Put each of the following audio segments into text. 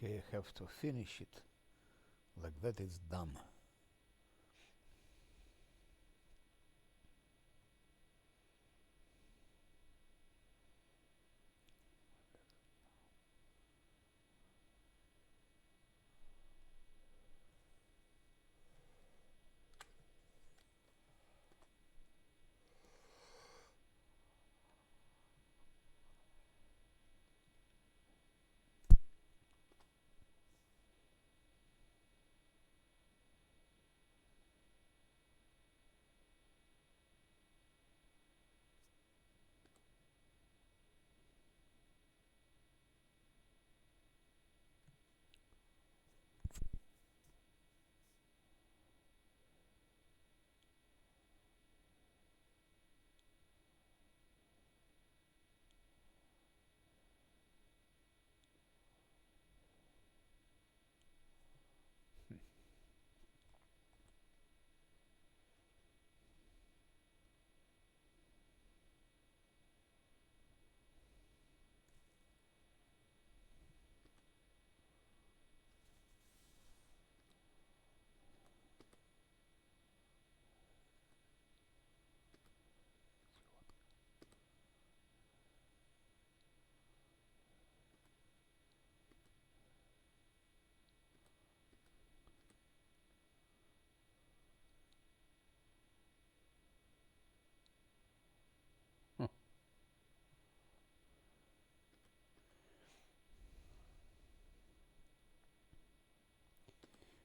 Okay, I have to finish it. Like that, it's done.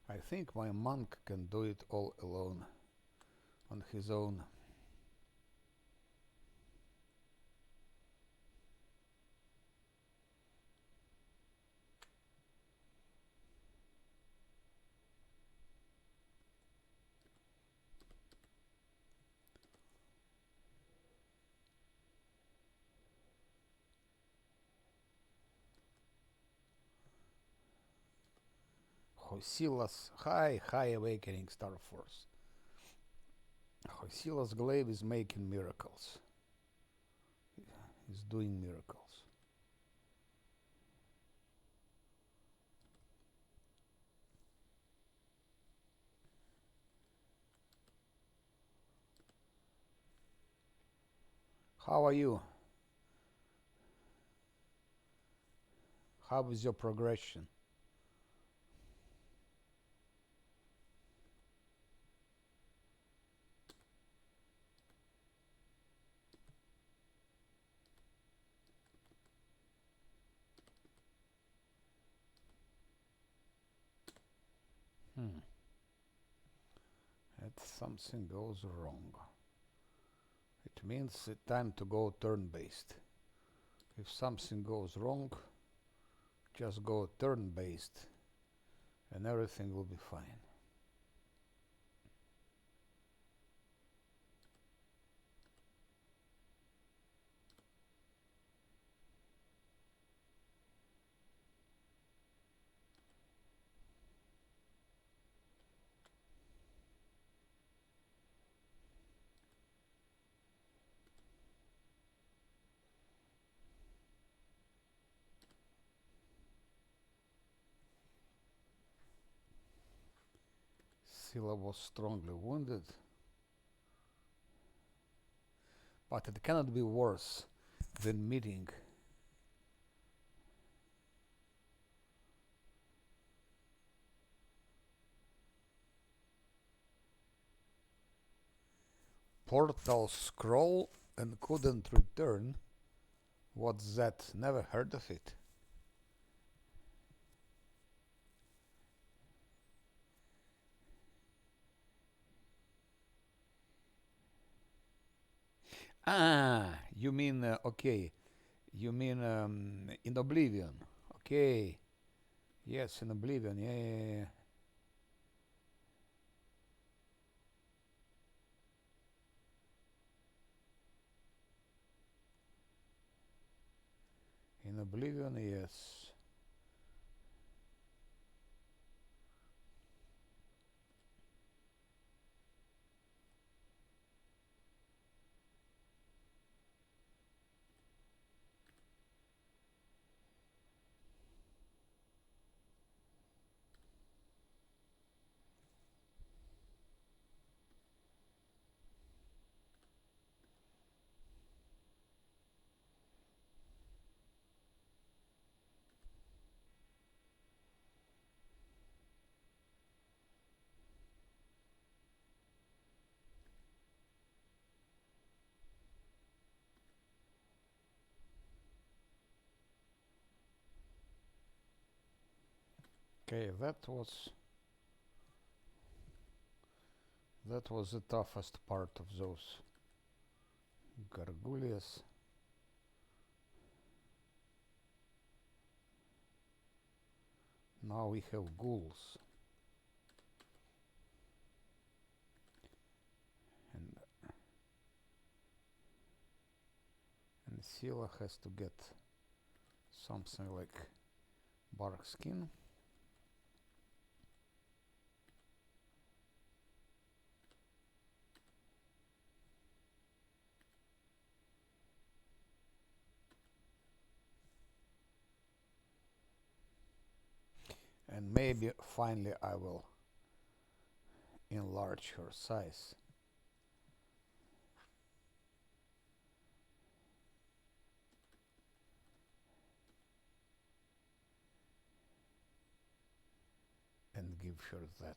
I think my monk can do it all alone, on his own. Hosilas, high awakening star force. Hosilas glaive is making miracles. He's doing miracles. How are you? How is your progression? That something goes wrong. It means it's time to go turn-based. If something goes wrong, just go turn-based and everything will be fine. Scylla was strongly wounded, but it cannot be worse than meeting portal scroll and couldn't return. What's that? Never heard of it. Ah, you mean okay. You mean in Oblivion. Okay. Yes, in Oblivion. Yeah. In Oblivion, yes. Okay, that was the toughest part of those gargouilles. Now we have ghouls. And Scylla has to get something like bark skin. And maybe finally I will enlarge her size. And give her that.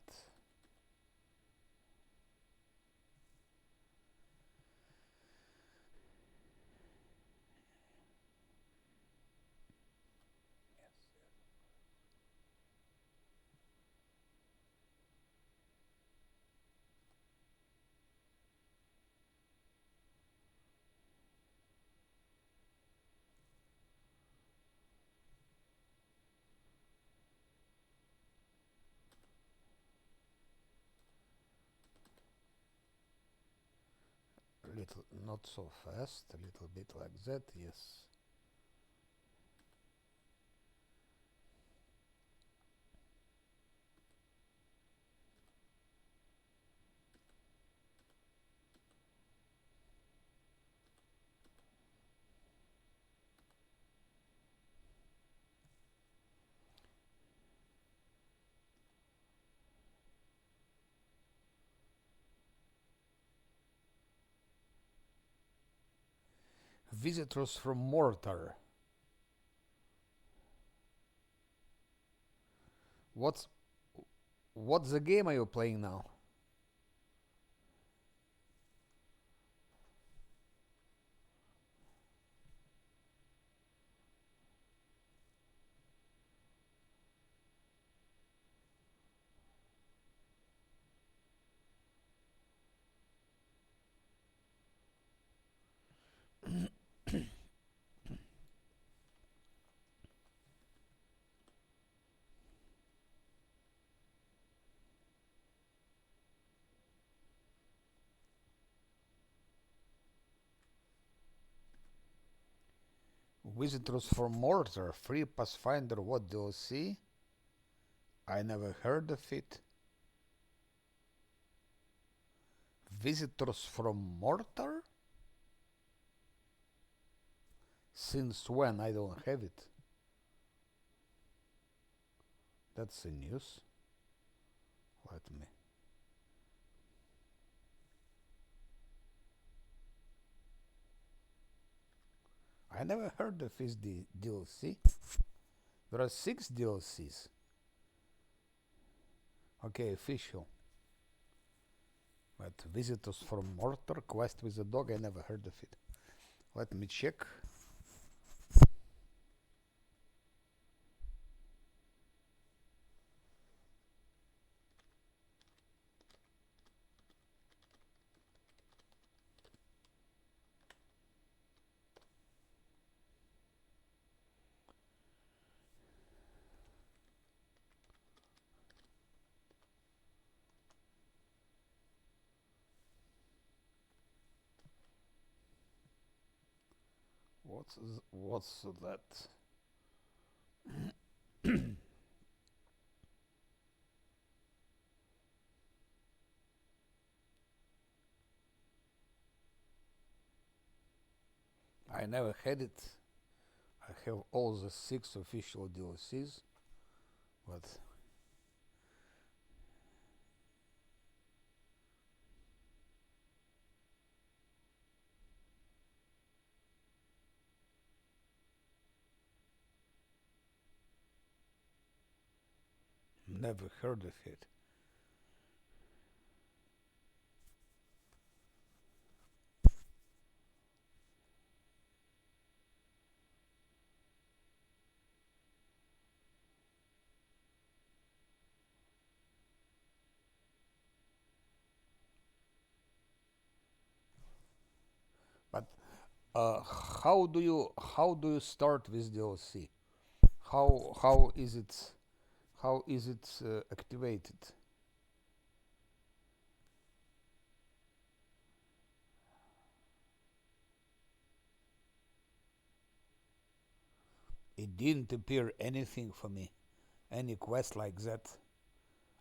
Little, not so fast, a little bit like that, yes. Visitors from WoTR. What's the game are you playing now? Visitors from WoTR, free Pathfinder, what DLC? I never heard of it. Visitors from WoTR? Since when? I don't have it. That's the news. Let me. I never heard of this DLC. There are 6 DLCs. Okay, official. But visitors from WoTR, quest with a dog, I never heard of it. Let me check. What's that? I never had it. I have all the 6 official DLCs, but never heard of it. But how do you start with DLC? How is it activated? It didn't appear anything for me, any quest like that.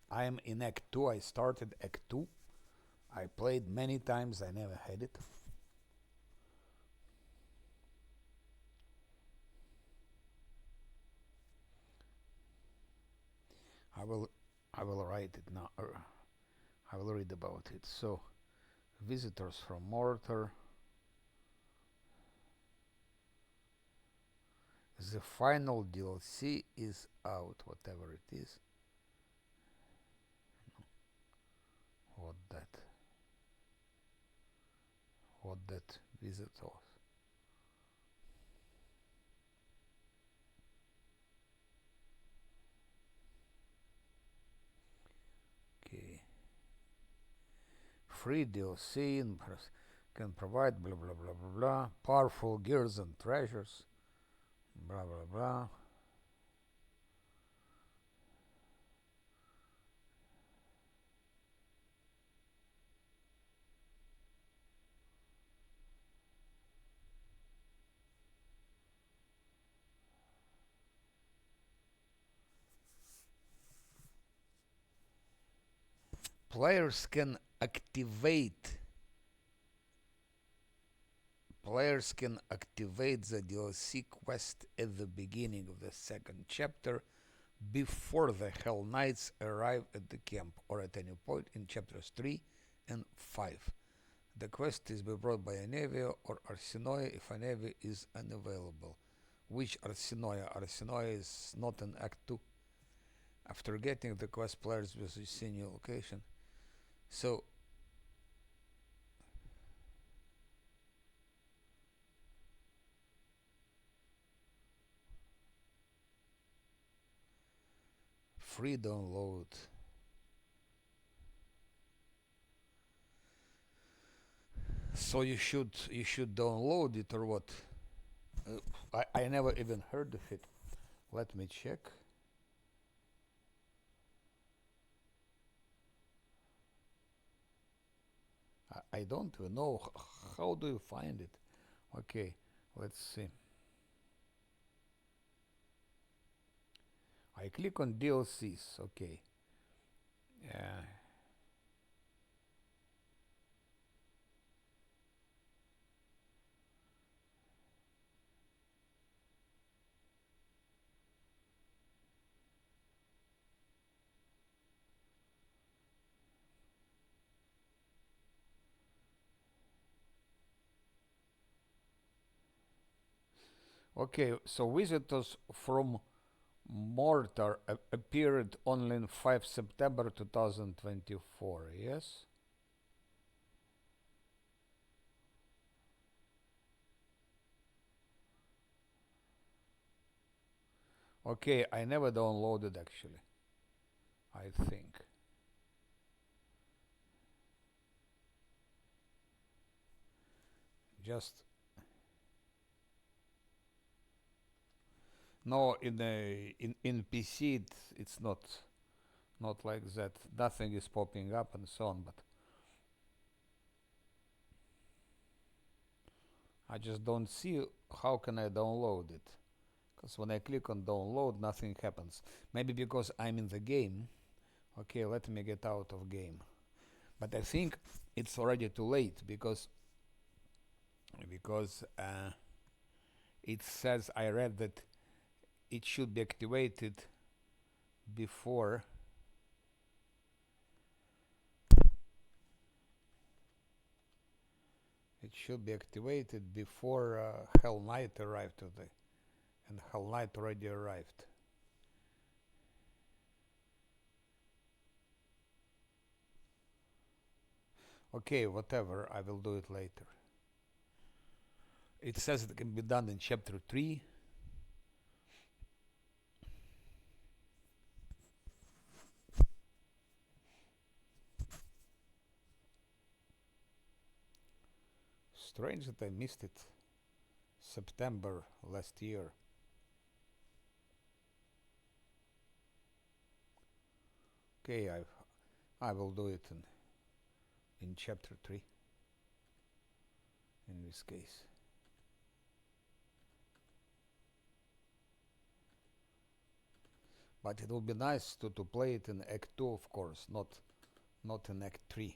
I am in Act 2. I started Act 2. I played many times. I never had it. I will I will write it now. I will read about it. So, visitors from Mortar. The final DLC is out, whatever it is. What that? What that visitors? Okay. Free DLC and can provide blah blah blah blah blah. Powerful gears and treasures. Blah blah blah. Players can activate Players can activate the DLC quest at the beginning of the second chapter before the Hell Knights arrive at the camp or at any point in chapters 3 and 5. The quest is be brought by Anevia or Arsinoe if Anevia is unavailable. Which Arsinoe? Arsinoe is not an Act 2. After getting the quest, players will see new location. So free download. So you should download it or what? I never even heard of it. Let me check. I don't even know how do you find it. Okay, let's see. I click on DLCs. Okay. Uh, okay, so visitors from Mortar appeared only on 5 September 2024, yes? Okay, I never downloaded actually, I think. Just no in PC it's not like that. Nothing is popping up and so on, but I just don't see how can I download it. Because when I click on download, nothing happens. Maybe because I'm in the game. Okay, let me get out of game. But I think it's already too late because it says I read that it should be activated before Hell Knight arrived today, and Hell Knight already arrived. Okay, whatever, I will do it later. It says it can be done in chapter 3. Strange that I missed it. September last year. Okay, I will do it in chapter 3 in this case. But it will be nice to play it in Act 2, of course, not in Act 3.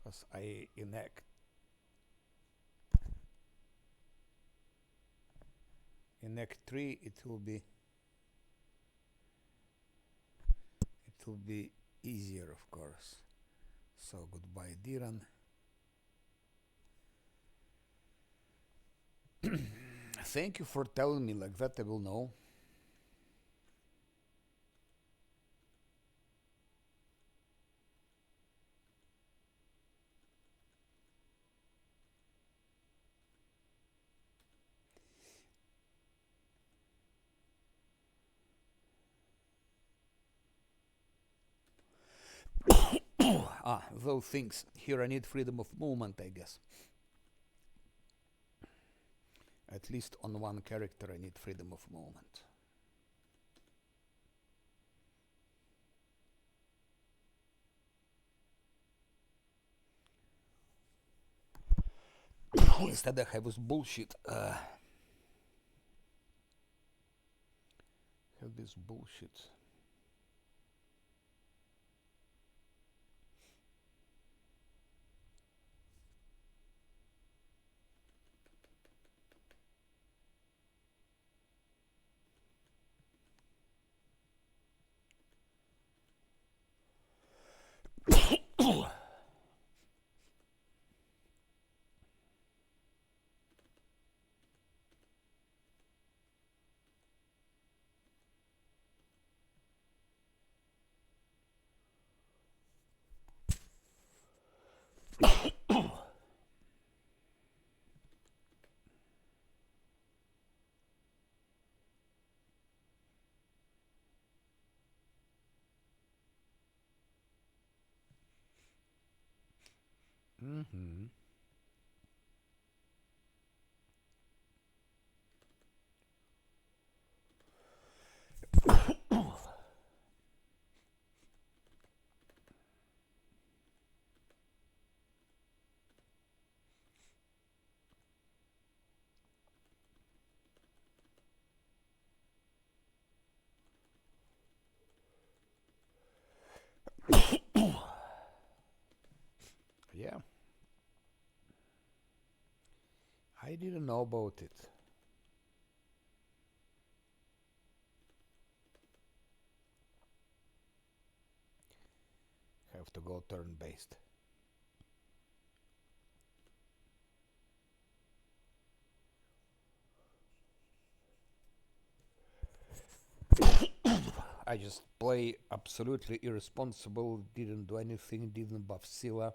Because in Act 3 it will be easier, of course. So goodbye, Diran. Thank you for telling me like that. I will know. Those things. Here I need freedom of movement, I guess. At least on one character I need freedom of movement. Instead I have this bullshit. Have this bullshit. Mm-hmm. Yeah. I didn't know about it. Have to go turn-based. I just play absolutely irresponsible, didn't do anything, didn't buff Scylla,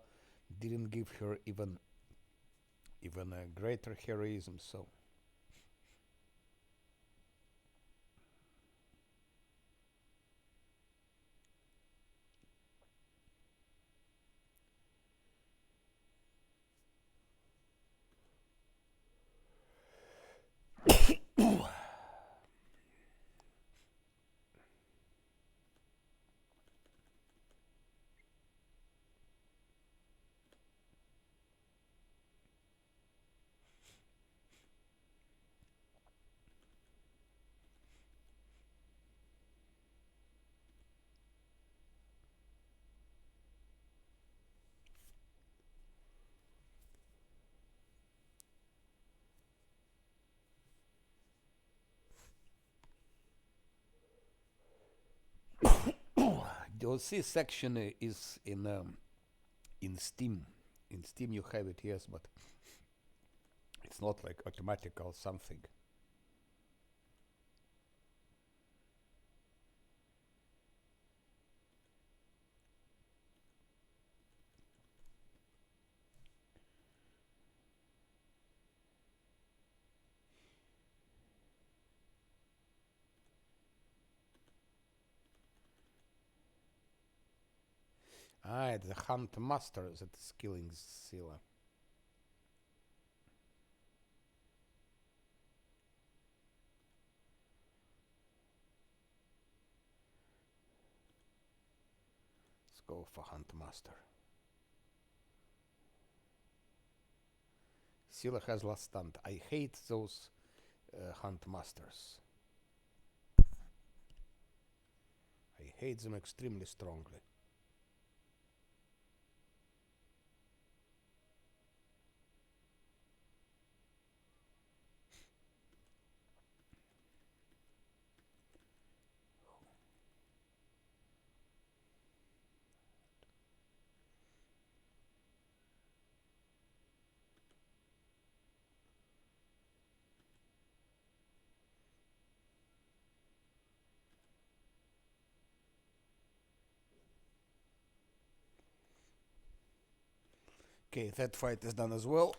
didn't give her even a greater heroism, so DLC section is in Steam. In Steam you have it, yes, but it's not like automatic or something. Ah, it's the Hunt Master that is killing Scylla. Let's go for Hunt Master. Scylla has last stand. I hate those Hunt Masters. I hate them extremely strongly. Okay, that fight is done as well.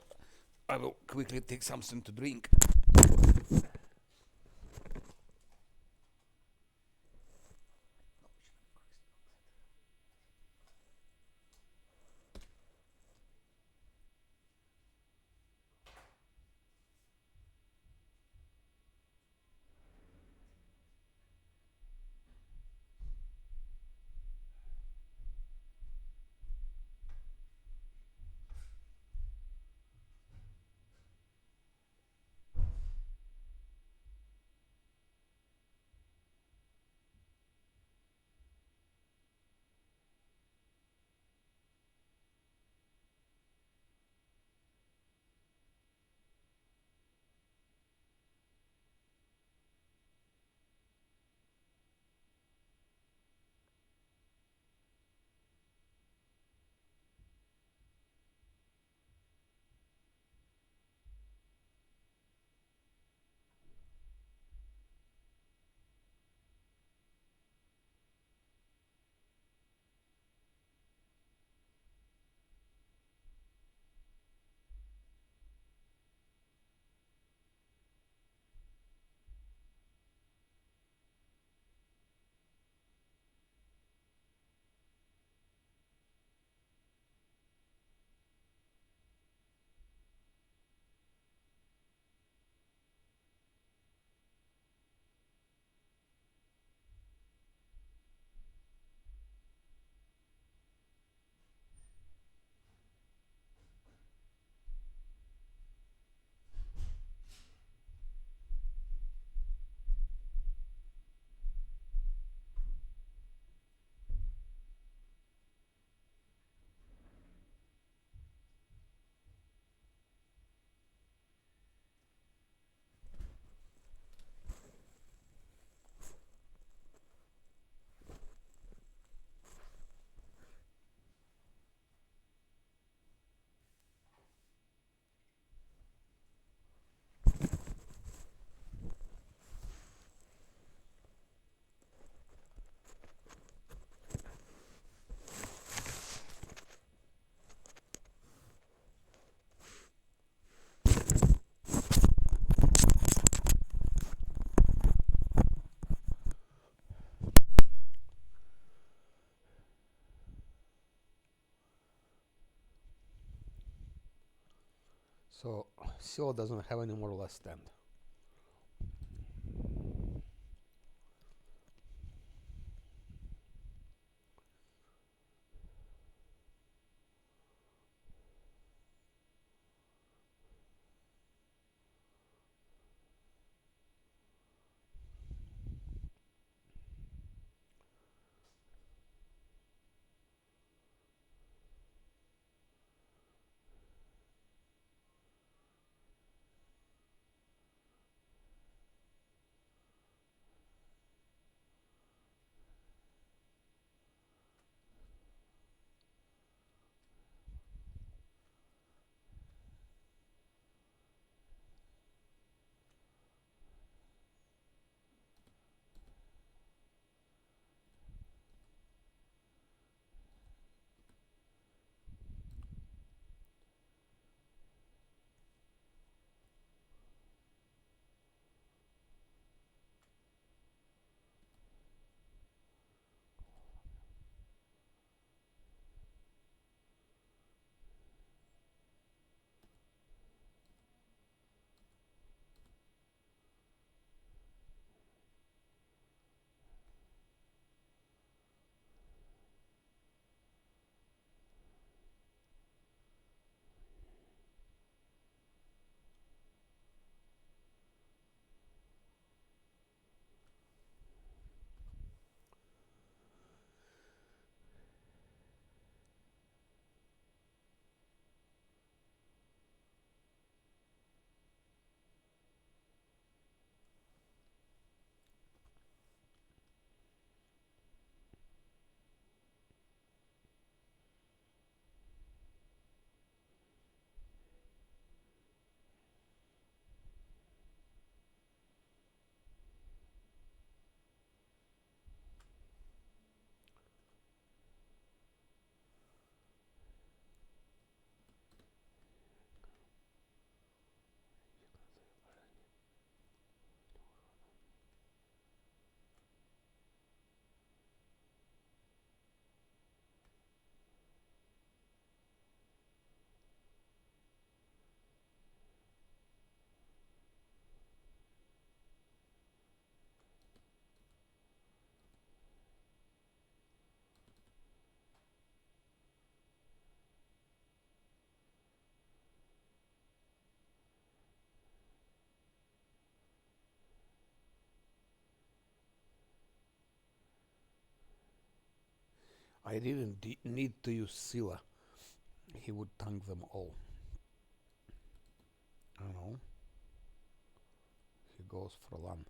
I will quickly take something to drink. So Scylla doesn't have any more last stand. I didn't need to use Scylla. He would tank them all. I don't know. He goes for Lan.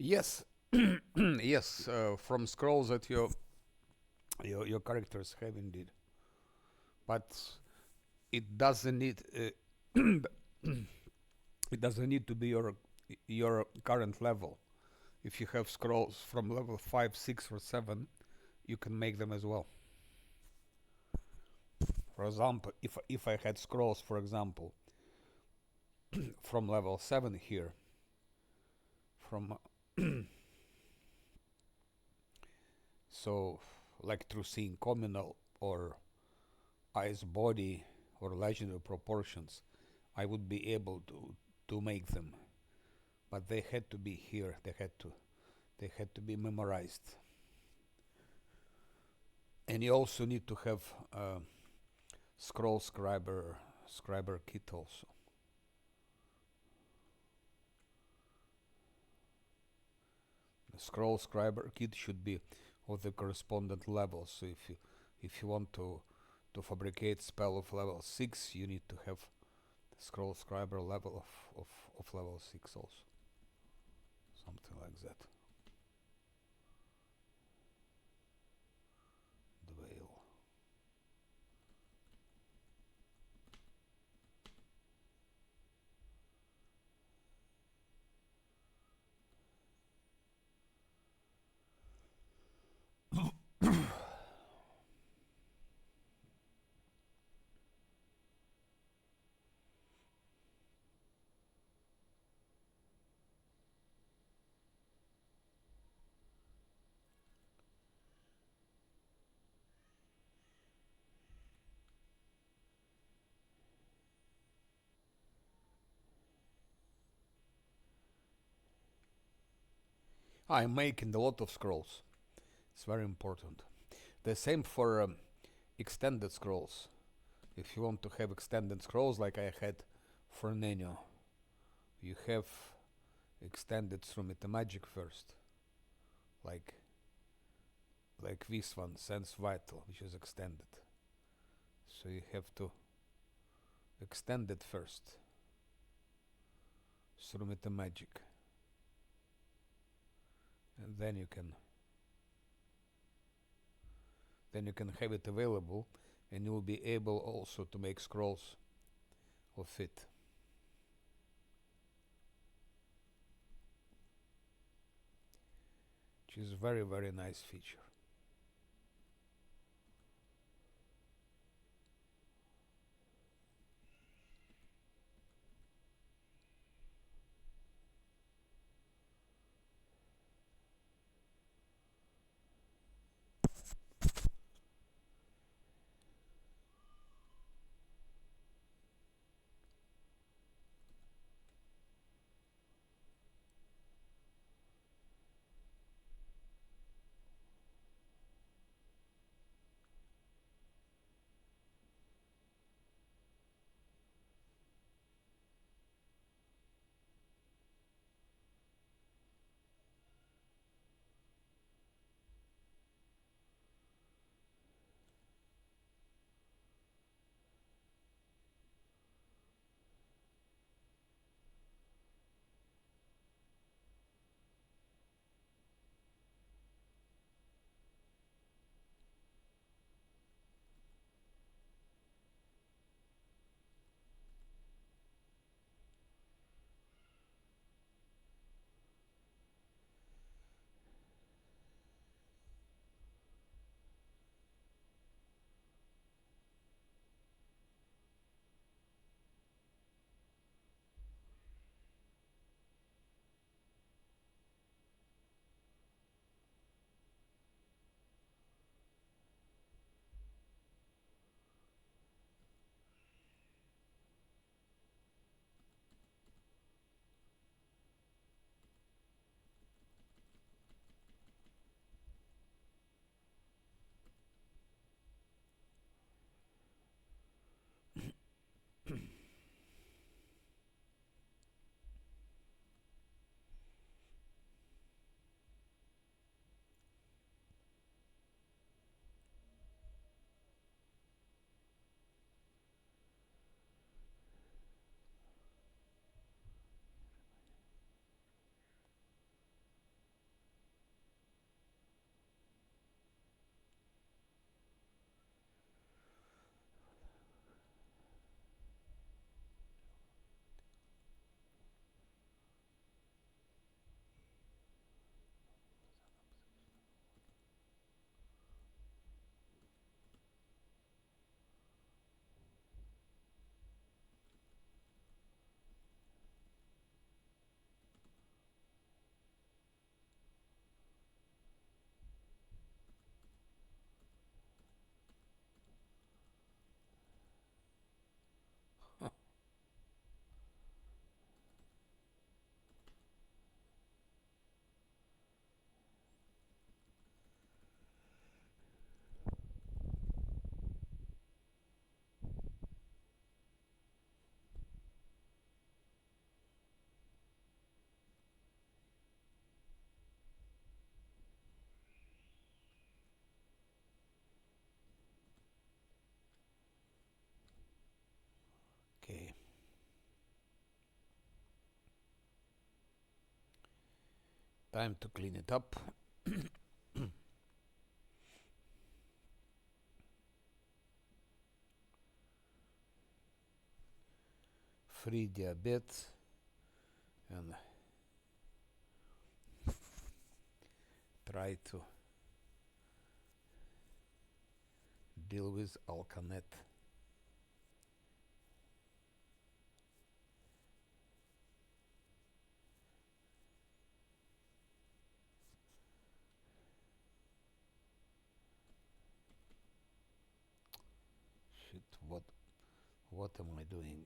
Yes, yes, from scrolls that your characters have indeed, but it doesn't need it doesn't need to be your current level. If you have scrolls from level 5, 6, or 7, you can make them as well. For example, if I had scrolls, for example, from level 7 here, from so like through seeing communal or ice body or legendary proportions, I would be able to make them, but they had to be here. They had to be memorized, and you also need to have scroll scriber kit also. The scroll scriber kit should be of the correspondent levels. So if you want to fabricate spell of level 6, you need to have the scroll scriber level of level 6 also. Something like that. The veil. I'm making a lot of scrolls. It's very important. The same for extended scrolls. If you want to have extended scrolls like I had for Neno, you have extended through Metamagic first, like this one, Sense Vital, which is extended. So you have to extend it first through Metamagic, and then you can have it available, and you will be able also to make scrolls of it. Which is a very, very nice feature. Time to clean it up. Free diabetes and try to deal with Alcanet. Shit, what am I doing?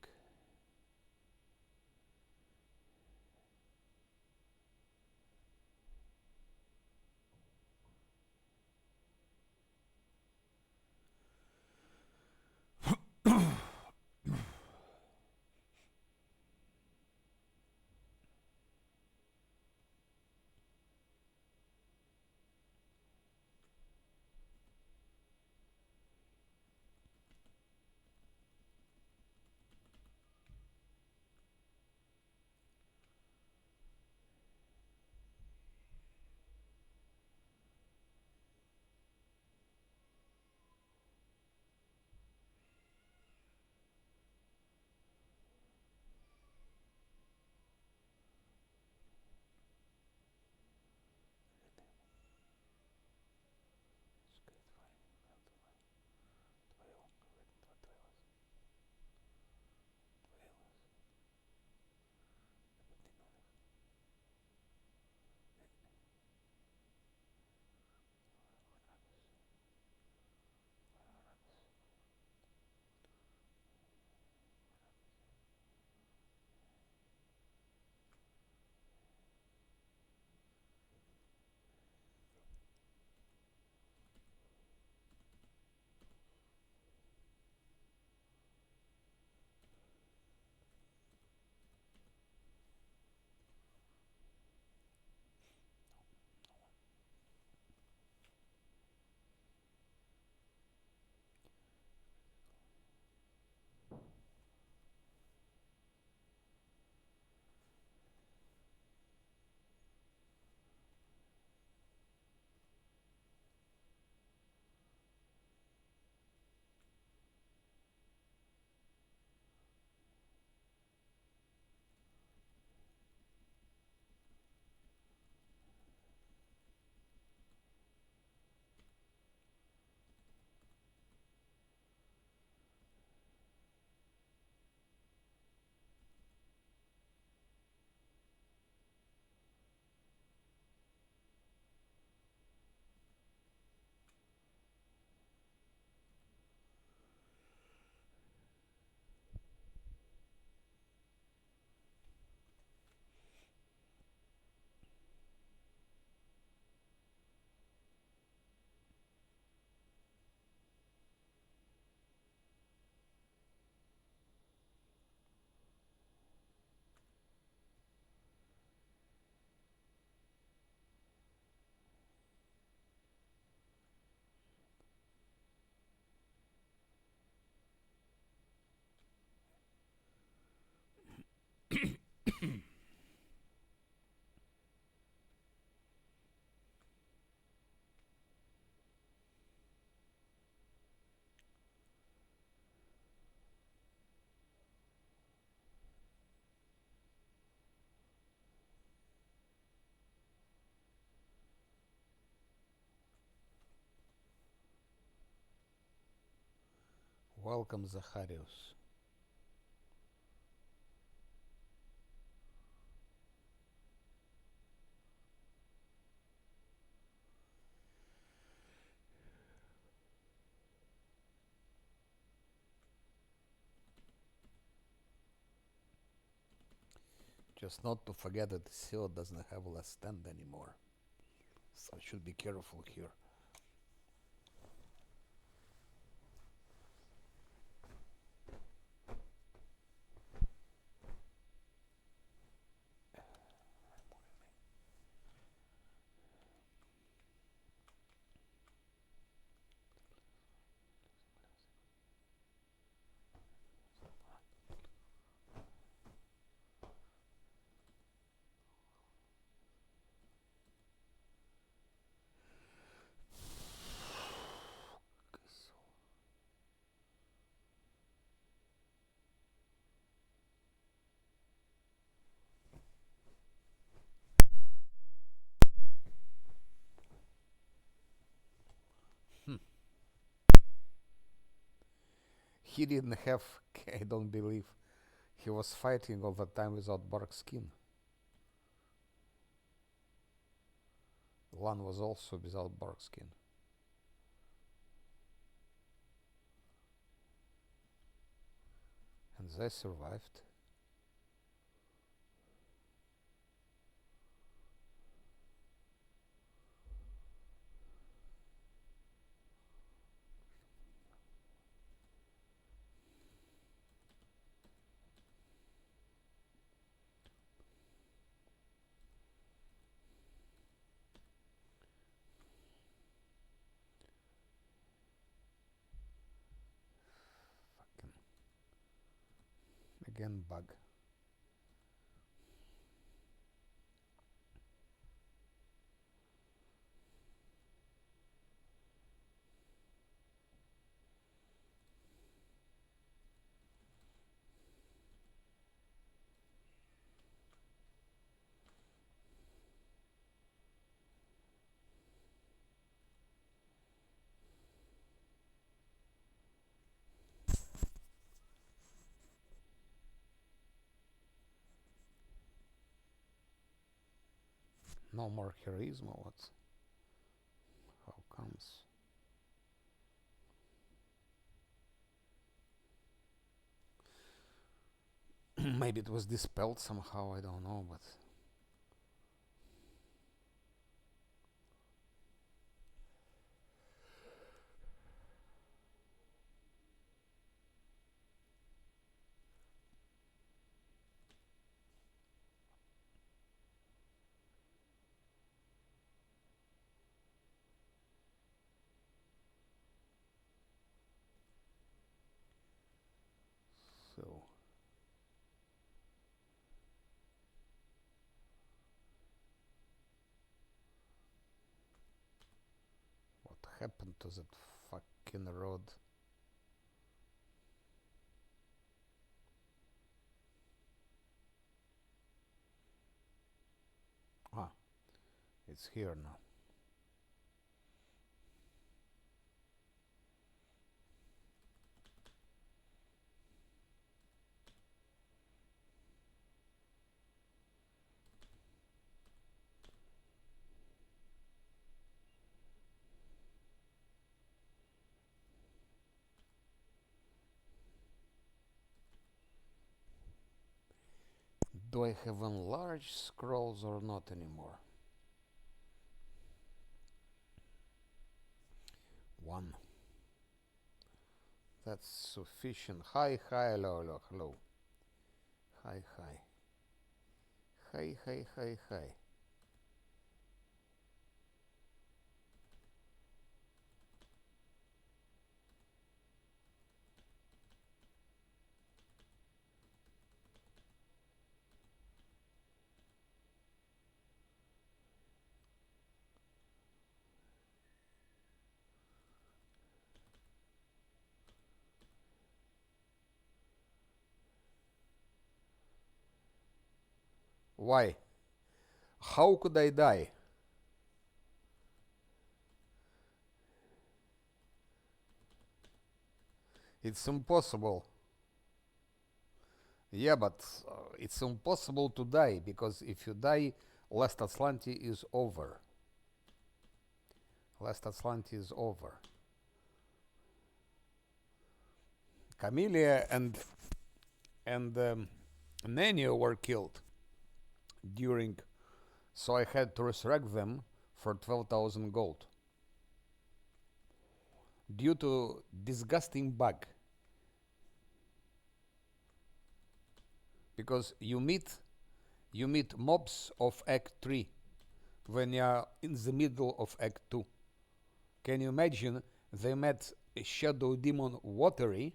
Welcome, Zacharias. Just not to forget that the seal doesn't have a last stand anymore. So I should be careful here. He didn't have, I don't believe, he was fighting all the time without bark skin. One was also without bark skin. And they survived. Again, bug. No more heroism, what? How comes? Maybe it was dispelled somehow, I don't know, but so what happened to that fucking road? Ah, it's here now. Do I have enlarged scrolls or not anymore? One. That's sufficient. Hi, hello, hello. Hi. Hi. Why? How could I die? It's impossible. Yeah, but it's impossible to die, because if you die, Last Azlanti is over. Last Azlanti is over. Camellia and Nenio were killed during, so I had to resurrect them for 12,000 gold due to disgusting bug. Because you meet mobs of Act 3 when you're in the middle of Act 2. Can you imagine? They met a Shadow Demon WoTR,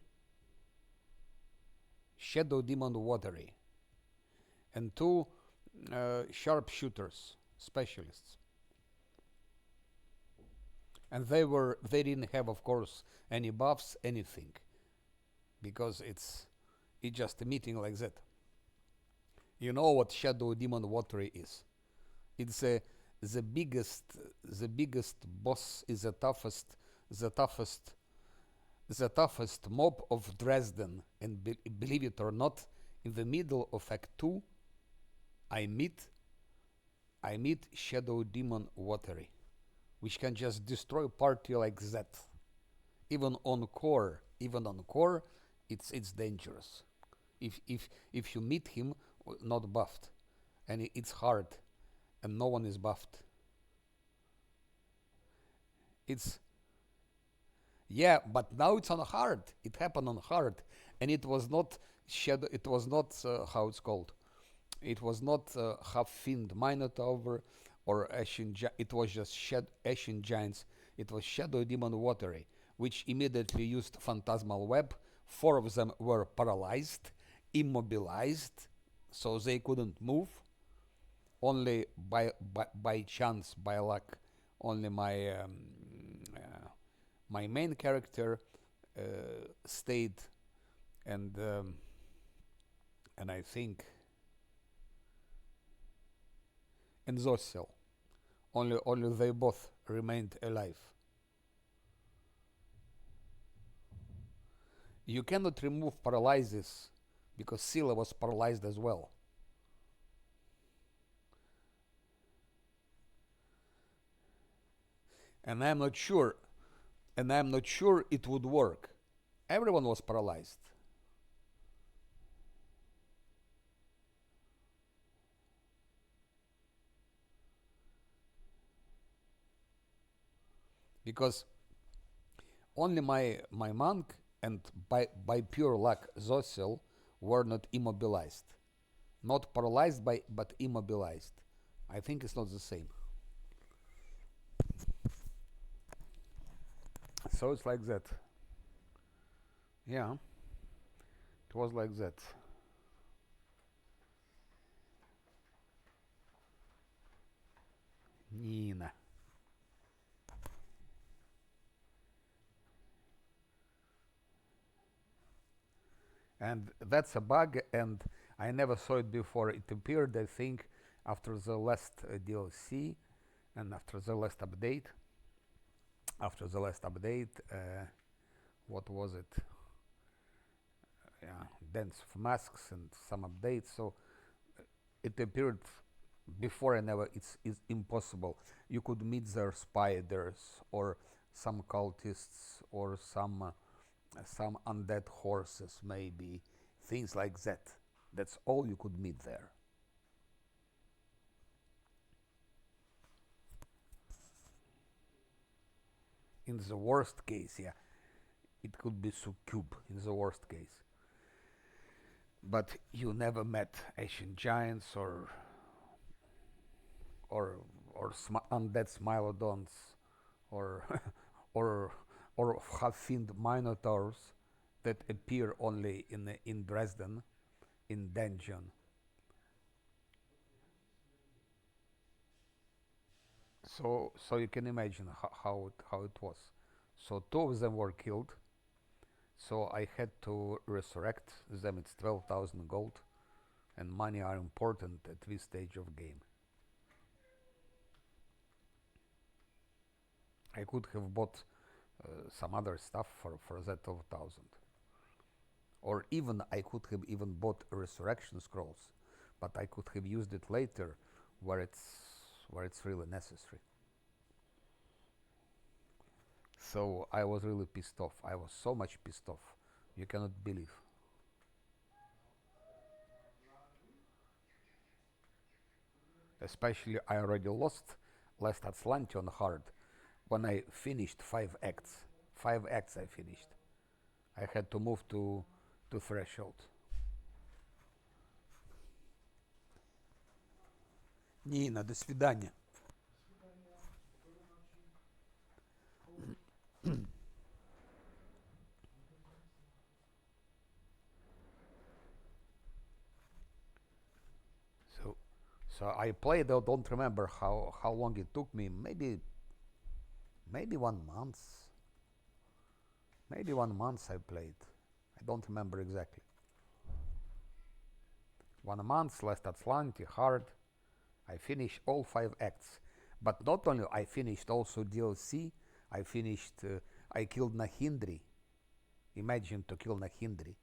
and two sharpshooters specialists. And they didn't have, of course, any buffs, anything, because it's just a meeting like that. You know what Shadow Demon WoTR is? It's the biggest boss, is the toughest the toughest mob of Dresden, and believe it or not, in the middle of Act 2, I meet Shadow Demon WoTR, which can just destroy party like that. Even on core, it's dangerous. If you meet him not buffed, and it's hard, and no one is buffed. It's yeah, but now it's on hard. It happened on hard, and it was not shadow. It was not how it's called. It was not half fiend Minotaur or Ashen. It was just Ashen Giants. It was Shadow Demon WoTR, which immediately used Phantasmal Web. 4 of them were paralyzed, immobilized, so they couldn't move. Only by chance, by luck, only my main character stayed, and I think, and Zosel. Only they both remained alive. You cannot remove paralysis because Scylla was paralyzed as well. And I'm not sure it would work. Everyone was paralyzed. Because only my monk and by pure luck Zosel were not immobilized. Not paralyzed but immobilized. I think it's not the same. So it's like that. Yeah, it was like that. Nina. And that's a bug, and I never saw it before. It appeared, I think, after the last DLC and after the last update. What was it? Yeah, Dance of Masks and some updates. So it appeared before, and never. It's impossible. You could meet their spiders or some cultists or some undead horses, maybe things like that. That's all you could meet there. In the worst case, yeah, it could be succub in the worst case. But you never met Asian giants or undead smilodons or or half-fiend minotaurs that appear only in Dresden in dungeon. So you can imagine how it was. So 2 of them were killed. So I had to resurrect them. It's 12,000 gold, and money are important at this stage of game. I could have bought some other stuff for that 12,000, or even I could have even bought resurrection scrolls, but I could have used it later, where it's really necessary. So I was really pissed off. I was so much pissed off. You cannot believe. Especially I already lost last Azlanti on hard when I finished 5 acts. 5 acts I finished. I had to move to threshold. Нина, до свидания. So I played. I don't remember how long it took me. Maybe 1 month. Maybe 1 month I played. I don't remember exactly. 1 month, last Azlanti, hard. I finished all 5 acts. But not only I finished also DLC, I finished, I killed Nahindri. imagine to kill Nahindri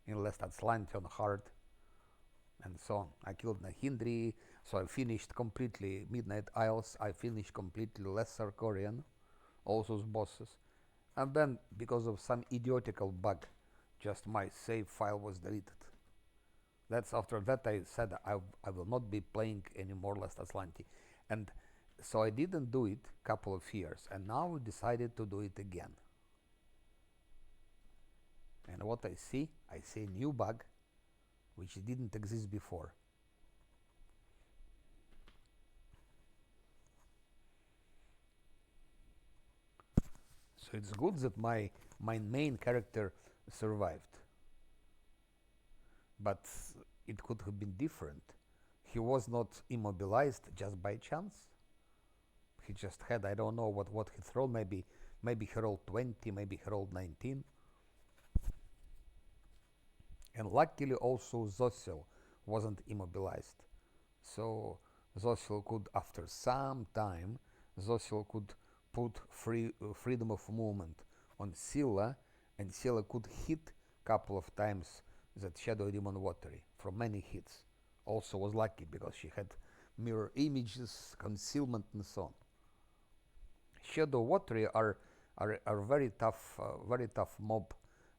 in last Azlanti on hard and so on. I killed Nahindri, so I finished completely Midnight Isles, I finished completely Lesser Korean, all those bosses. And then, because of some idiotical bug, just my save file was deleted. That's after that I said I will not be playing anymore Last Azlanti. And so I didn't do it couple of years, and now I decided to do it again. And what I see a new bug which didn't exist before. So it's good that my main character survived. But it could have been different. He was not immobilized just by chance. He just had, I don't know what he threw, maybe he rolled 20, maybe he rolled 19. And luckily also Zosil wasn't immobilized. So Zosil could, after some time, Zosil could put freedom of movement on Scylla, and Scylla could hit couple of times that Shadow Demon WoTR from many hits. Also was lucky because she had mirror images, concealment, and so on. Shadow WoTR are very tough mob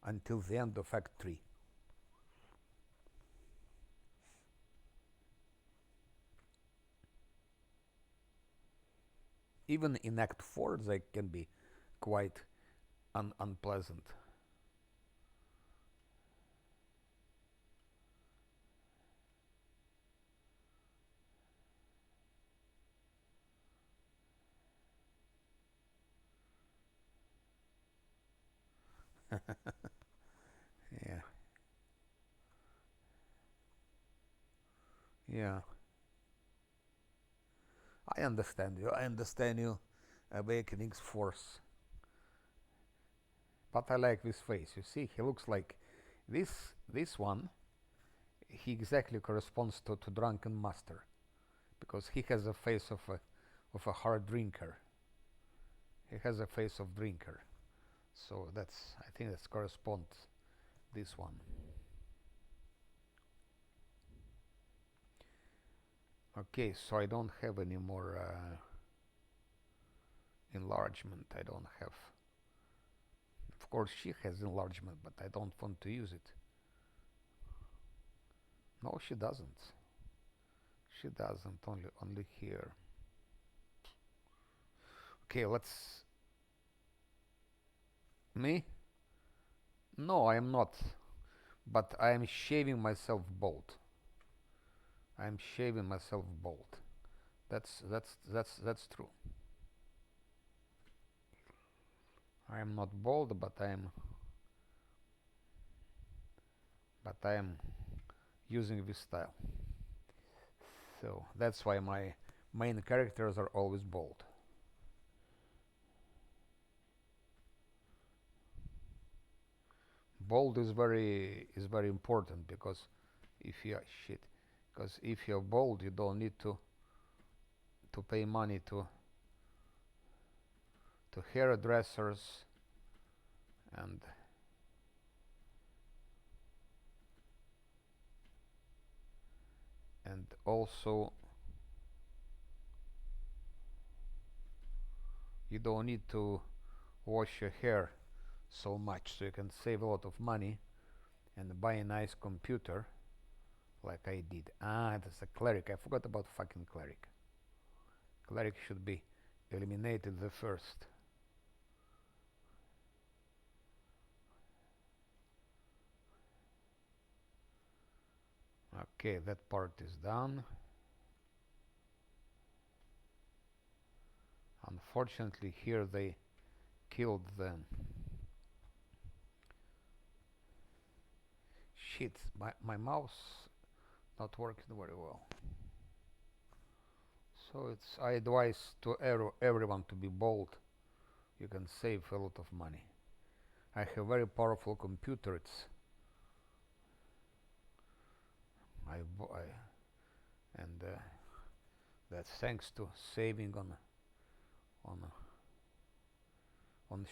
until the end of Act 3. Even in Act 4 they can be quite unpleasant. Yeah. Yeah. I understand you. Awakening's force. But I like this face. You see, he looks like this one. He exactly corresponds to Drunken Master, because he has a face of a hard drinker. He has a face of drinker. So I think that corresponds this one. Okay, so I don't have any more enlargement. I don't have. Of course, she has enlargement, but I don't want to use it. No, she doesn't. She doesn't. Only here. Okay, let's. Me? No, I am not. But I am shaving myself bald. I am shaving myself bald. That's true. I am not bald, but I am using this style. So that's why my main characters are always bald. Bald is very important, because if you're bald, you don't need to pay money to hairdressers and also you don't need to wash your hair so much, so you can save a lot of money and buy a nice computer like I did. That's a cleric. I forgot about fucking cleric. Cleric should be eliminated the first. Okay, that part is done. Unfortunately, here they killed them. Shit, my mouse not working very well. So I advise to everyone to be bold. You can save a lot of money. I have a very powerful computer. That's thanks to saving on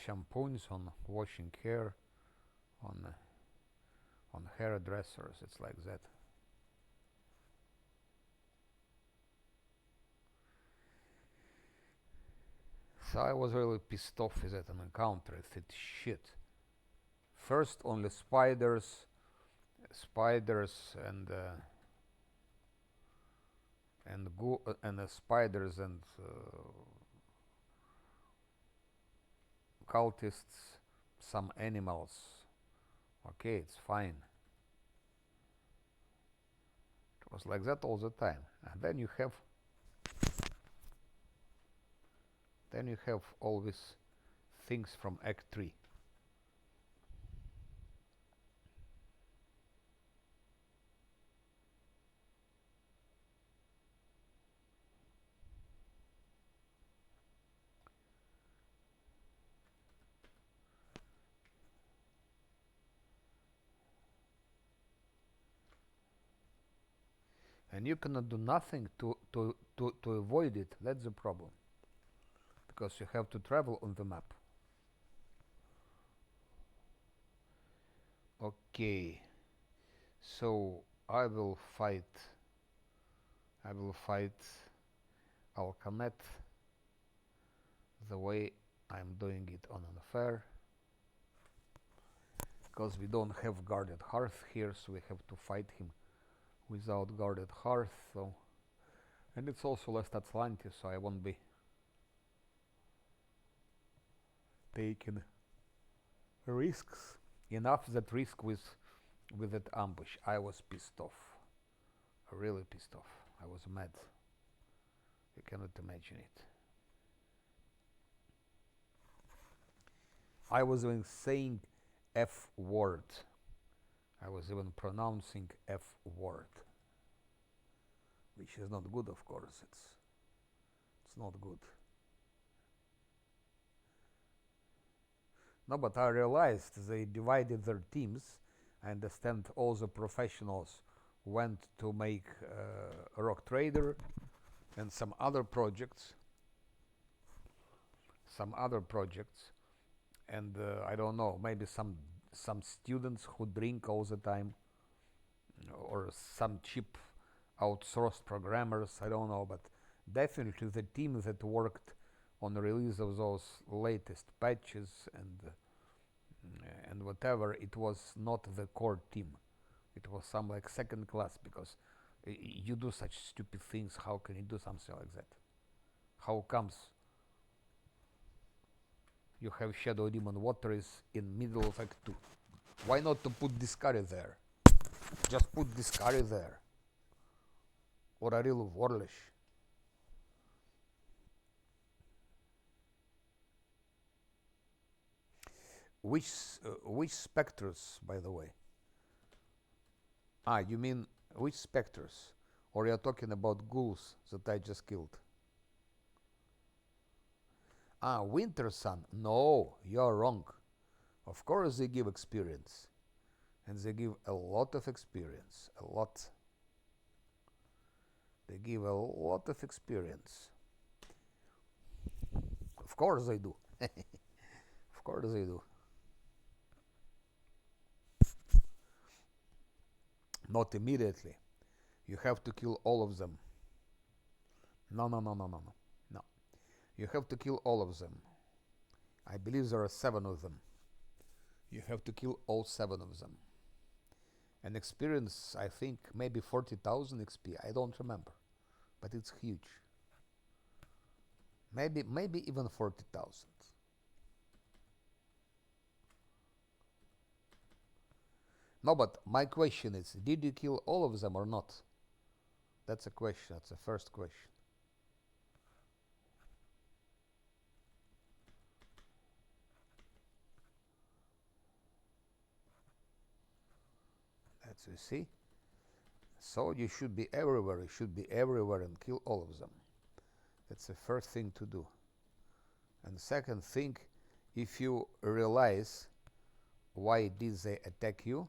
shampoos, on washing hair, on hairdressers. It's like that. So I was really pissed off with that encounter. I said, shit. First, only spiders and spiders and cultists, some animals. Okay, it's fine. It was like that all the time. And then you have all these things from Act 3. And you cannot do nothing to avoid it. That's the problem. Because you have to travel on the map. Okay. So I will fight Alcanet the way I'm doing it on an affair. Because we don't have guarded hearth here, so we have to fight him without guarded hearth. So, and it's also less Azlanti, so I won't be taking risks. Enough that risk with that ambush. I was pissed off. Really pissed off. I was mad. You cannot imagine it. I was even saying F word. I was even pronouncing F word. Which is not good, of course. It's not good. No, but I realized they divided their teams. I understand all the professionals went to make Rock Trader and some other projects. And I don't know, maybe some students who drink all the time, or some cheap outsourced programmers, I don't know, but definitely the team that worked on the release of those latest patches and whatever, it was not the core team. It was some like second class, because you do such stupid things. How can you do something like that? How comes you have Shadow Demon WoTR is in middle of Act 2? Why not to put Discovery there? Just put Discovery there. Or a real Warlish. Which specters, by the way? You mean which specters? Or you're talking about ghouls that I just killed? Winter Sun. No, you're wrong. Of course they give experience. And they give a lot of experience. A lot. They give a lot of experience. Of course they do. Of course they do. Not immediately. You have to kill all of them. No. You have to kill all of them. I believe there are 7 of them. You have to kill all 7 of them. And experience, I think, maybe 40,000 XP. I don't remember. But it's huge. Maybe even 40,000. No, but my question is, did you kill all of them or not? That's a question. That's the first question. That's, you see? So you should be everywhere. You should be everywhere and kill all of them. That's the first thing to do. And second thing, if you realize why did they attack you,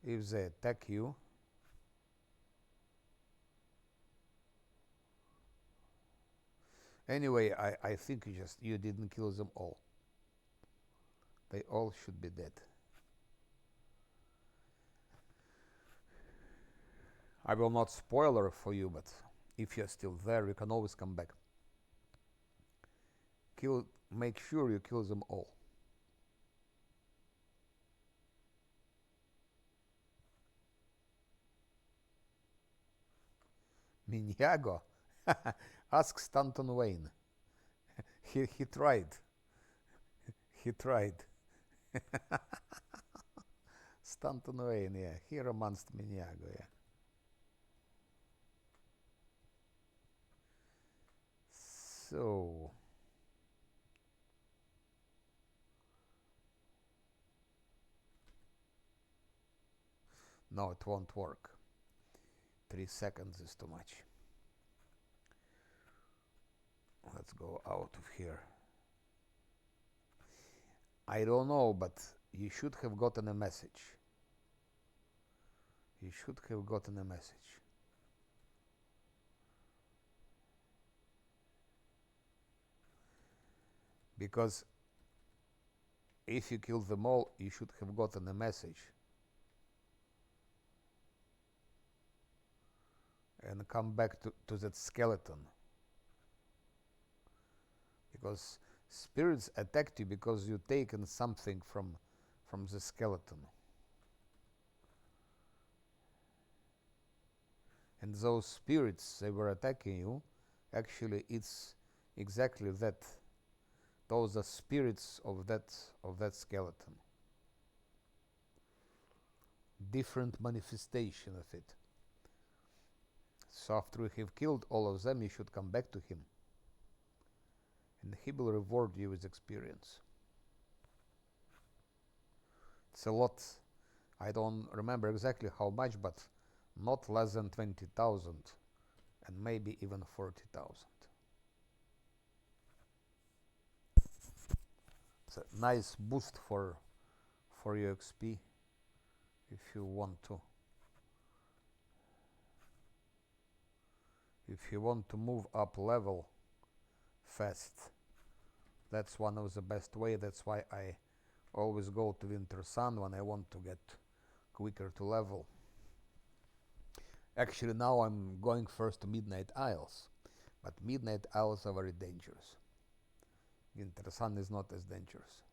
if they attack you, Anyway, I think you didn't kill them all. They all should be dead. I will not spoiler for you, but if you're still there, you can always come back. Make sure you kill them all. Miniago? Ask Stanton Wayne. He tried. He tried. Stanton Wayne, yeah. He romanced Miniago, yeah. So no, it won't work. 3 seconds is too much. Let's go out of here. I don't know, but you should have gotten a message. You should have gotten a message. Because if you kill them all, you should have gotten a message. And come back to that skeleton. Because spirits attacked you because you've taken something from the skeleton. And those spirits, they were attacking you. Actually, it's exactly that. Those are spirits of that skeleton. Different manifestation of it. So after you have killed all of them, you should come back to him. And he will reward you with experience. It's a lot. I don't remember exactly how much, but not less than 20,000 and maybe even 40,000. It's a nice boost for your XP if you want to. If you want to move up level fast, that's one of the best way. That's why I always go to Winter Sun when I want to get quicker to level. Actually, now I'm going first to Midnight Isles, but Midnight Isles are very dangerous. Winter Sun is not as dangerous.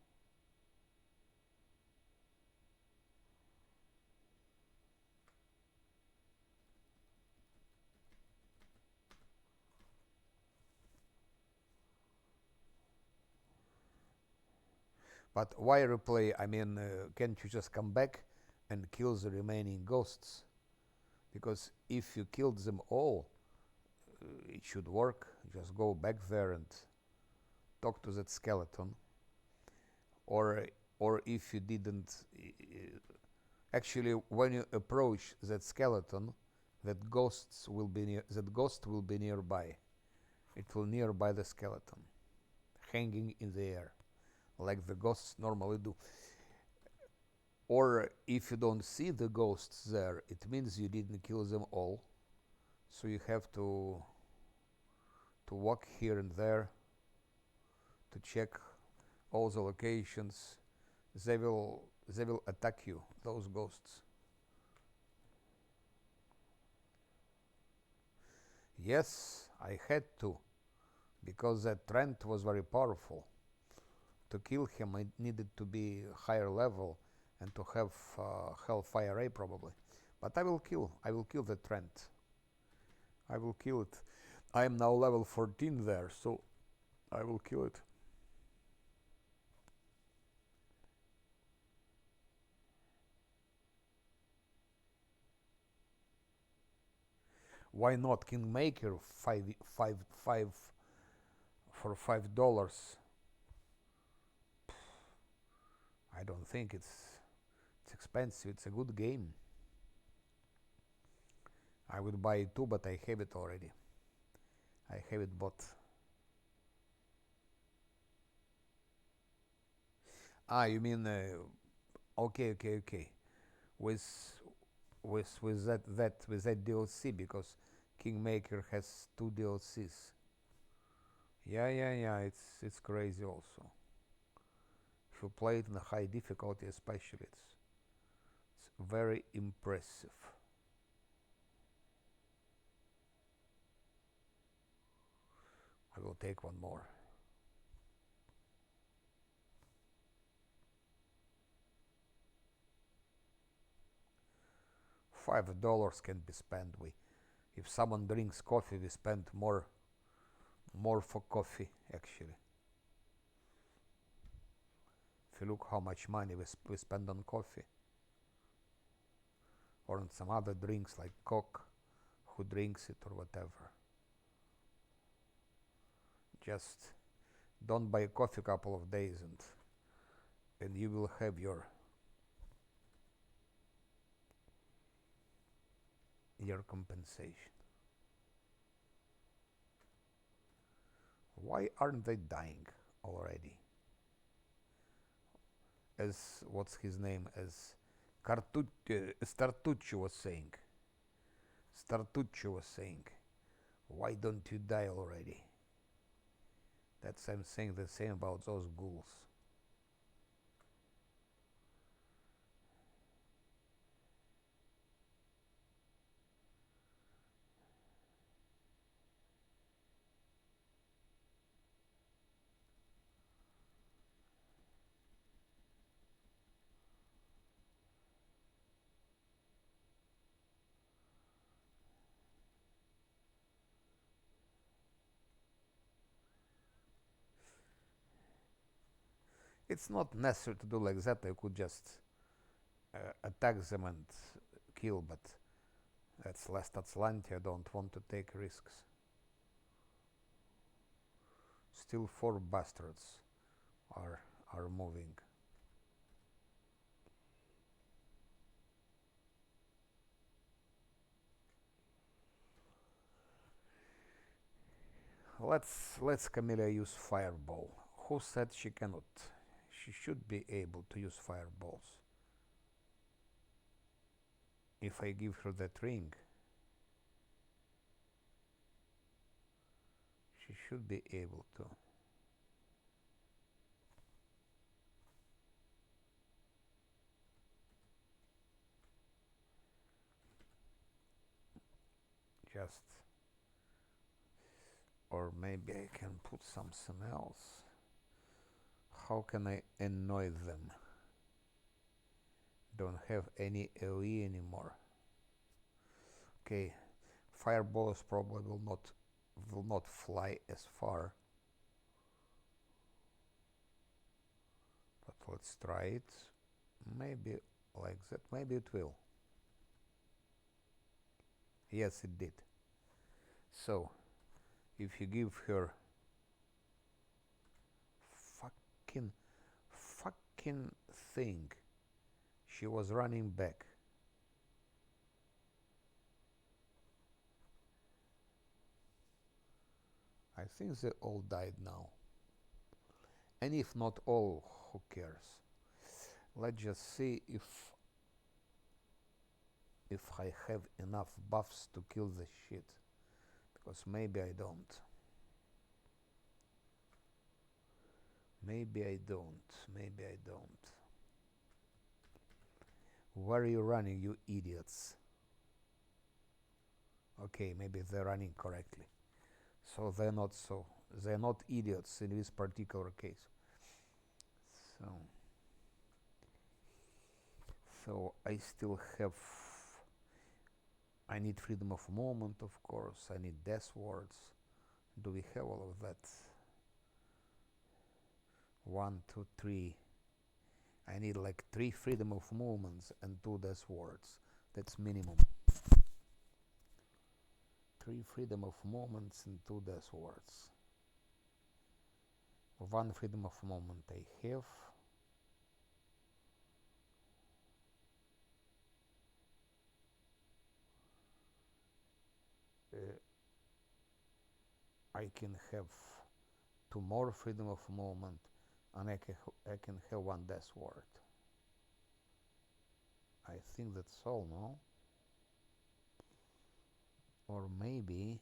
But why replay? I mean, can't you just come back and kill the remaining ghosts? Because if you killed them all, it should work. Just go back there and talk to that skeleton. Or if you didn't, actually, when you approach that skeleton, that ghost will be nearby. It will nearby the skeleton, hanging in the air, like the ghosts normally do. Or if you don't see the ghosts there, it means you didn't kill them all. So you have to walk here and there to check all the locations. They will attack you, those ghosts. Yes, I had to, because that Trent was very powerful. To kill him, I needed to be higher level and to have Hellfire Ray probably. But I will kill the Trent. I will kill it. I am now level 14 there, so I will kill it. Why not Kingmaker five for $5? I don't think it's expensive. It's a good game. I would buy it too, but I have it already. I have it bought. Ah, you mean okay. With that DLC, because Kingmaker has 2 DLCs. Yeah. It's crazy also. If you play it in a high difficulty, especially, it's very impressive. I will take one more. $5 can be spent. We, if someone drinks coffee, we spend more for coffee actually. If you look how much money we spend on coffee or on some other drinks like Coke, who drinks it or whatever. Just don't buy coffee a couple of days and you will have your compensation. Why aren't they dying already? As what's his name? As Startucci was saying. Startucci was saying, why don't you die already? That's I'm saying the same about those ghouls. It's not necessary to do like that. I could just attack them and kill, but that's last Azlanti. I don't want to take risks. Still 4 bastards are moving. Let's Camilla use fireball. Who said she cannot? She should be able to use fireballs. If I give her that ring, she should be able to. Just, or maybe I can put something else. How can I annoy them? Don't have any AoE anymore. Okay, fireballs probably will not fly as far. But let's try it. Maybe like that. Maybe it will. Yes, it did. So, if you give her fucking thing, she was running back. I think they all died now. And if not all, who cares? Let's just see if I have enough buffs to kill the shit. Because maybe I don't. Maybe I don't. Maybe I don't. Where are you running, you idiots? Okay, maybe they're running correctly. So they're not idiots in this particular case. So I still have. I need freedom of movement, of course. I need death wards. Do we have all of that? 1, 2, 3. I need like 3 freedom of movements and 2 death wards. That's minimum. 3 freedom of movements and 2 death wards. 1 freedom of movement I have. I can have 2 more freedom of movement, and I can have 1 death ward. I think that's all, no? Or maybe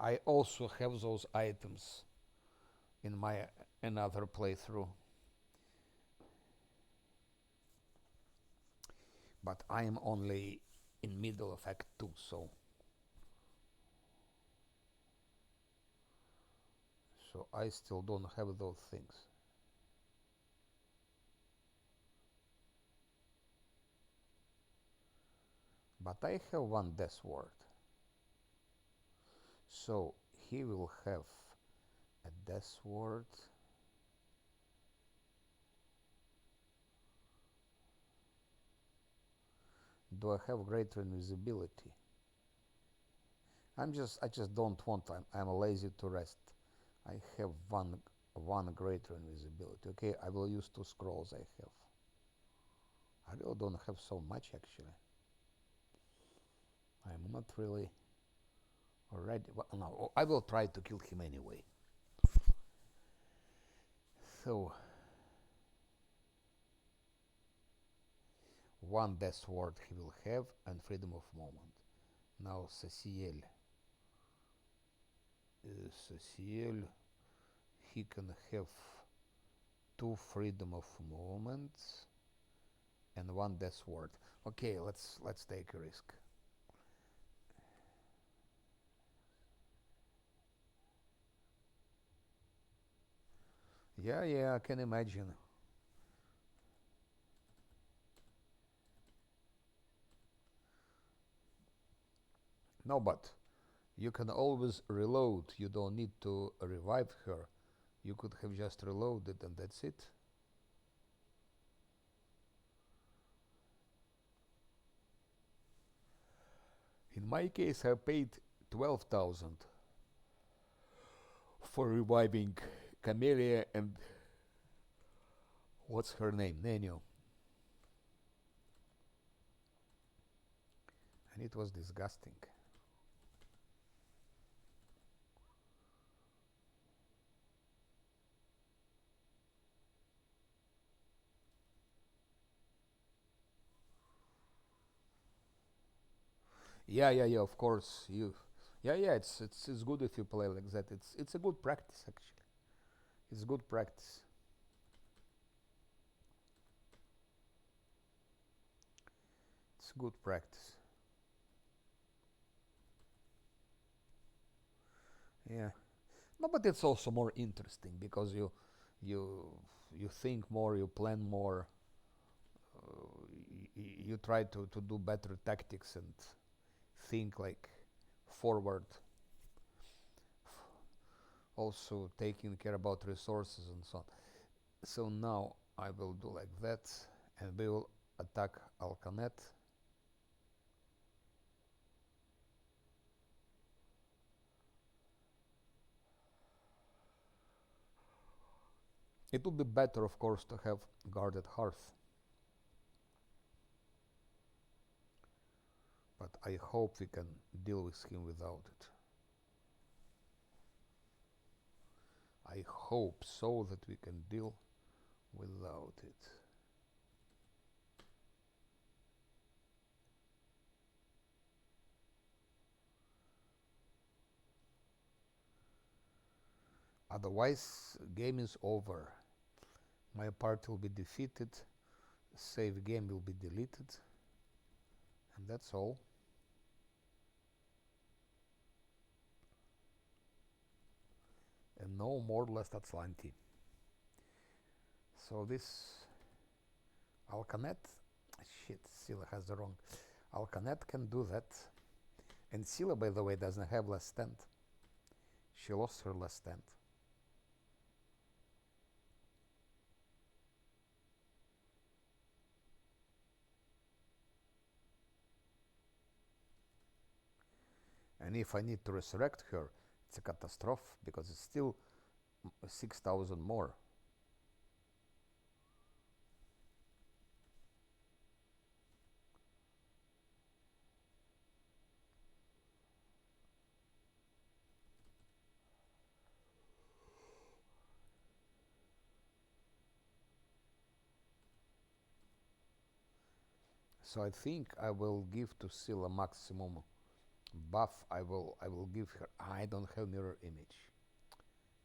I also have those items in my another playthrough. But I am only in middle of Act 2, so I still don't have those things. But I have one death ward. So he will have a death ward. Do I have greater invisibility? I just don't want. I'm lazy to rest. I have one greater invisibility. Okay, I will use 2 scrolls I have. I really don't have so much actually. I'm not really already. Well, no, I will try to kill him anyway. So 1 death ward he will have and freedom of movement. Now Cecile, he can have 2 freedom of movement and 1 death ward. Okay, let's take a risk. Yeah, I can imagine. No, but you can always reload. You don't need to revive her. You could have just reloaded and that's it. In my case, I paid 12,000 for reviving Camellia and what's her name, Nenio. And it was disgusting. Yeah, of course. It's good if you play like that. It's a good practice actually. It's good practice. It's good practice. Yeah. No, but it's also more interesting because you you think more, you plan more, you try to do better tactics and think like forward. Also taking care about resources and so on. So now I will do like that, and we will attack Alcanet. It would be better, of course, to have guarded hearth. But I hope we can deal with him without it. I hope so that we can deal without it. Otherwise, game is over. My party will be defeated, save game will be deleted, and that's all. And no more last Azlanti. So this Alcanet, shit, Scylla has the wrong. Alcanet can do that. And Scylla, by the way, doesn't have last stand. She lost her last stand. And if I need to resurrect her, it's a catastrophe because it's still 6,000 more. So I think I will give to Scylla maximum buff. I will give her. I don't have mirror image.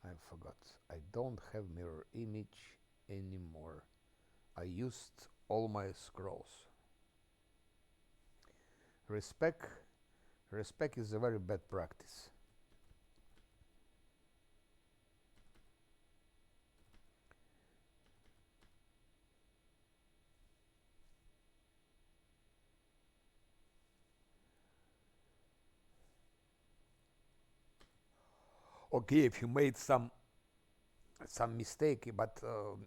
I forgot. I don't have mirror image anymore. I used all my scrolls. Respect is a very bad practice. Okay, if you made some mistake, but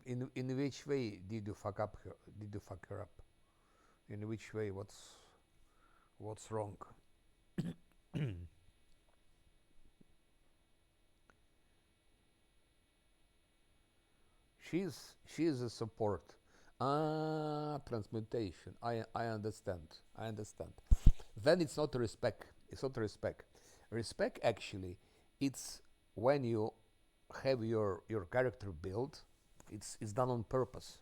in which way did you fuck up her? Did you fuck her up? In which way? What's wrong? She's a support. Transmutation. I understand. I understand. Then it's not respect. It's not respect. Respect actually, it's when you have your character build. It's done on purpose.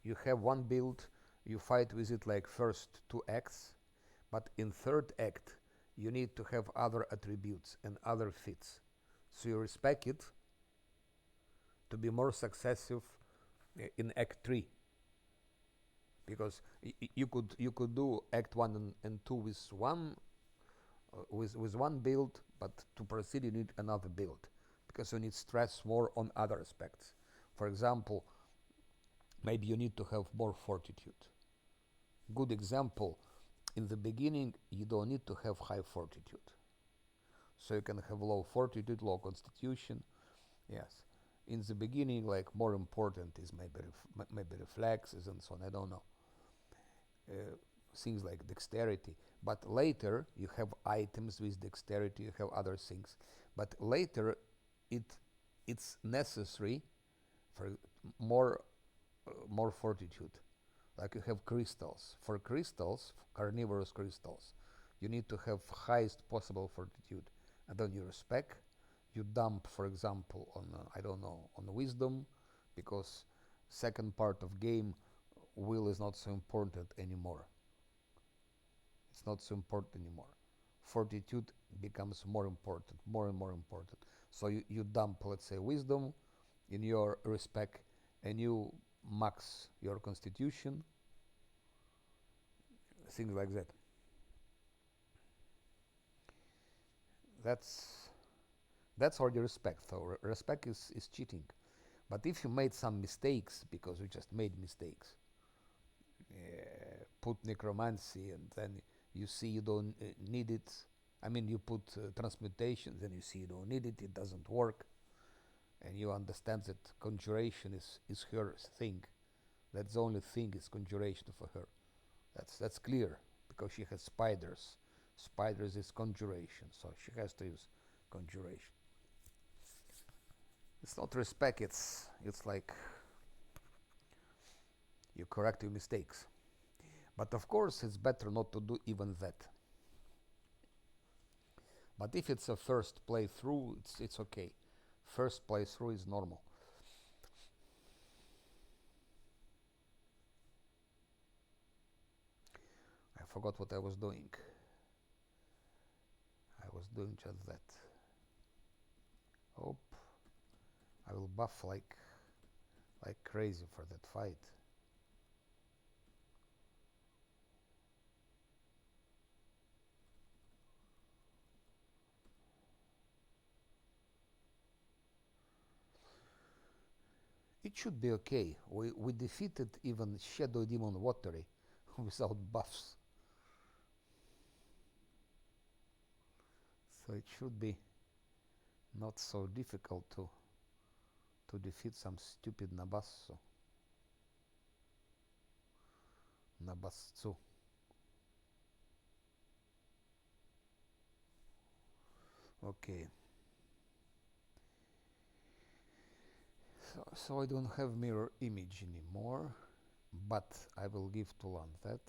You have one build, you fight with it like first two acts, but in third act you need to have other attributes and other fits. So you respect it to be more successive in act 3, because you could do act 1 and 2 with one build, but to proceed you need another build, because you need stress more on other aspects. For example, maybe you need to have more fortitude. Good example, in the beginning you don't need to have high fortitude, so you can have low fortitude, low constitution. Yes, in the beginning, like, more important is maybe reflexes and so on. I don't know, things like dexterity. But later you have items with dexterity, you have other things. But later it it's necessary for more fortitude. Like you have crystals. For crystals, carnivorous crystals, you need to have highest possible fortitude, and then you respect. You dump, for example, on I don't know, on wisdom, because second part of game, will is not so important anymore. It's not so important anymore. Fortitude becomes more important, more and more important. So you dump, let's say, wisdom in your respect, and you max your constitution, things like that. That's already respect. So respect is cheating. But if you made some mistakes, because you just made mistakes, put necromancy and then you see you don't need it. I mean, you put transmutation, then you see you don't need it, it doesn't work, and you understand that conjuration is her thing. That's the only thing is conjuration for her. That's clear, because she has spiders. Spiders is conjuration, so she has to use conjuration. It's not respect. It's like you correct your mistakes. But of course, it's better not to do even that. But if it's a first playthrough, it's okay. First playthrough is normal. I forgot what I was doing. I was doing just that. Oh, I will buff like crazy for that fight. It should be okay. We defeated even Shadow Demon WoTR without buffs. So it should be not so difficult to defeat some stupid Nabassu. Okay. So I don't have mirror image anymore, but I will give Tulan that.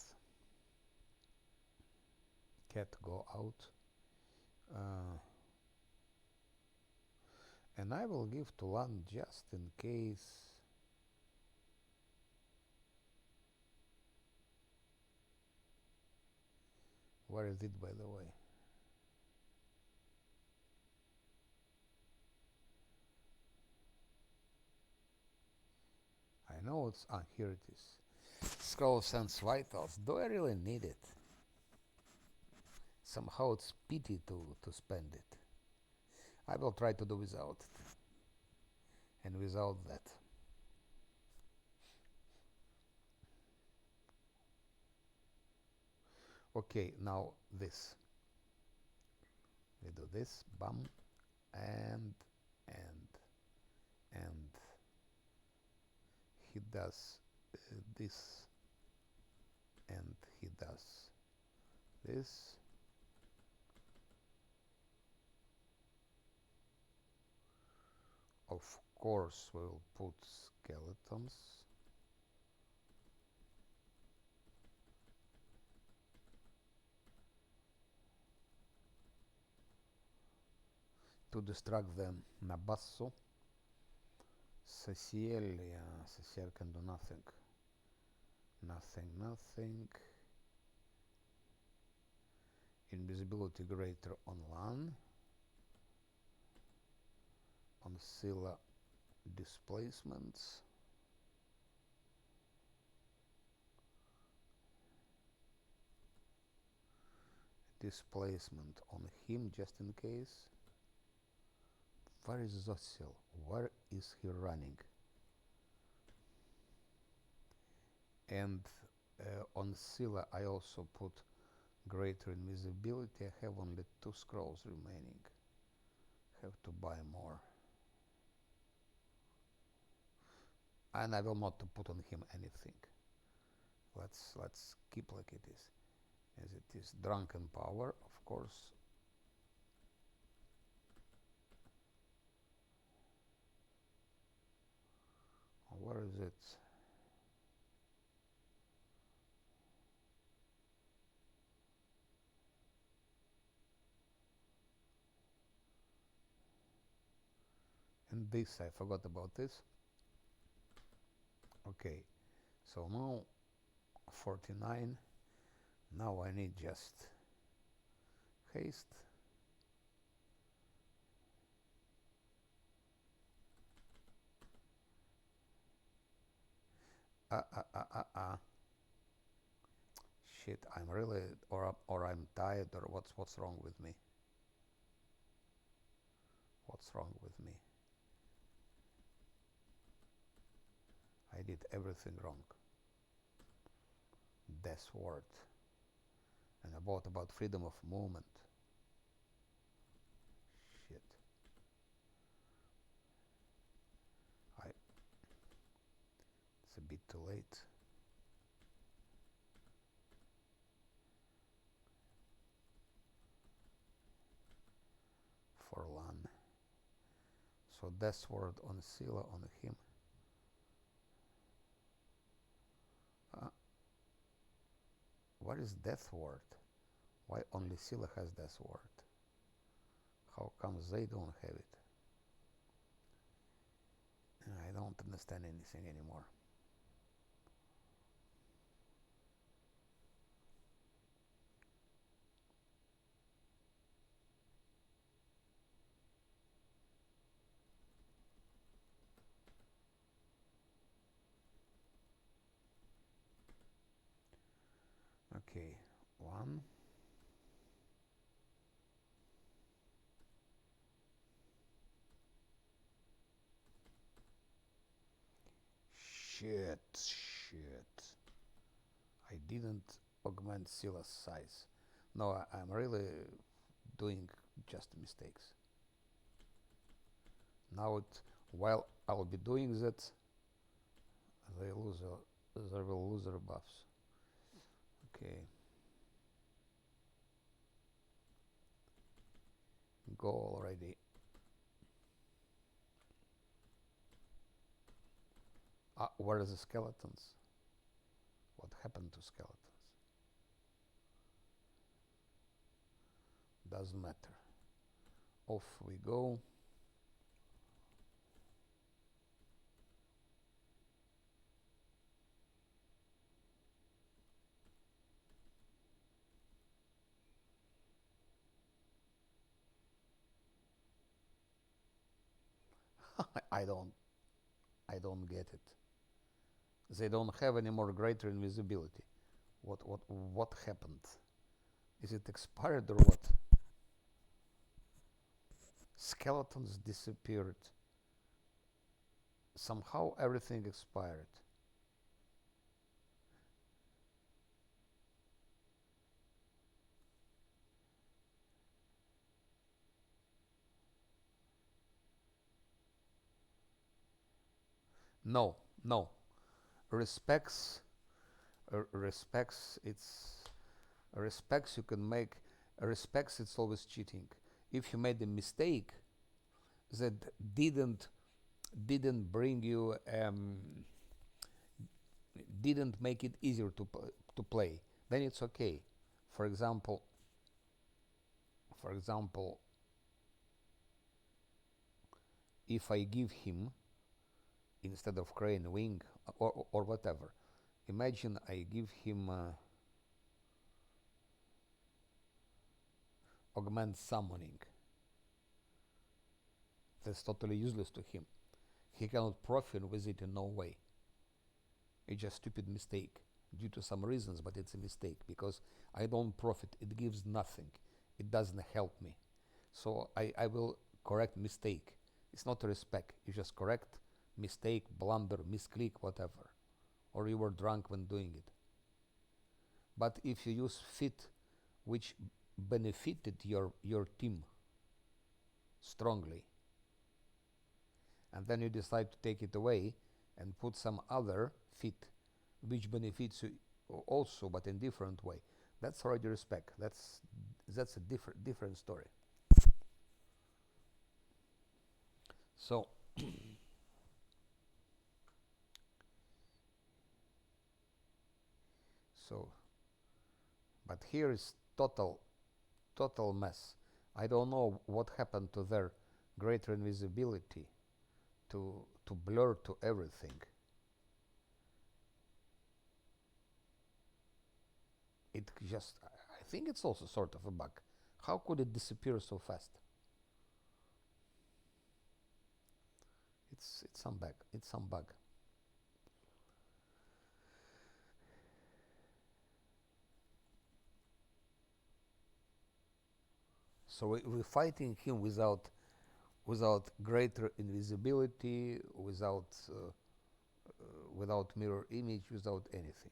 Cat go out. And I will give Tulan just in case. Where is it, by the way? know it's here it is. Scroll Sense Vitals. Do I really need it? Somehow it's pity to spend it. I will try to do without it. And without that. Okay, now this. We do this, bam, and he does this, and he does this. Of course, we will put skeletons. To distract them, Nabasso. Ceciel, yeah, Ceciel can do nothing. Nothing. Invisibility greater on LAN. On Scylla, displacements. Displacement on him just in case. Where is Zociel? Where is he running? And on Scylla I also put greater invisibility. I have only 2 scrolls remaining. Have to buy more. And I will not put on him anything. Let's keep like it is. As it is. Drunken Power, of course. Where is it? And this, I forgot about this. Okay, so now 49. Now I need just haste. Shit, I'm really, or I'm tired, or what's wrong with me? What's wrong with me? I did everything wrong. Death word. And about freedom of movement. Shit. It's a bit too late. For LAN. So death word on Scylla on him. What is death word? Why only Scylla has death word? How comes they don't have it? I don't understand anything anymore. Okay, 1. Shit. I didn't augment Scylla's size. No, I'm really doing just mistakes. Now, while I'll be doing that, they will lose their buffs. Okay. Go already. Where are the skeletons? What happened to skeletons? Doesn't matter. Off we go. I don't get it. They don't have any more greater invisibility. What happened? Is it expired or what? Skeletons disappeared. Somehow everything expired. No, no. Respects, respects. Respects you can make. Respects it's always cheating. If you made a mistake that didn't didn't bring you didn't make it easier to play, then it's okay. For example, for example, if I give him instead of crane wing or whatever, imagine I give him augment summoning. That's totally useless to him. He cannot profit with it in no way. It's just stupid mistake due to some reasons, but it's a mistake because I don't profit. It gives nothing. It doesn't help me. So I will correct mistake. It's not a respect. You just correct mistake, blunder, misclick, whatever. Or you were drunk when doing it. But if you use fit which benefited your team strongly, and then you decide to take it away and put some other fit which benefits you also but in different way, that's already respect. That's a different story. So so but here is total mess. I don't know what happened to their greater invisibility to blur to everything. It just, I think it's also sort of a bug. How could it disappear so fast? It's some bug. It's some bug. So we're fighting him without greater invisibility, without mirror image, without anything,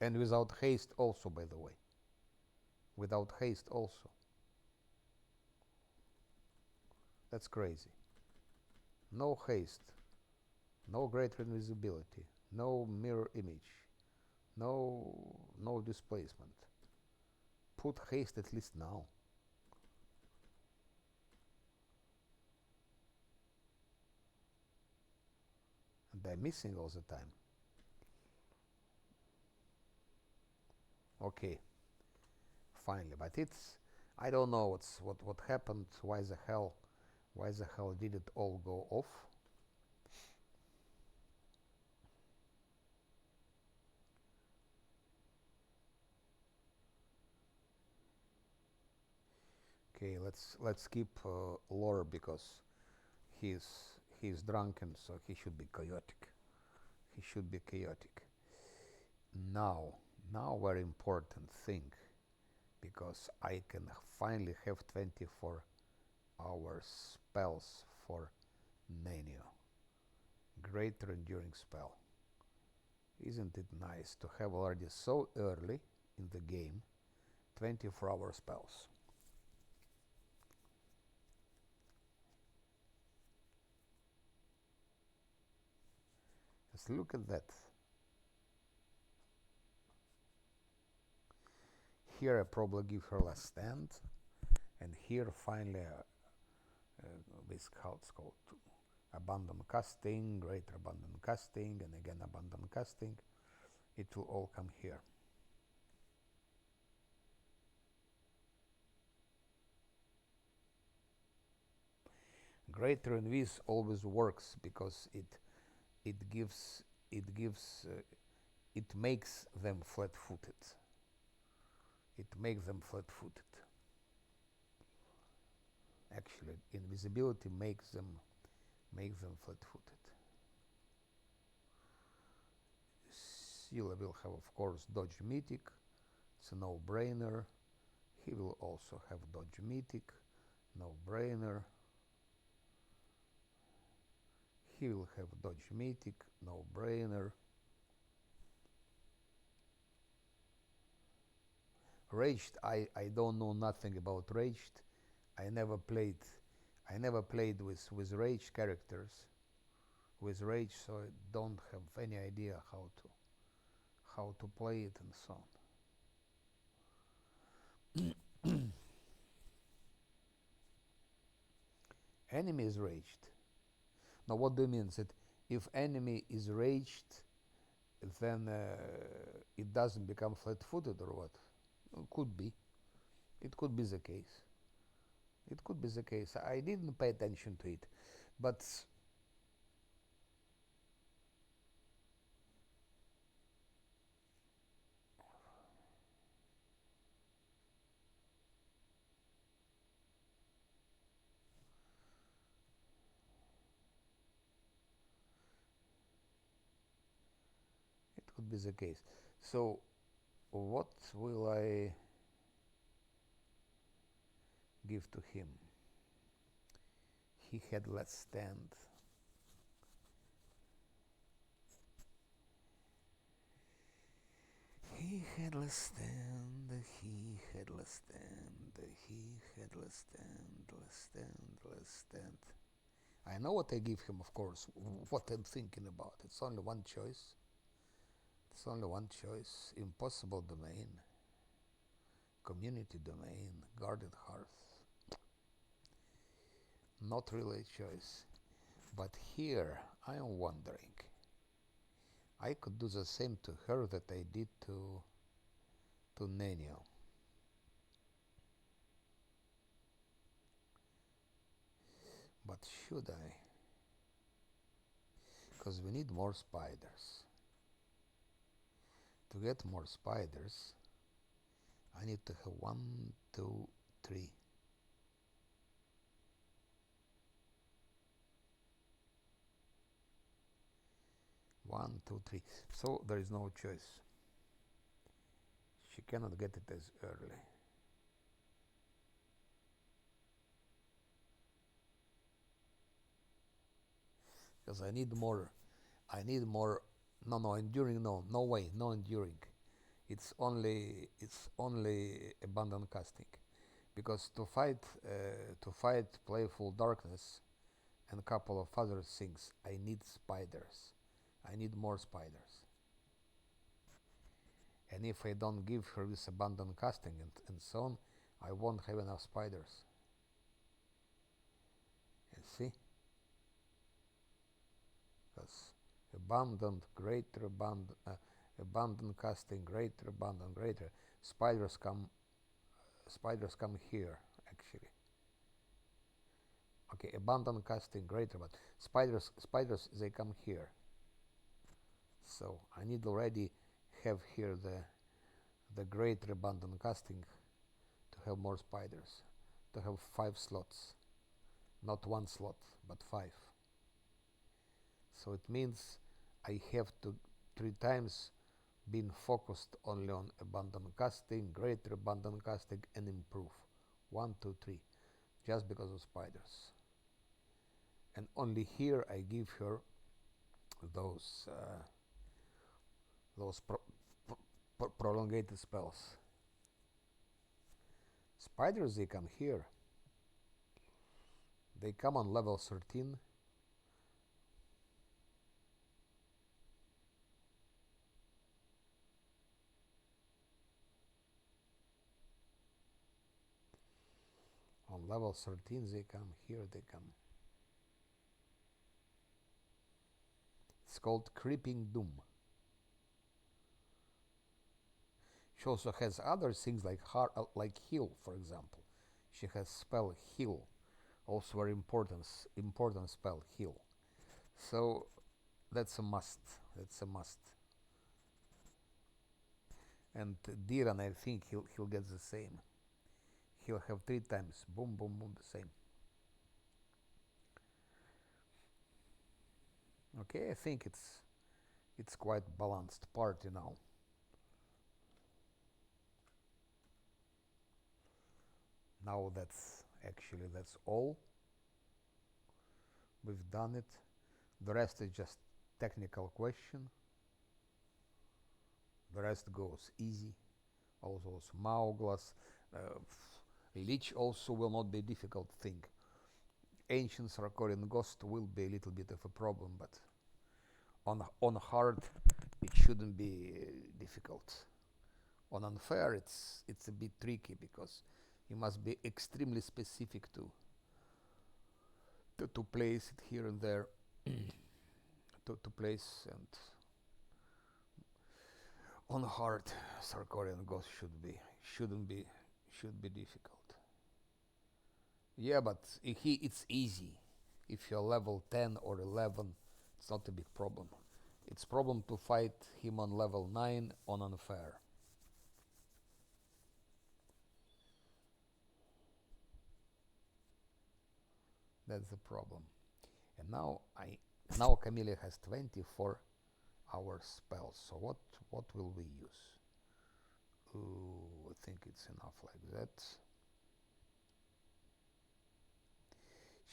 and without haste also. By the way, without haste also. That's crazy. No haste, no greater invisibility, no mirror image, no displacement. Put haste at least now. And they're missing all the time. Okay, finally, but it's, I don't know what happened. Why the hell did it all go off? Okay, let's keep lore because he's he's drunken, so he should be chaotic. He should be chaotic. Now very important thing, because I can finally have 24-hour spells for Nenio. Greater enduring spell. Isn't it nice to have already so early in the game 24-hour spells? Just look at that. Here I probably give her last stand, and here finally this how it's called, abandon casting, greater abandon casting, and again abandon casting. It will all come here. Greater invis always works because it gives it makes them flat-footed. It makes them flat-footed. Actually, invisibility makes them flat-footed. Scylla will have, of course, dodge mythic. It's a no-brainer. He will also have dodge mythic. No-brainer. He will have dodge mythic. No-brainer. Raged, I don't know nothing about Raged. I never played with Rage characters, with Rage, so I don't have any idea how to play it and so on. Enemy is raged. Now what do you mean? That if enemy is raged, then it doesn't become flat-footed or what? Could be. It could be the case. It could be the case. I didn't pay attention to it, but it could be the case. So what will I give to him? He had less stand. He had less stand, he had less stand, he had less stand, less stand, less stand. I know what I give him, of course, what I'm thinking about. It's only one choice. It's only one choice. Impossible domain, community domain, guarded hearth. Not really a choice. But here I am wondering. I could do the same to her that I did to Nenio. But should I? Because we need more spiders. To get more spiders, I need to have 1, 2, 3. One, two, three. So there is no choice. She cannot get it as early. Because I need more. No, enduring, no way, no enduring. It's only abundant casting. Because to fight playful darkness and a couple of other things, I need spiders. I need more spiders. And if I don't give her this abundant casting and so on, I won't have enough spiders. You see? Because abundant, greater, abundant casting, greater, abundant, greater. Spiders come here, actually. Okay, abundant casting, greater, but spiders, they come here. So I need already have here the greater abundant casting to have more spiders, to have 5 slots, not 1 slot, but 5. So it means I have to 3 times been focused only on abundant casting, greater abundant casting, and improve. 1, 2, 3, just because of spiders. And only here I give her those prolongated spells. Spiders, they come here. They come on level 13. On level 13 they come, here they come. It's called Creeping Doom. She also has other things like heal, for example. She has spell heal, also very important spell heal. So that's a must. That's a must. And Diran, I think he'll get the same. He'll have 3 times, boom, boom, boom, the same. Okay, I think it's It's quite balanced party now. Now that's all. We've done it. The rest is just technical question. The rest goes easy. Also Mauglas. Lich also will not be a difficult thing. Ancient Sarkorian Ghost will be a little bit of a problem, but on hard it shouldn't be difficult. On unfair it's a bit tricky because you must be extremely specific to place it here and there to place, and on hard Sarkorian Ghost should be difficult. Yeah, but it's easy. If you're level 10 or 11, it's not a big problem. It's problem to fight him on level 9 on unfair. That's the problem. And now Camellia has 24 hour spells. So what will we use? Ooh, I think it's enough like that.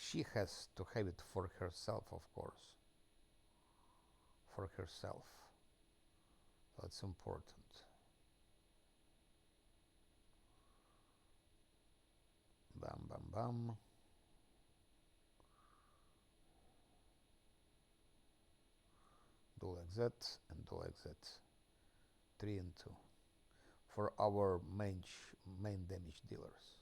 She has to have it for herself, of course. For herself. That's important. Bam, bam, bam. Do like that and do like that. 3 and 2. For our main damage dealers.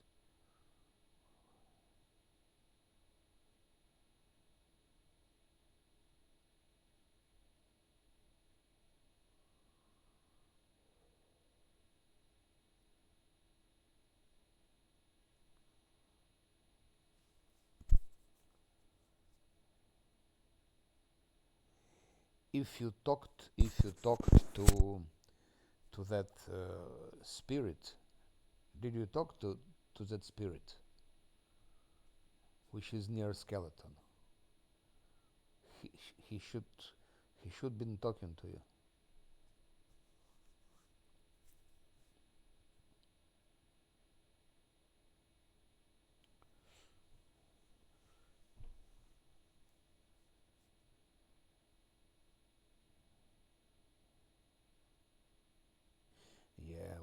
If you talked to that spirit, did you talk to that spirit which is near skeleton? He, he should he should been talking to you. Yeah,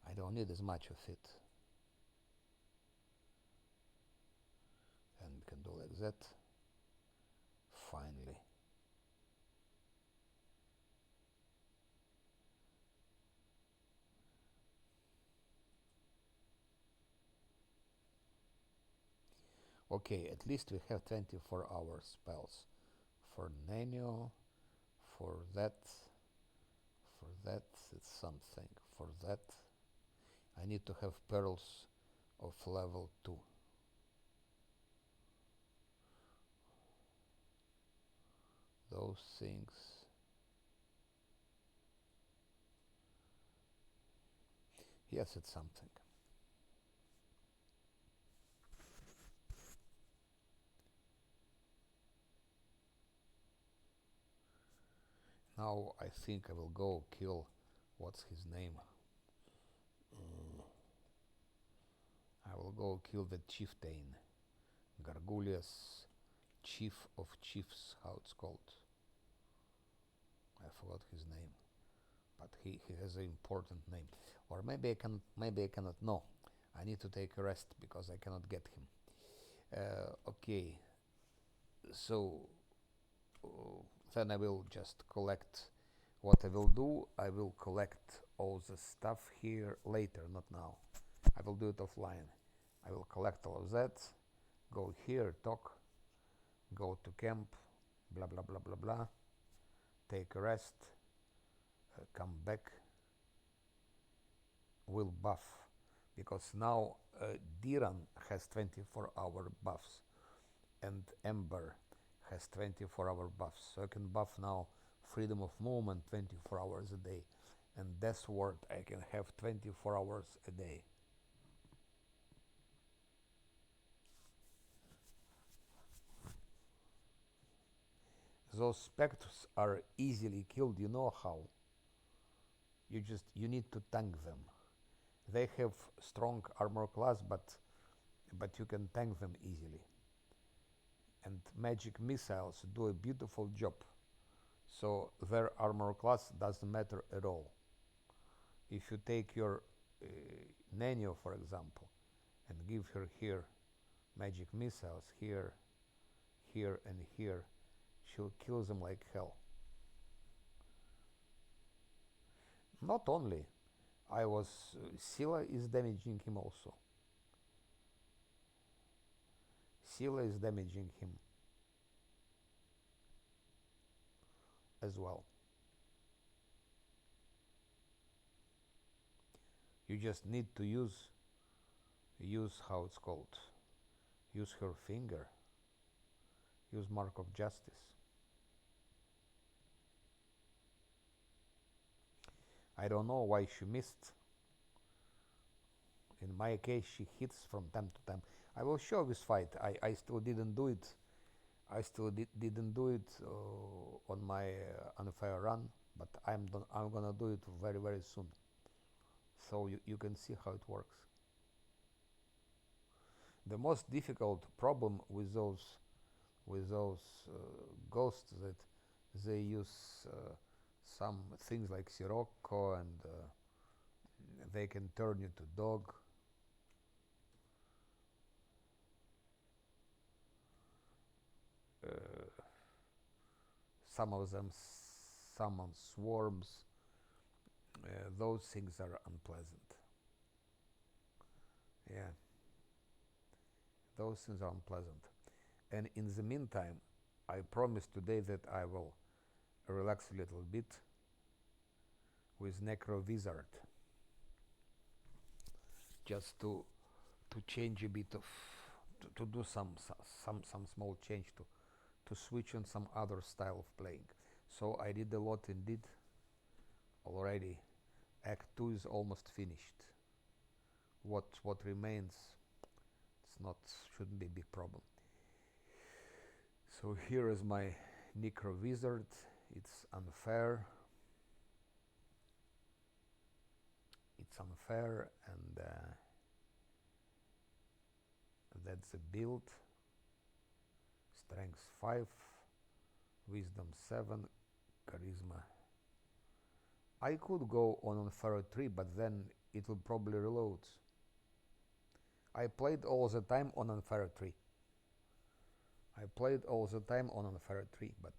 I don't need as much of it. And we can do like that. Finally. Okay, at least we have 24-hour spells. For Nenio, for that, it's something. For that, I need to have pearls of level 2. Those things. Yes, it's something. Now I think I will go kill, what's his name? I will go kill the chieftain. Gargulia's chief of chiefs, how it's called. I forgot his name, but he has an important name. Or maybe I cannot. No, I need to take a rest because I cannot get him. Okay, so then I will just collect. What I will do, I will collect all the stuff here later, not now. I will do it offline. I will collect all of that, go here, talk, go to camp, blah blah blah blah blah, take a rest, come back, will buff, because now Diran has 24-hour buffs and Ember has 24-hour buffs, so I can buff now freedom of movement 24 hours a day, and Death Ward I can have 24 hours a day. those specters are easily killed. You know how? You need to tank them. They have strong armor class, but you can tank them easily. And magic missiles do a beautiful job. So their armor class doesn't matter at all. If you take your Nanyo, for example, and give her here magic missiles, here, here, and here, she'll kill them like hell. Not only, Scylla is damaging him also. Scylla is damaging him as well. You just need to use how it's called. Use her finger. Use mark of justice. I don't know why she missed. In my case, she hits from time to time. I will show this fight. I still didn't do it. I still didn't do it on my unfair run, but I'm gonna do it very, very soon. So you can see how it works. The most difficult problem with those ghosts that they use some things like Sirocco, and they can turn you to dog. Some of them summon swarms. Those things are unpleasant. Yeah, those things are unpleasant. And in the meantime, I promise today that I will relax a little bit with Necro Wizard, just to change a bit of to do some small change, to switch on some other style of playing. So I did a lot indeed already. Act 2 is almost finished. What remains, shouldn't be a big problem. So here is my Necro Wizard. It's unfair. It's unfair, and that's the build. Strength 5, Wisdom 7, Charisma. I could go on unfair 3, but then it will probably reload. I played all the time on unfair 3. But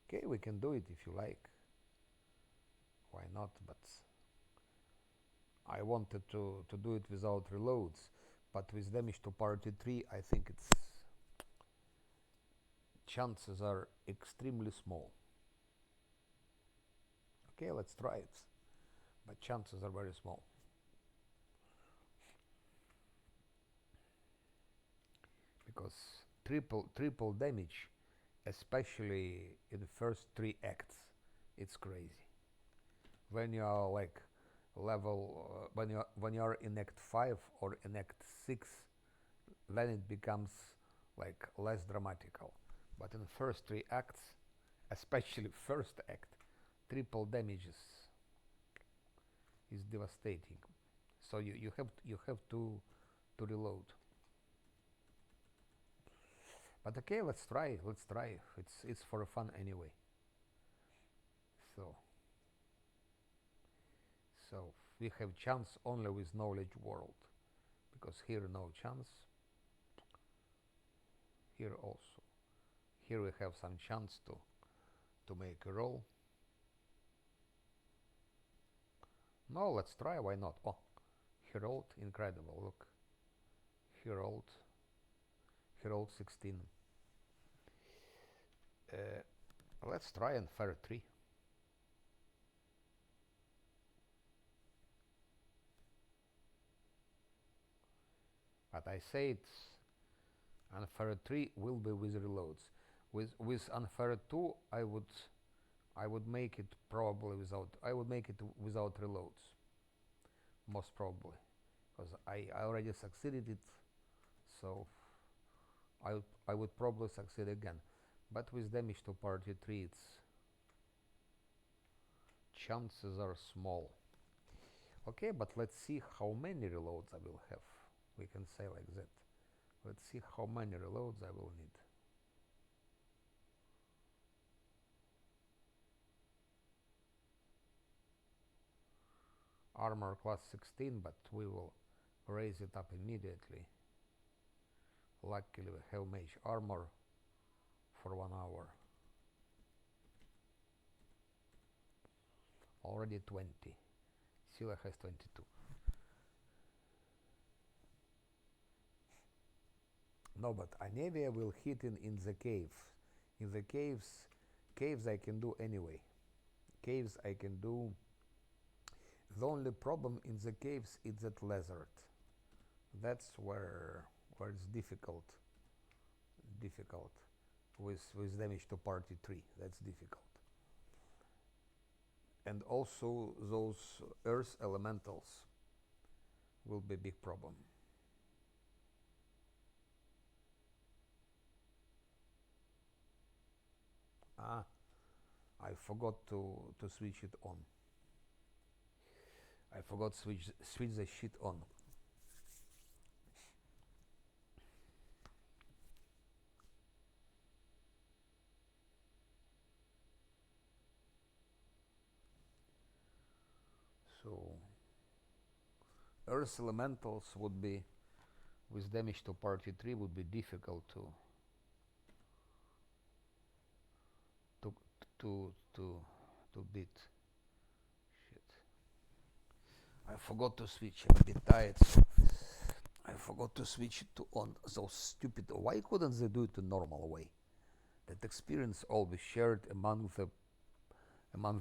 okay, we can do it if you like. Why not? But I wanted to do it without reloads, but with damage to party 3, I think its chances are extremely small. Okay, let's try it, but chances are very small. Because triple damage, especially in the first 3 acts, it's crazy. When you are like level, when you are in Act 5 or in Act 6, then it becomes like less dramatical. But in the first 3 acts, especially first act, triple damage is devastating. So you have to reload. But okay, let's try. It's for fun anyway. So we have chance only with knowledge world, because here no chance. Here also. Here we have some chance to make a roll. No, let's try. Why not? Oh, Herald, incredible. Look, Herald 16. Let's try and fair 3. But I say it's unfair 3 will be with reloads. With unfair 2, I would make it probably without. I would make it without reloads, most probably, because I already succeeded it. So I would probably succeed again. But with damage to party 3, its chances are small. Okay, but let's see how many reloads I will have. We can say like that. Let's see how many reloads I will need. Armor class 16, but we will raise it up immediately. Luckily we have mage armor for 1 hour. Already 20. Sila has 22. No, but Anevia will hit in the cave. In the caves I can do anyway. Caves I can do. The only problem in the caves is that lizard. That's where it's difficult with damage to party 3. That's difficult. And also those earth elementals will be a big problem. Ah, I forgot to switch it on. I forgot switch the shit on. So earth elementals would be with damage to party 3 would be difficult to to to to beat. Shit. I forgot to switch. I'm a bit tired. So I forgot to switch it to on. So stupid. Why couldn't they do it the normal way? That experience always shared among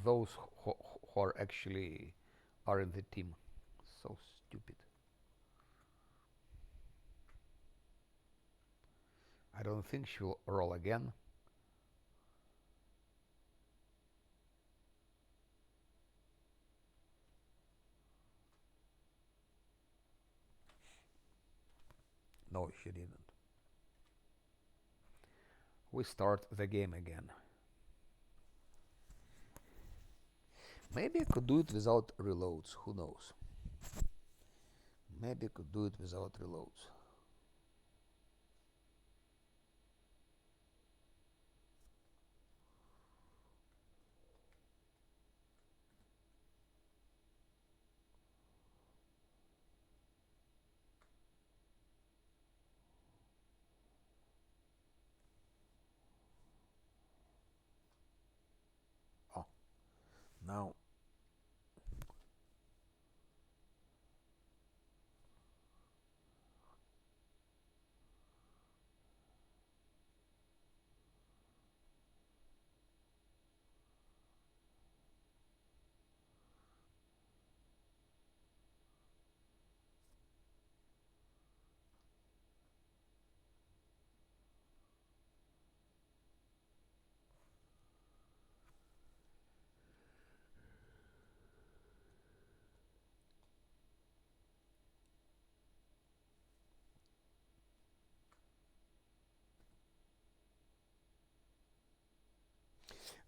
those who are actually are in the team. So stupid. I don't think she'll roll again. No, she didn't. We start the game again. Maybe I could do it without reloads. Who knows? Maybe I could do it without reloads. Oh, now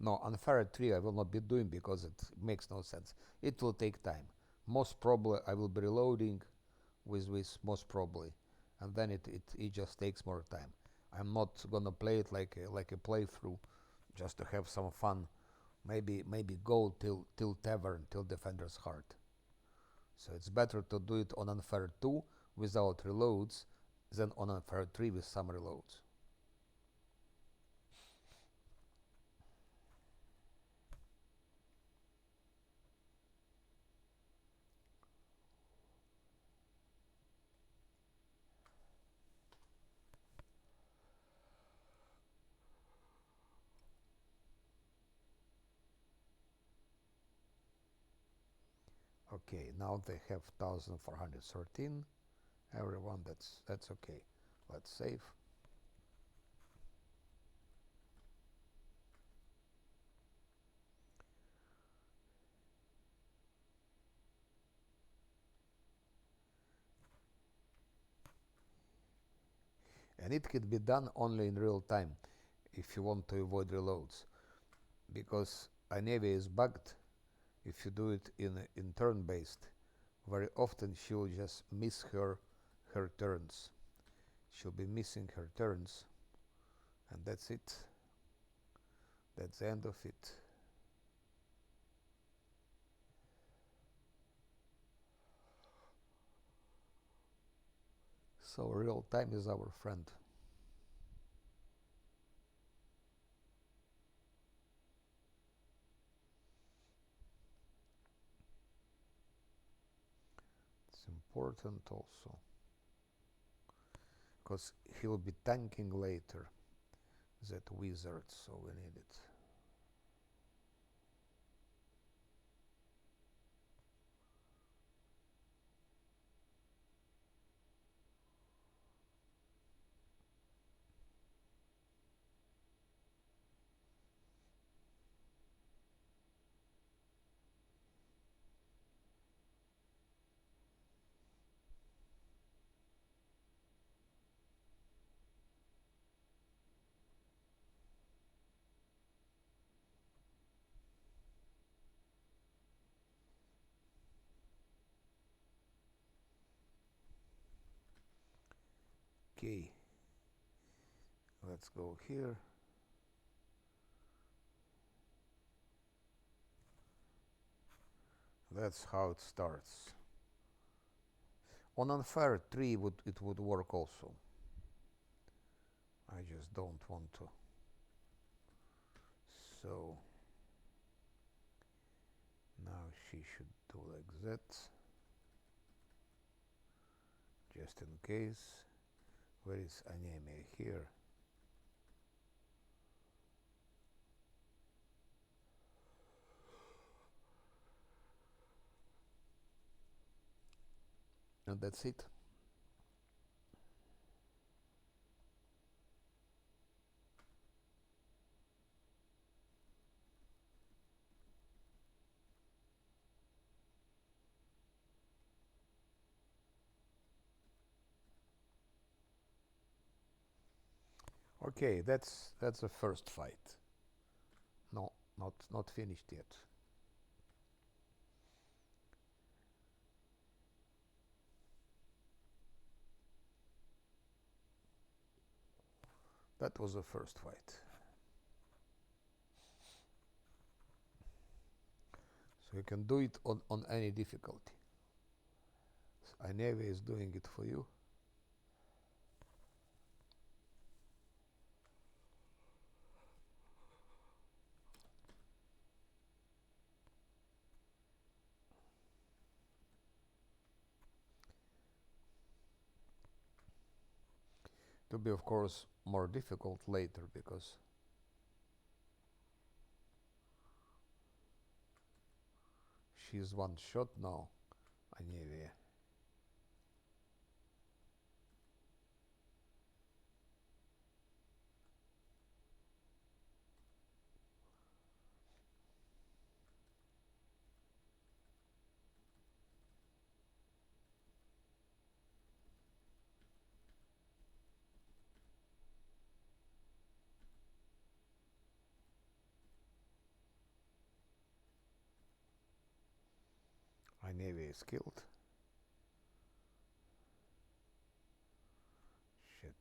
no, unfair 3 I will not be doing because it makes no sense. It will take time. Most probably I will be reloading with most probably, and then it just takes more time. I'm not gonna play it like a playthrough, just to have some fun. Maybe go till tavern, till defender's heart. So it's better to do it on unfair 2 without reloads than on unfair 3 with some reloads. Okay, now they have 1413. Everyone, that's okay. Let's save. And it can be done only in real time if you want to avoid reloads, because Anevia is bugged. If you do it in turn-based, very often she will just miss her turns. She'll be missing her turns, and that's it. That's the end of it. So real time is our friend. It's important also, because he'll be tanking later, that wizard, so we need it. Okay, let's go here. That's how it starts. On unfair 3 it would work also. I just don't want to. So now she should do like that, just in case. Where is anemia? Here. And that's it. Okay, that's the first fight. No, not finished yet. That was the first fight. So you can do it on any difficulty. So Anevia is doing it for you. It will be, of course, more difficult later because she's one shot now, Anevia. Anevia is killed. Shit.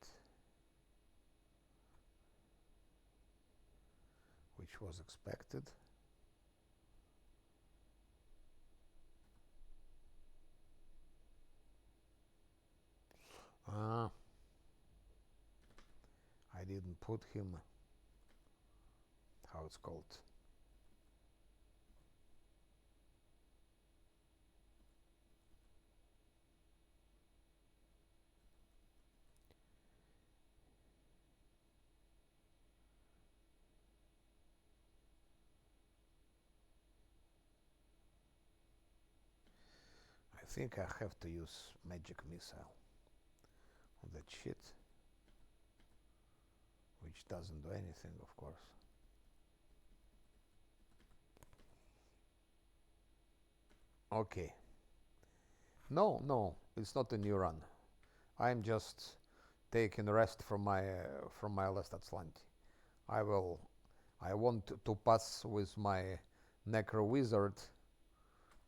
Which was expected. Ah, I didn't put him. How it's called? I think I have to use magic missile on that shit, which doesn't do anything, of course. Okay. No, it's not a new run. I'm just taking rest from my last Azlanti. I want to pass with my Necro Wizard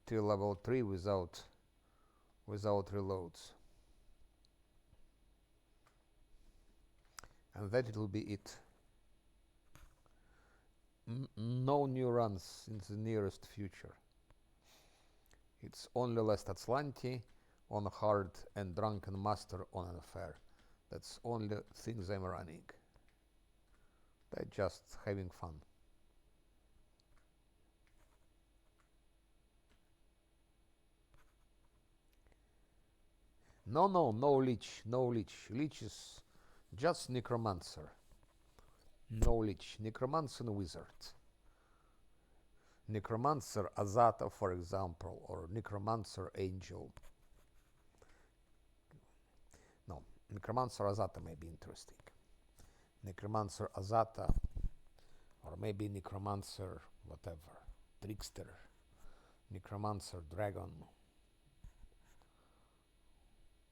till level 3 without reloads. And that it will be it. No new runs in the nearest future. It's only last Azlanti on hard and Drunken Master on an affair. That's only things I'm running. They're just having fun. No Lich, no Lich. Lich is just Necromancer. No Lich, Necromancer and Wizard. Necromancer Azata, for example, or Necromancer Angel. No, Necromancer Azata may be interesting. Necromancer Azata, or maybe Necromancer whatever, Trickster, Necromancer Dragon.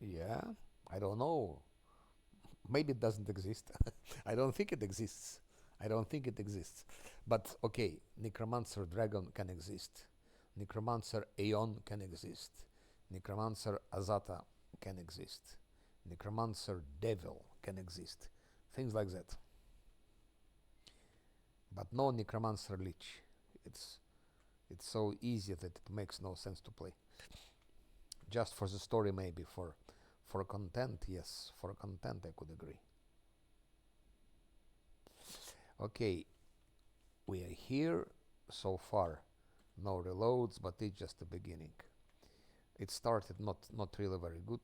Yeah, I don't know. Maybe it doesn't exist. I don't think it exists. But okay, Necromancer Dragon can exist. Necromancer Aeon can exist. Necromancer Azata can exist. Necromancer Devil can exist. Things like that. But no Necromancer Lich. It's so easy that it makes no sense to play. Just for the story, maybe. For content, yes. For content, I could agree. Okay, we are here. So far, no reloads, but it's just the beginning. It started not really very good.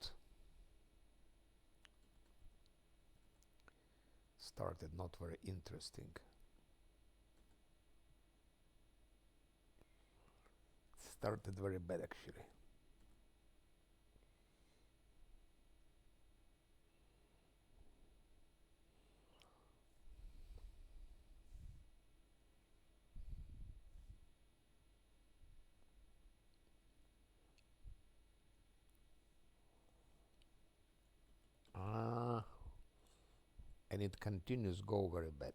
Started not very interesting. Started very bad, actually. And it continues go very bad.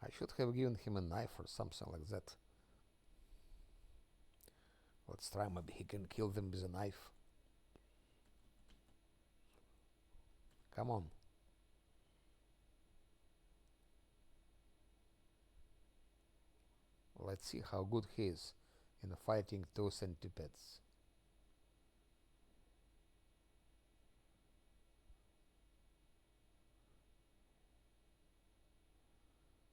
I should have given him a knife or something like that. Let's try, maybe he can kill them with a knife. Come on. Let's see how good he is in fighting two centipedes.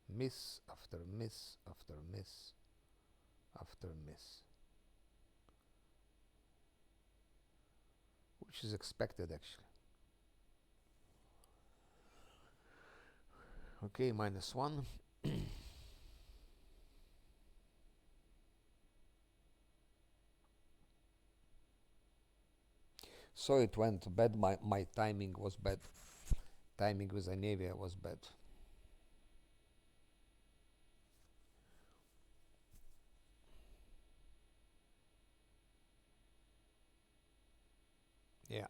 Miss after miss after miss after miss. Which is expected, actually. Okay, -1. So it went bad. My timing was bad. Timing with Anevia was bad. Yeah.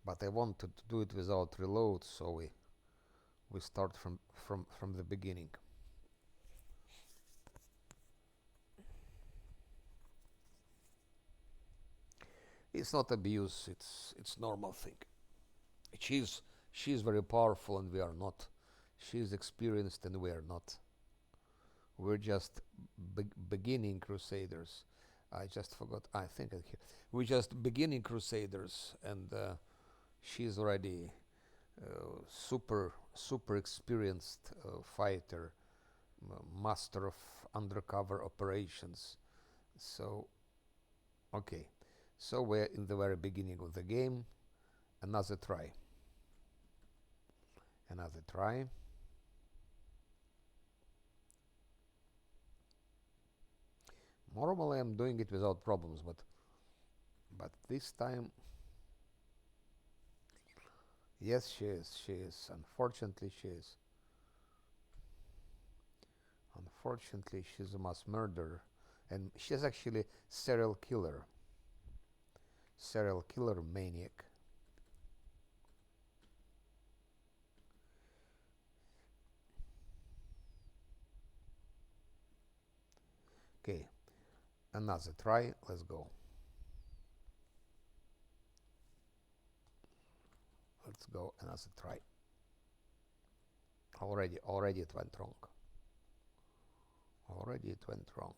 But I wanted to do it without reload, so we start from the beginning. It's not abuse. It's normal thing. She's very powerful and we are not. She's experienced and we are not. We're just beginning crusaders. I just forgot. I think we're just beginning crusaders, and she's already super experienced fighter, master of undercover operations, So, okay. So we're in the very beginning of the game. Another try. Another try. Normally I'm doing it without problems, but this time, yes, she is. She is. Unfortunately, she is. Unfortunately, she's a mass murderer, and she's actually serial killer. Serial killer maniac. Okay, another try. Let's go. Let's go. Another try. Already it went wrong. Already it went wrong.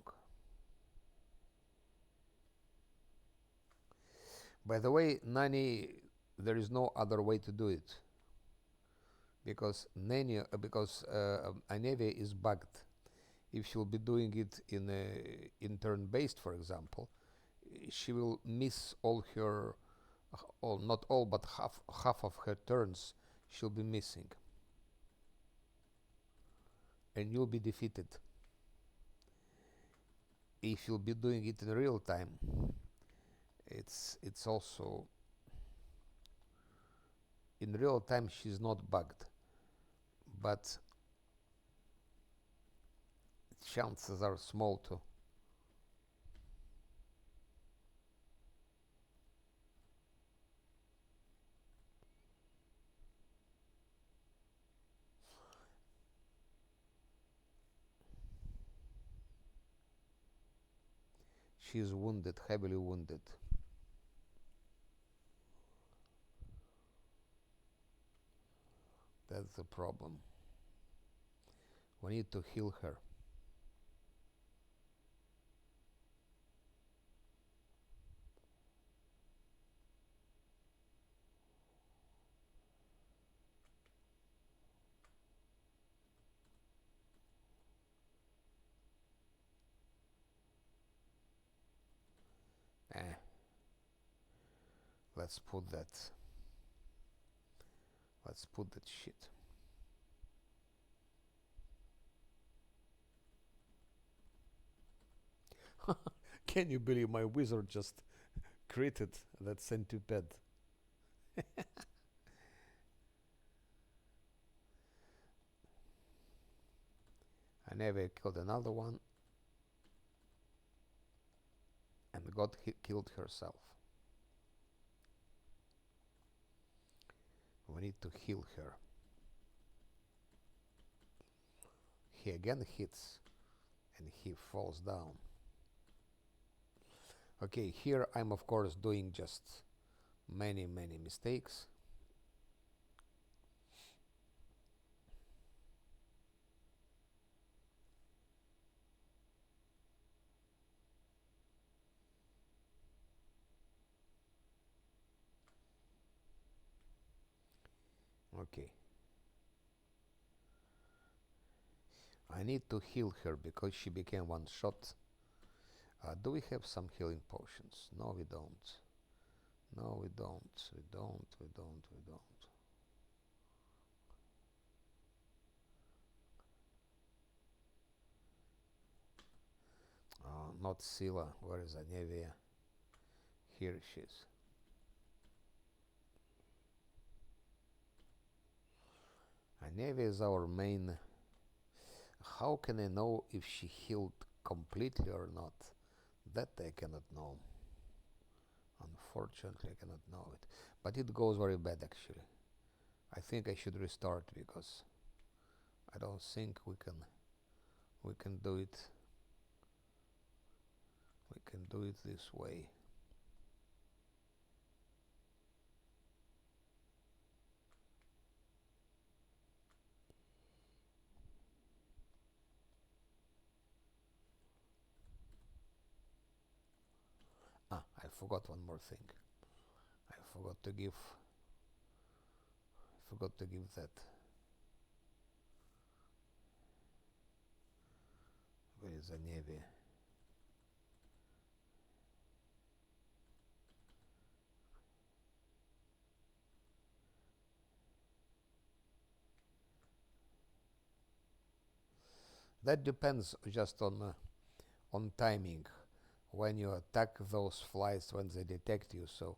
By the way, Nani, there is no other way to do it because Anevia is bugged. If she'll be doing it in turn-based, for example, she will miss all her, all not all, but half of her turns. She'll be missing, and you'll be defeated. If you'll be doing it in real time, it's also in real time she's not bugged, but chances are small too. She's wounded, heavily wounded. That's the problem. We need to heal her. Eh, let's put that. Let's put that shit. Can you believe my wizard just created that centipede? I never killed another one and killed herself. We need to heal her. He again hits and he falls down. Okay, here I'm of course doing just many mistakes. Okay. I need to heal her because she became one shot. Do we have some healing potions? No, we don't. No, we don't. We don't. We don't. We don't. Not Scylla. Where is Anevia? Here she is. Anevia is our main. How can I know if she healed completely or not? That I cannot know. Unfortunately, I cannot know it. But it goes very bad actually. I think I should restart because I don't think we can do it. We can do it this way. I forgot one more thing. I forgot to give that. Where is the navy? that depends just on timing when you attack those flies when they detect you. So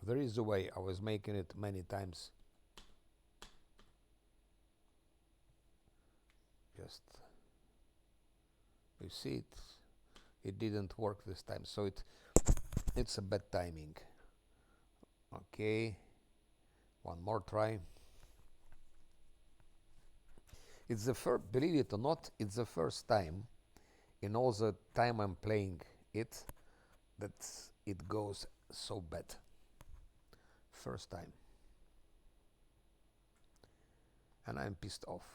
there is a way. I was making it many times. Just you see it didn't work this time, so it's a bad timing. Okay, one more try. It's the first, believe it or not, it's the first time in all the time I'm playing it that it goes so bad. First time. And I'm pissed off.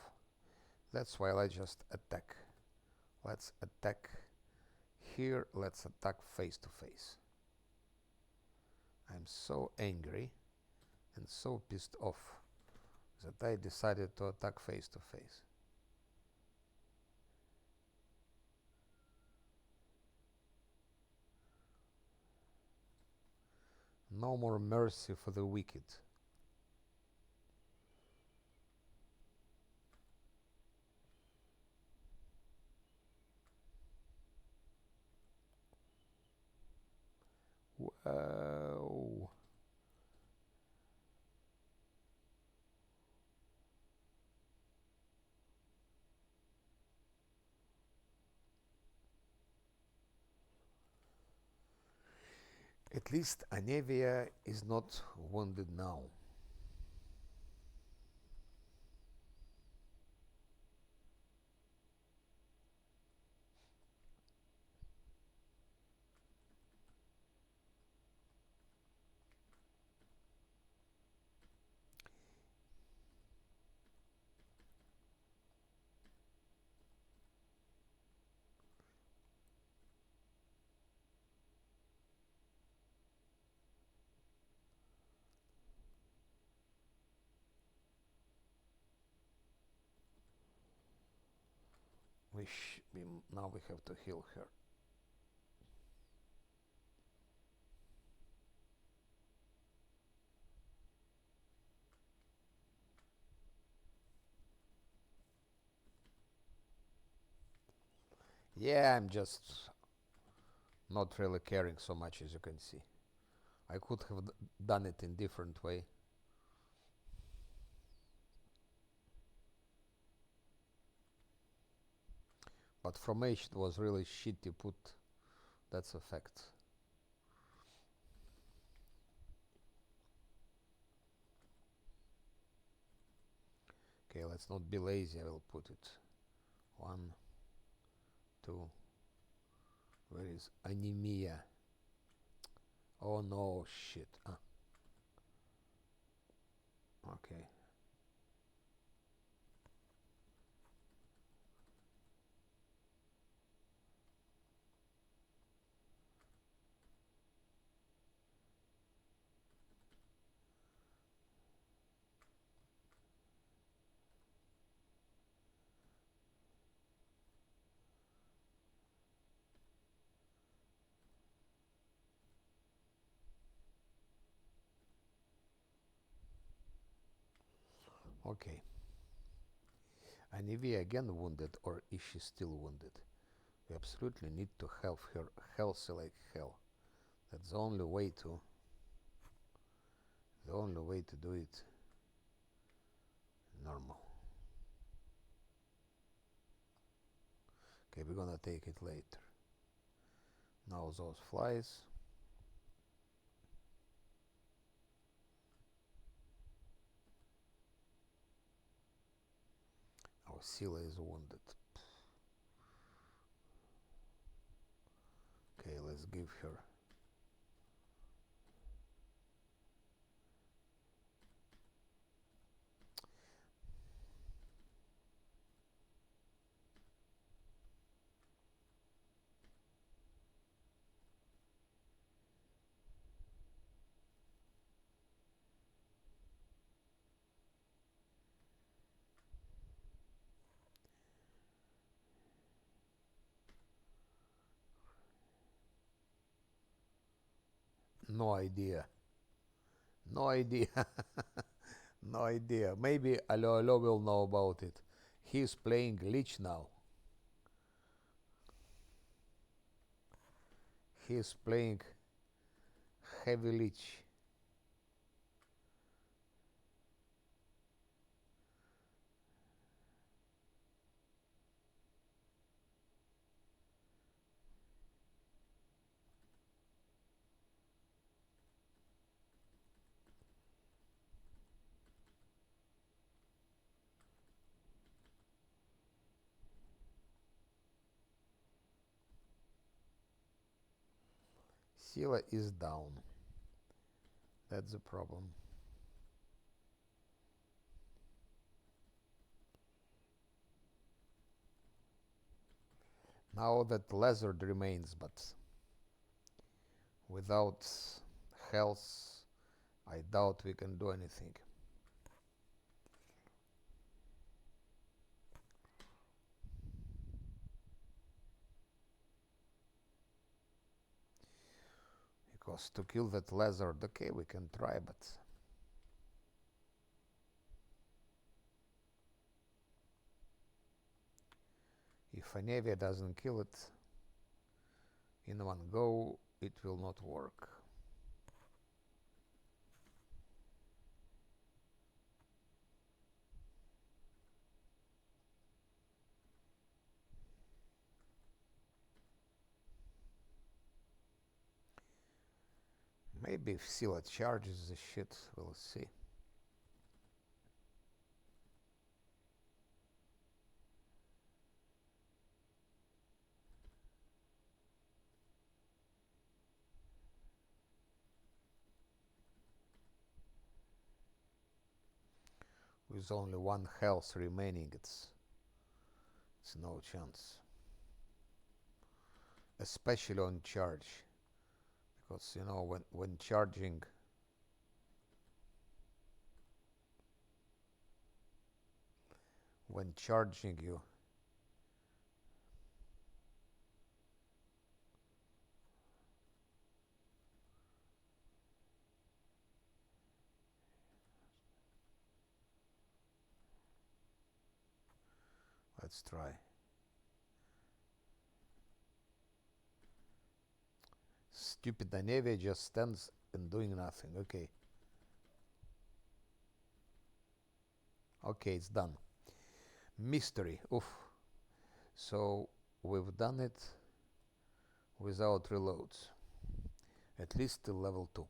That's why I just attack. Let's attack here. Let's attack face to face. I'm so angry and so pissed off that I decided to attack face to face. No more mercy for the wicked. Wow. At least Anevia is not wounded now. Now we have to heal her. Yeah, I'm just not really caring so much, as you can see. I could have done it in different way. But formation was really shitty put. That's a fact. Okay, let's not be lazy. I will put it. 1, 2. Where is anemia? Oh no, shit. Okay. Okay. Anivia again wounded, or is she still wounded? We absolutely need to have her healthy like hell. That's the only way to do it normal. Okay, we're gonna take it later. Now those flies. Our Scylla is wounded. Okay, let's give her. No idea. No idea. No idea. Maybe Alo Alo will know about it. He's playing Lich now. He's playing Heavy Lich. Sila is down. That's the problem. Now that Lizard remains, but without health, I doubt we can do anything. Because to kill that Lizard, okay, we can try, but if Anevia doesn't kill it in one go, it will not work. Maybe if Sila charges the shit, we'll see. With only one health remaining, it's no chance. Especially on charge. Because you know when charging you let's try. Stupid Anevia just stands and doing nothing. Okay. Okay, it's done. Mystery. Oof. So we've done it without reloads. At least till level 2.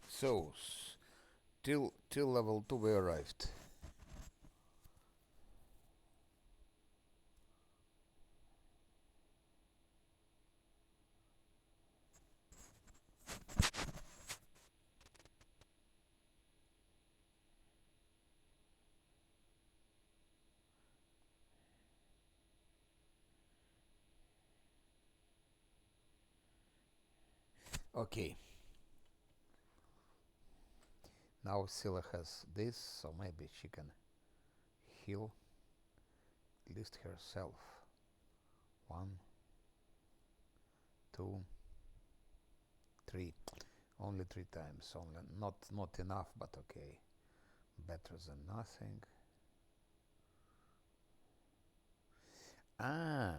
So till level 2 we arrived. Okay. Now Scylla has this, so maybe she can heal at least herself. 1, 2, 3. Only 3 times. Only not enough, but okay. Better than nothing. Ah,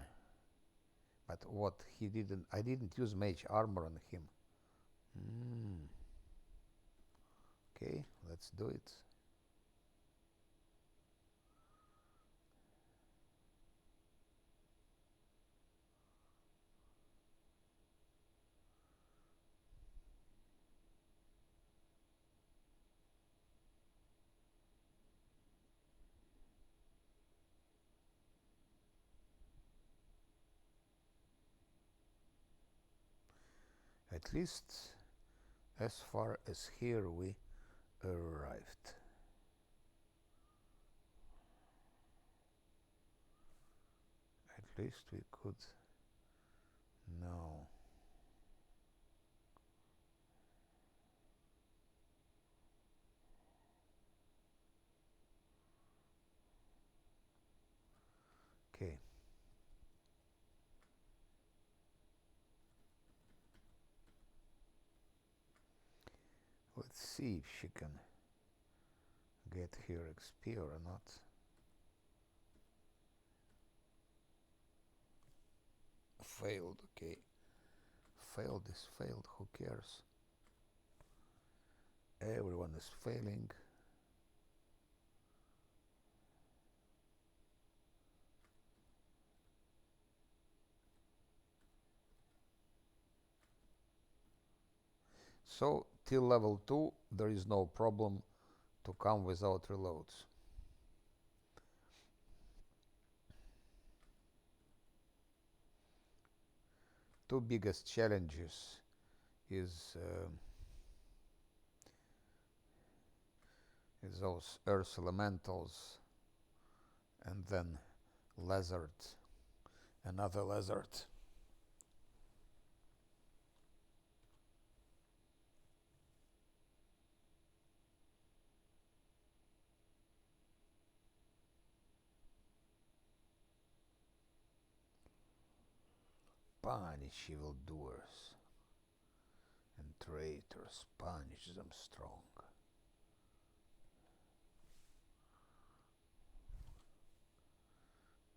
but what he didn't, I didn't use mage armor on him. Okay, let's do it. At least as far as here we arrived. At least we could know. Okay. Let's see if she can get here XP or not. Failed, okay. Failed is failed, who cares? Everyone is failing. So till level 2 there is no problem to come without reloads. Two biggest challenges is those earth elementals and then lizard, another lizard. Punish evildoers and traitors, punish them strong.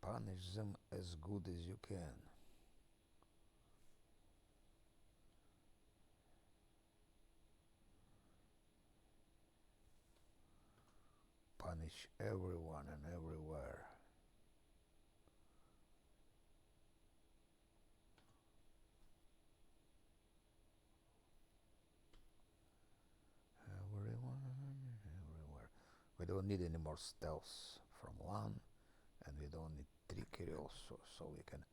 Punish them as good as you can. Punish everyone and everywhere. Everyone, everywhere. We don't need any more stealths from 1, and we don't need trickery also, so we can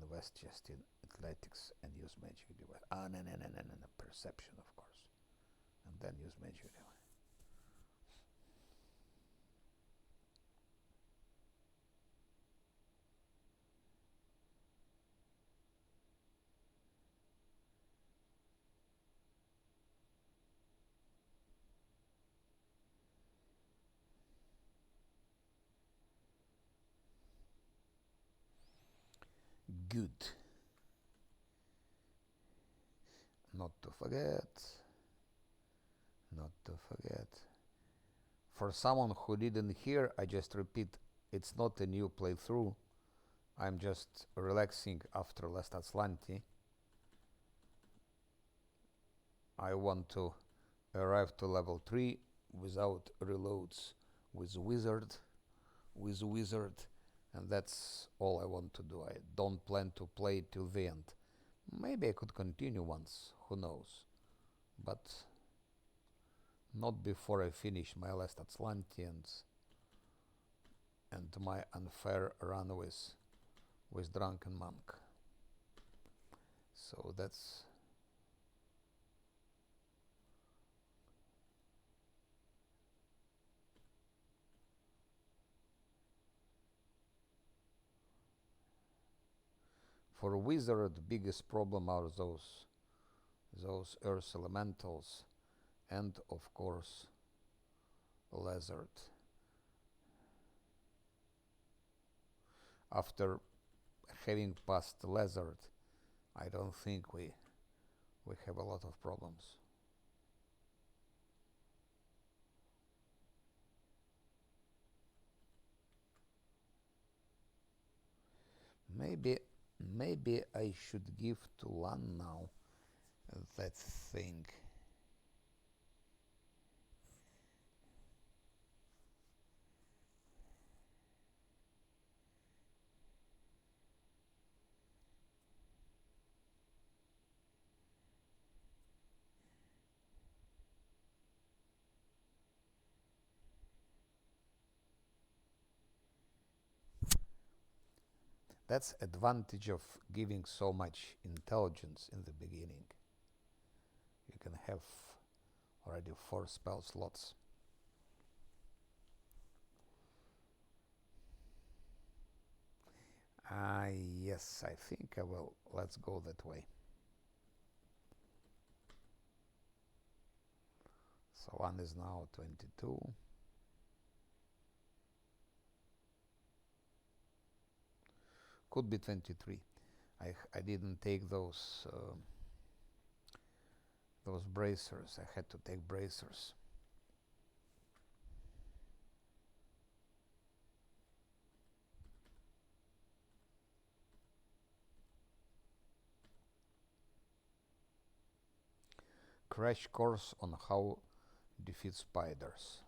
invest just in athletics and use magic device. No, perception, of course, and then use magic device. Good. Not to forget. Not to forget. For someone who didn't hear, I just repeat, it's not a new playthrough. I'm just relaxing after last Azlanti. I want to arrive to level 3 without reloads with wizard, and that's all I want to do. I don't plan to play till the end. Maybe I could continue once, who knows, but Not before I finish my last Azlanti and my unfair run with Drunken Monk. So that's for Wizard. The biggest problem are those Earth elementals, and of course Lizard. After having passed Lizard, I don't think we have a lot of problems. Maybe I should give to Lan now that thing. That's advantage of giving so much intelligence in the beginning. You can have already 4 spell slots. Yes, I think I will. Let's go that way. So one is now 22. Could be 23. I didn't take those bracers. I had to take bracers. Crash course on how defeat spiders.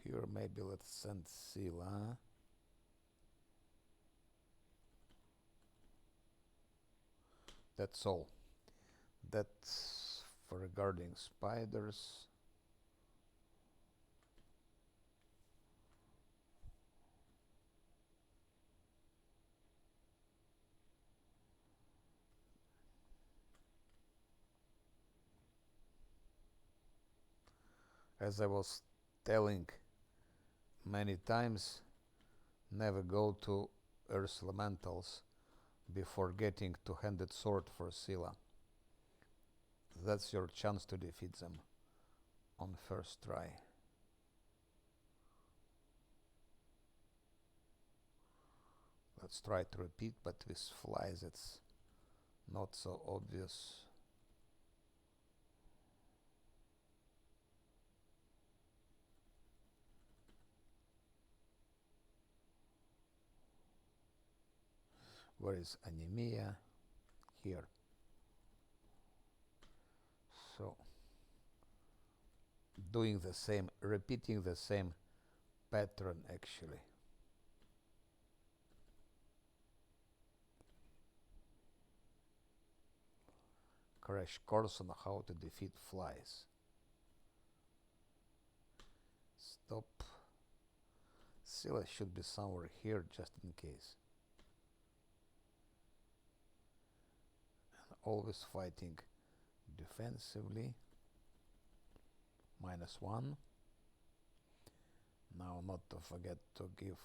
Here maybe let's send Scylla. That's all. That's for regarding spiders. As I was telling many times, never go to Earth Elementals before getting two-handed sword for Scylla. That's your chance to defeat them on first try. Let's try to repeat, but with flies it's not so obvious. Where is anemia? Here. So doing the same, repeating the same pattern actually. Crash course on how to defeat flies. Stop. Scylla should be somewhere here just in case. And always fighting defensively. -1. Now not to forget to give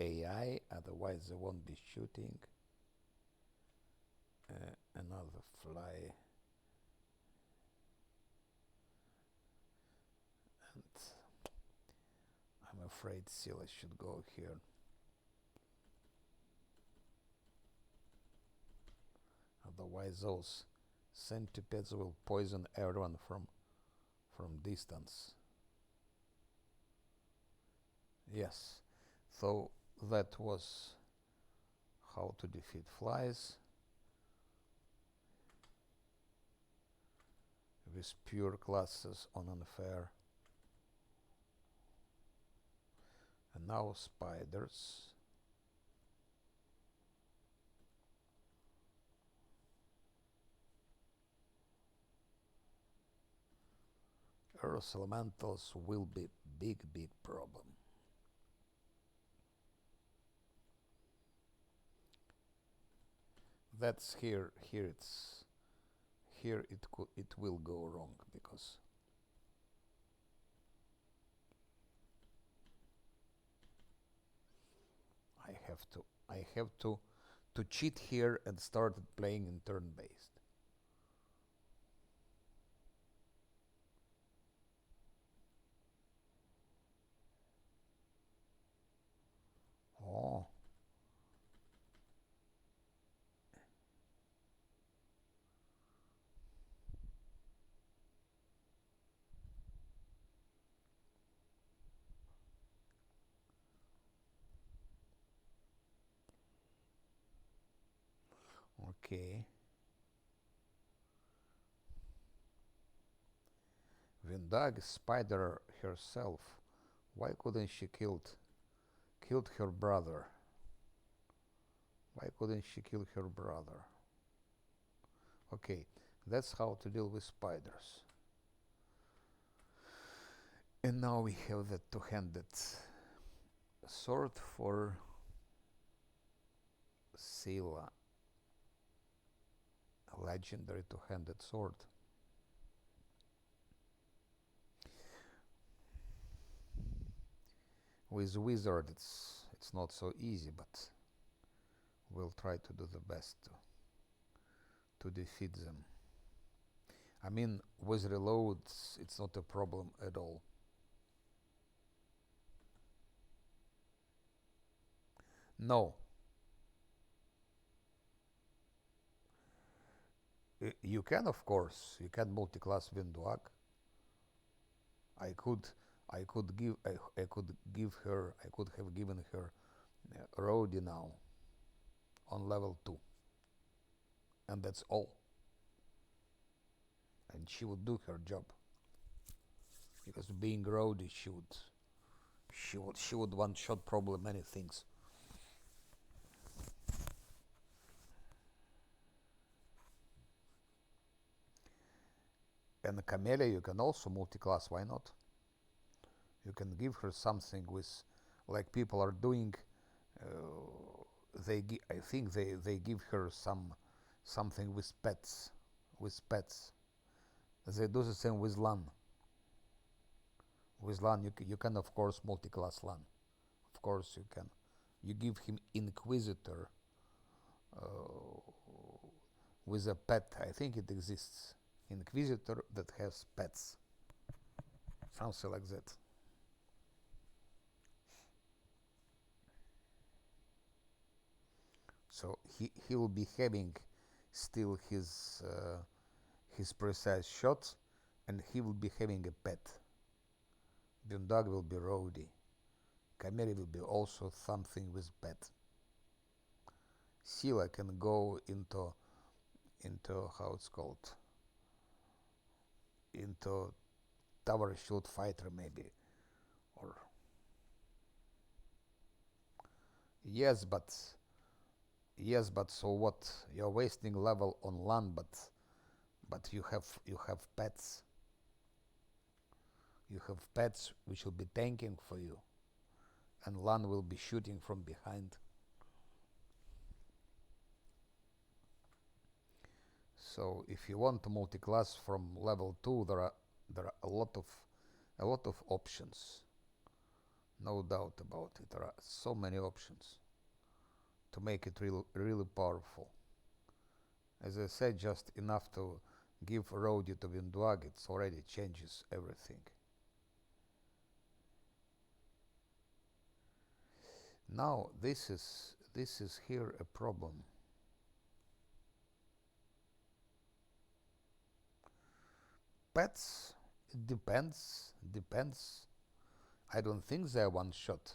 AI, otherwise they won't be shooting. Another fly. And I'm afraid Scylla should go here. Otherwise those centipedes will poison everyone from distance. Yes, so that was how to defeat flies with pure classes on unfair. And now spiders. Earth elementals will be big problem. That's here it will go wrong because I have to cheat here and start playing in turn based. Oh, okay. Vindag spider herself. Why couldn't she killed her brother? Why couldn't she kill her brother? Okay, that's how to deal with spiders. And now we have the two-handed sword for Sila. A legendary two-handed sword. With wizard it's not so easy, but we'll try to do the best to defeat them. I mean, with reloads it's not a problem at all. No. You can, of course, you can multi-class Winduak. I could have given her Rhodey now on level 2, and that's all, and she would do her job, because being Rhodey she would one-shot probably many things. And Camellia you can also multi-class, why not? You can give her something with, like people are doing, I think they give her something with pets. They do the same with Lan. With Lan you can of course multi-class Lan. Of course you can. You give him Inquisitor with a pet. I think it exists. Inquisitor that has pets. Something like that. So he will be having still his precise shots, and he will be having a pet. Bundag will be Rhodey. Cameri will be also something with pet. Sila can go into how it's called, into tower shield fighter maybe, or yes, but so what? You're wasting level on land, but you have pets. You have pets which will be tanking for you, and Lan will be shooting from behind. So if you want to multi-class from level 2, there are a lot of options. No doubt about it. There are so many options to make it really powerful. As I said, just enough to give Rhodey to Winduag, it already changes everything. Now this is here a problem. Pets, it depends. I don't think they're one shot.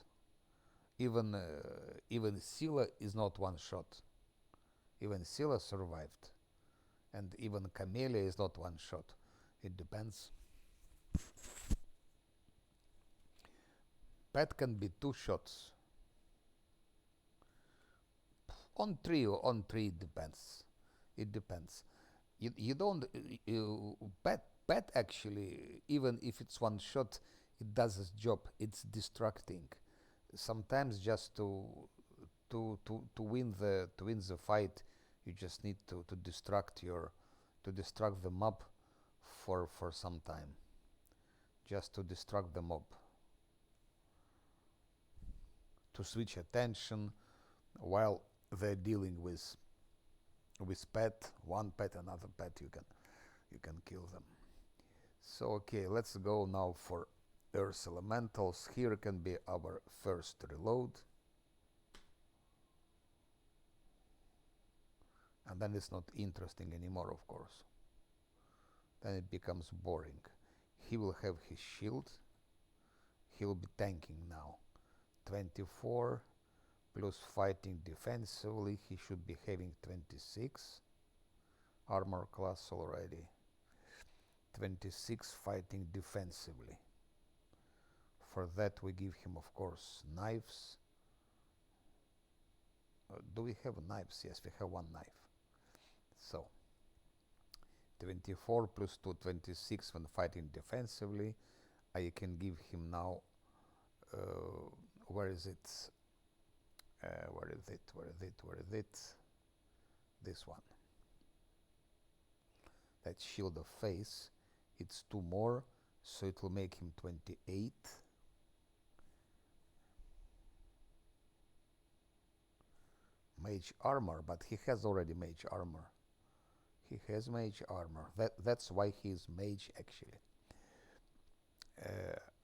Even Sila is not one shot. Even Sila survived, and even Camellia is not one shot. It depends. Pet can be 2 shots. On 3 it depends. It depends. You don't pet pet actually, even if it's one shot, it does its job. It's distracting. Sometimes just to win the fight, you just need to distract the mob for some time, just to distract the mob, to switch attention while they're dealing with pet, one pet, another pet. You can kill them. So okay, let's go now for Earth Elementals. Here can be our first reload, and then it's not interesting anymore, of course. Then it becomes boring. He will have his shield. He will be tanking now. 24 plus fighting defensively. He should be having 26 armor class already. 26 fighting defensively. For that we give him, of course, knives. Do we have knives? Yes, we have one knife. So 24 plus 2, 26 when fighting defensively. I can give him now, where is it? Where is it? This one. That shield of face. It's 2 more, so it will make him 28. Mage armor, but he has already mage armor. He has mage armor. That's why he is mage actually.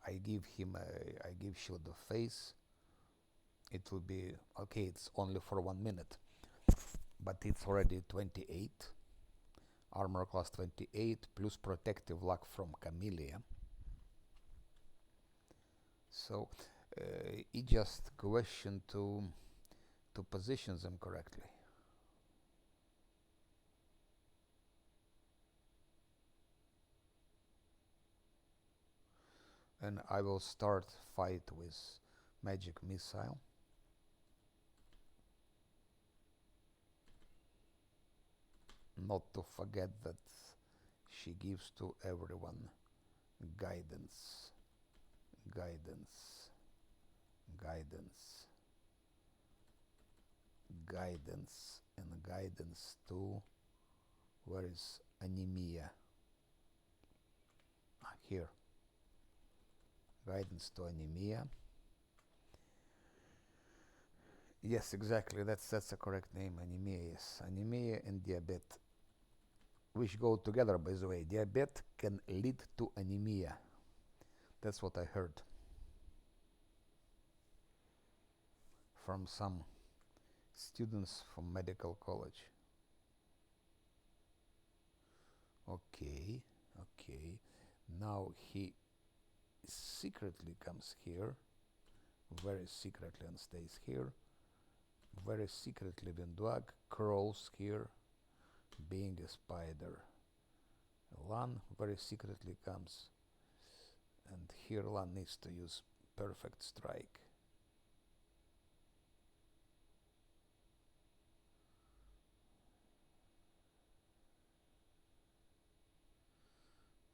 I give him I give shield of face. It will be okay. It's only for 1 minute, but it's already 28. Armor class 28 plus protective luck from Camellia. So it just question to position them correctly. And I will start fight with magic missile. Not to forget that she gives to everyone guidance, guidance, guidance, guidance, and guidance to, where is anemia? Here. Guidance to anemia. Yes, exactly. That's the correct name. Anemia. Yes, anemia and diabetes, which go together. By the way, diabetes can lead to anemia. That's what I heard from some students from medical college. Okay, okay. Now he secretly comes here, very secretly, and stays here. Very secretly, Vinduag crawls here, being a spider. Lan very secretly comes, and here Lan needs to use perfect strike.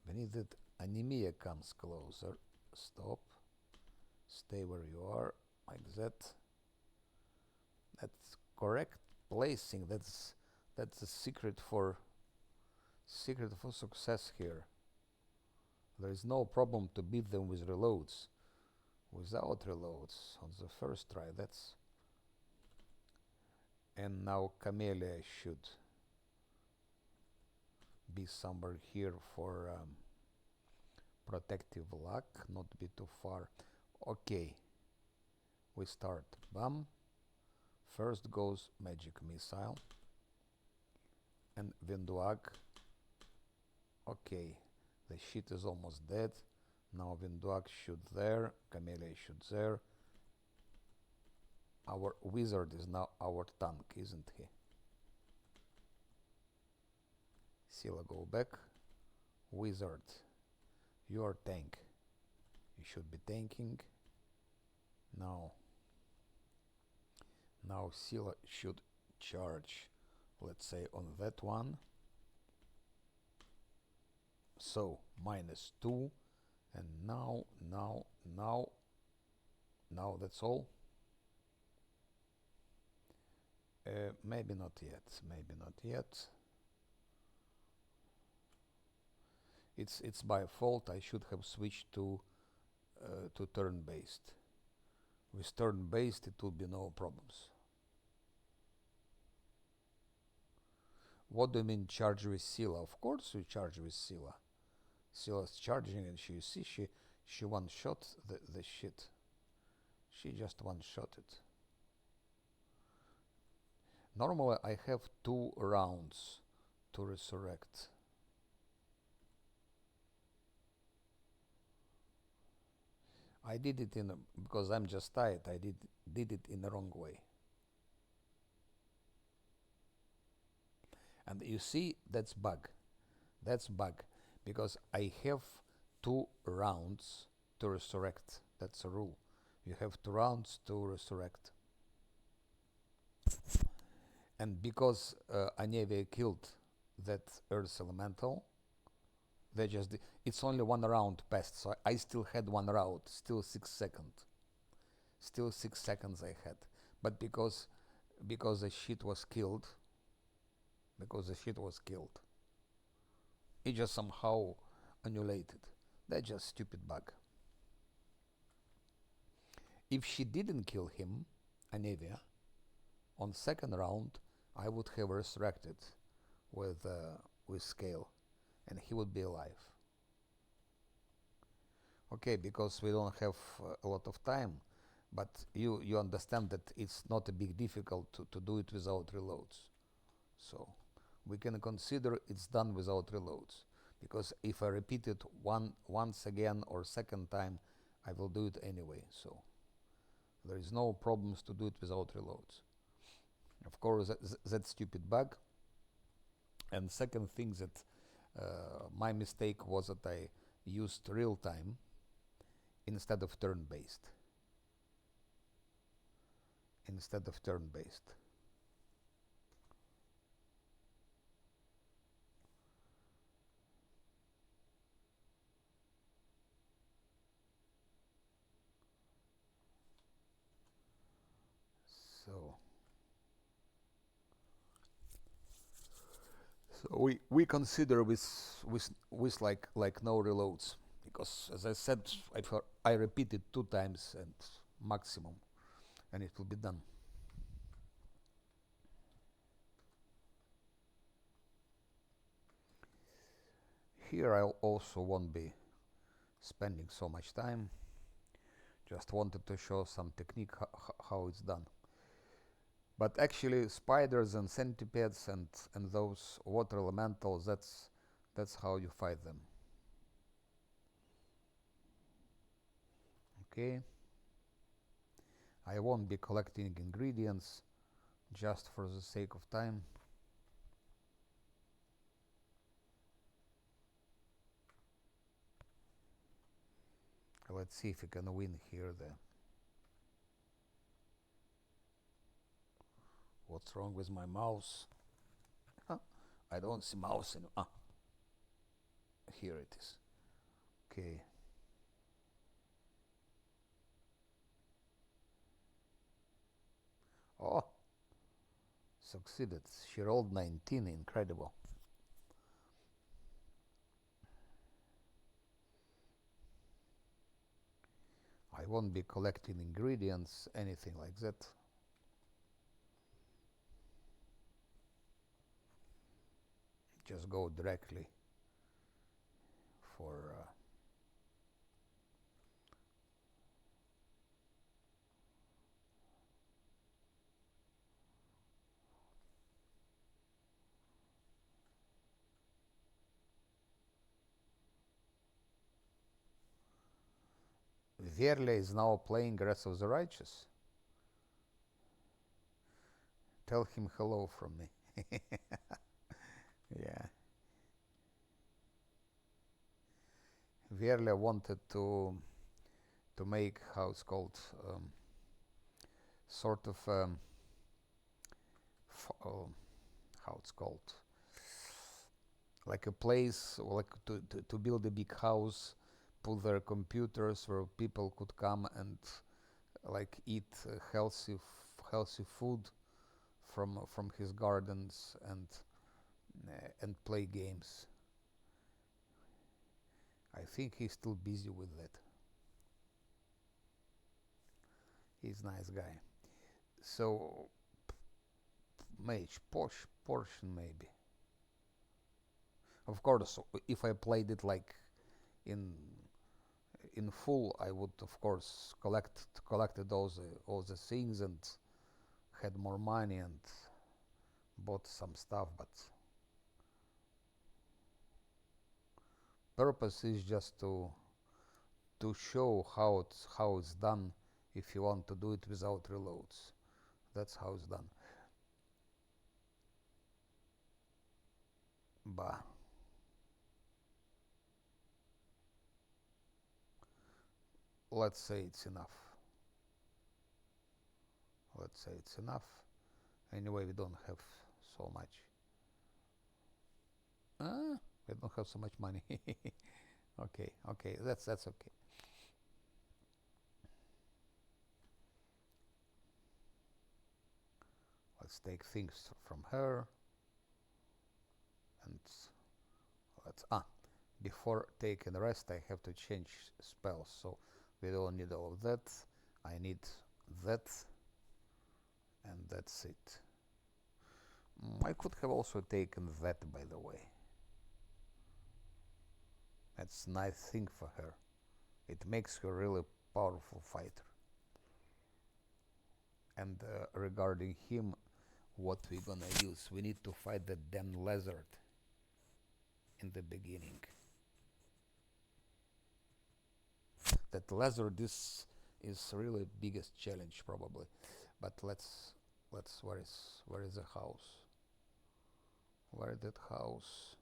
Beneath it, anemia comes closer. Stop. Stay where you are, like that. That's correct placing. That's the secret for success here. There is no problem to beat them with reloads. Without reloads on the first try, that's. And now Camellia should be somewhere here for protective luck, not be too far. Okay, we start. Bam. First goes magic missile and Vinduag. Okay, the shit is almost dead. Now Vinduag shoot there, Camellia shoots there. Our wizard is now our tank, isn't he? Scylla, go back. Wizard, you are tank. You should be tanking. Now Scylla should charge, let's say, on that one. So -2, and now that's all. Maybe not yet. It's by default. I should have switched to turn-based. With turn-based, it will be no problems. What do you mean charge with Scylla? Of course we charge with Scylla. Scylla's charging, and she one-shot the shit. She just one-shot it. Normally I have 2 rounds to resurrect. I did it because I'm just tired. I did it in the wrong way. And you see, that's bug. That's bug, because I have 2 rounds to resurrect. That's a rule. You have 2 rounds to resurrect. And because Anevia killed that Earth Elemental, they just it's only 1 round passed, so I still had 1 round, still 6 seconds. Still 6 seconds I had. But because the shit was killed, it just somehow annihilated. That's just stupid bug. If she didn't kill him, Anevia, on 2nd round, I would have resurrected with Scale, and he would be alive. Okay, because we don't have a lot of time, but you understand that it's not a big difficult to do it without reloads. So we can consider it's done without reloads, because if I repeat it once again or 2nd time, I will do it anyway. So there is no problems to do it without reloads. Of course, that's stupid bug. And second thing that my mistake was that I used real time instead of turn-based. So we consider with like no reloads, because as I said, I repeat it 2 times and maximum, and it will be done. Here I also won't be spending so much time. Just wanted to show some technique how it's done. But actually, spiders and centipedes and those water elementals, that's how you fight them. Okay. I won't be collecting ingredients just for the sake of time. Let's see if we can win here. What's wrong with my mouse? I don't see mouse anymore. Here it is. Okay. Oh, succeeded. She rolled 19. Incredible. I won't be collecting ingredients, anything like that. Just go directly for Verle is now playing Wrath of the Righteous. Tell him hello from me. Yeah. Verle wanted to make, how it's called, sort of how it's called, like a place, like to build a big house, put their computers where people could come and like eat healthy food from his gardens and play games. I think he's still busy with that. He's a nice guy. So mage portion maybe. Of course, if I played it like in in full, I would of course collected all the things and had more money and bought some stuff. But purpose is just to show how it's done. If you want to do it without reloads, that's how it's done. But let's say it's enough. Let's say it's enough. Anyway, we don't have so much. We don't have so much money. Okay, that's okay. Let's take things from her and let's before taking the rest I have to change spells, so we don't need all of that. I need that, and that's it. I could have also taken that, by the way. That's a nice thing for her. It makes her really powerful fighter. And regarding him, what we're gonna use, we need to fight the damn lizard in the beginning. That lizard is really biggest challenge probably. But let's where is the house? Where that house?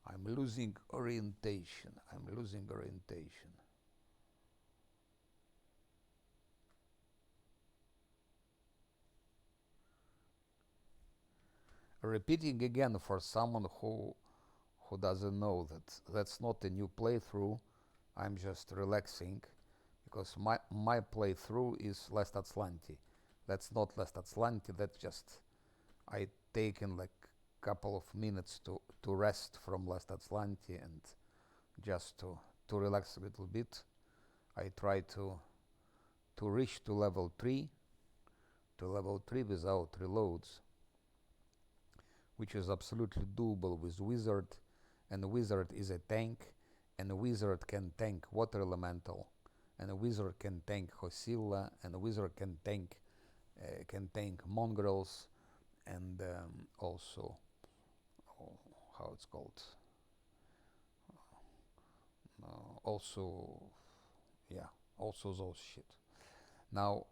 I'm losing orientation. Repeating again for someone who doesn't know that that's not a new playthrough. I'm just relaxing because my playthrough is Last Azlanti. That's not Last Azlanti. That's just I taken like couple of minutes to rest from Last Azlanti and just to relax a little bit. I try to reach to level 3 without reloads, which is absolutely doable with wizard, and a wizard is a tank, and a wizard can tank water elemental, and a wizard can tank Hosilla, and a wizard can tank mongrels, and also how it's called, also yeah, also those shit. Now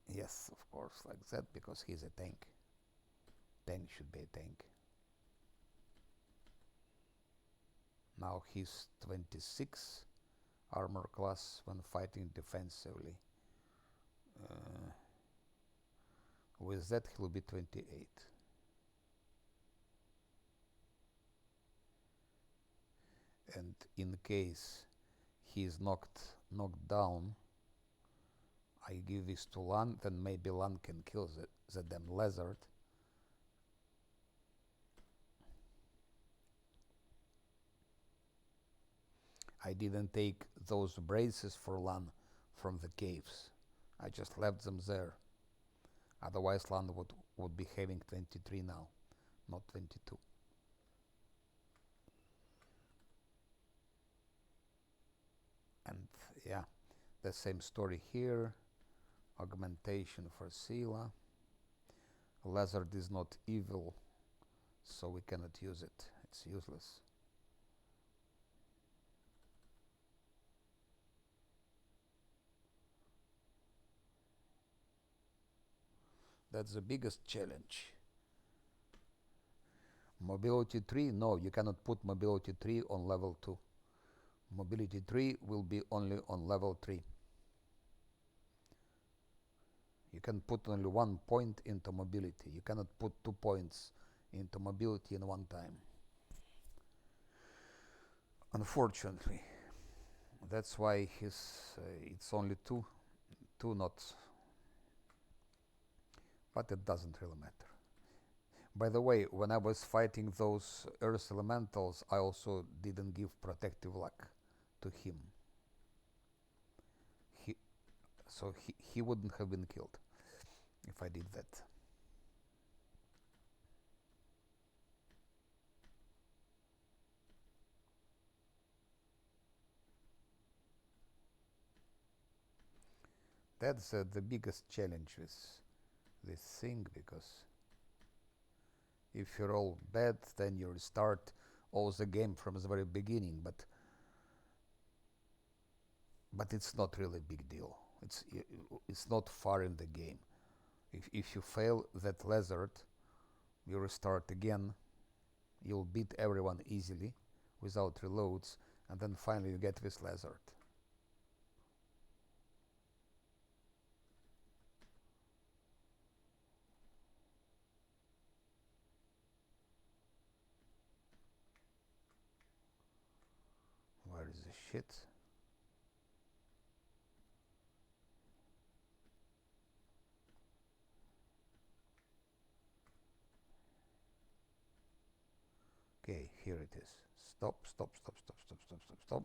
yes, of course, like that, because he's a tank. Tank should be a tank. Now he's 26 armor class when fighting defensively. With that he'll be 28. And in case he's knocked down, I give this to Lan, then maybe Lan can kill the damn lizard. I didn't take those braces for Lan from the caves. I just left them there. Otherwise Lan would be having 23 now, not 22. And yeah, the same story here. Augmentation for Sila. Lizard is not evil, so we cannot use it. It's useless. That's the biggest challenge. Mobility 3, no, you cannot put mobility 3 on level 2. Mobility 3 will be only on level 3. You can put only 1 point into mobility. You cannot put 2 points into mobility in one time. Unfortunately, that's why it's only two knots. But it doesn't really matter. By the way, when I was fighting those earth elementals, I also didn't give protective luck to him. So he wouldn't have been killed if I did that. That's the biggest challenge with this thing, because if you roll bad, then you restart all the game from the very beginning. But it's not really a big deal. It's not far in the game. If you fail that lizard, you restart again. You'll beat everyone easily without reloads, and then finally you get this lizard. Where is the shit? Okay, here it is. Stop, stop, stop, stop, stop, stop, stop, stop.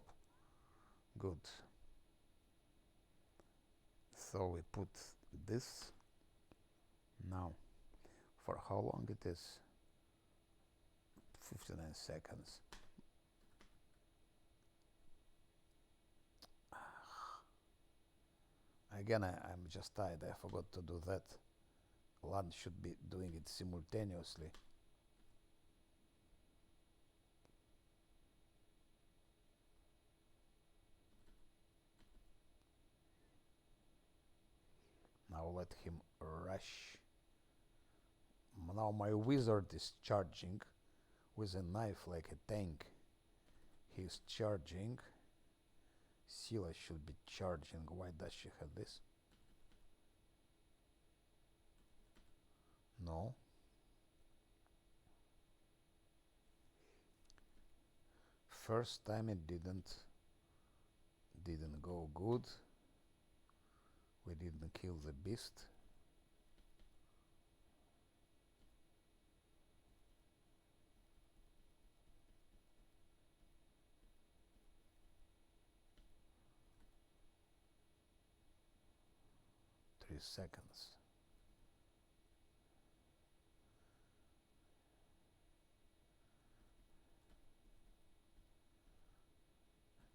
Good. So we put this. Now, for how long it is? 59 seconds. Again, I'm just tired. I forgot to do that. Lan should be doing it simultaneously. Now let him rush. Now my wizard is charging with a knife like a tank. He's charging. Scylla should be charging. Why does she have this? No. First time it didn't go good. We didn't kill the beast. Seconds.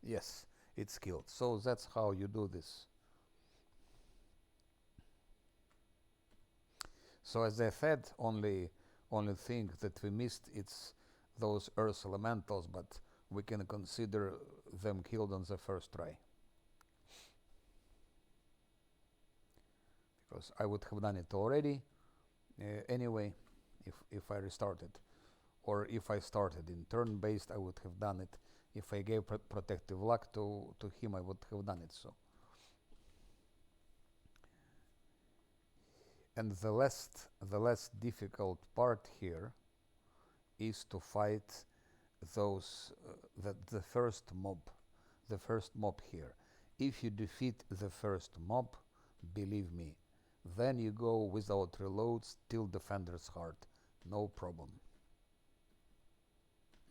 Yes, it's killed. So that's how you do this. So as I said, only thing that we missed it's those earth elementals, but we can consider them killed on the first try. Because I would have done it already anyway if I restarted. Or if I started in turn-based, I would have done it. If I gave protective luck to him, I would have done it so. And the less difficult part here is to fight those the first mob here. If you defeat the first mob, believe me, then you go without reloads till Defender's Heart. No problem.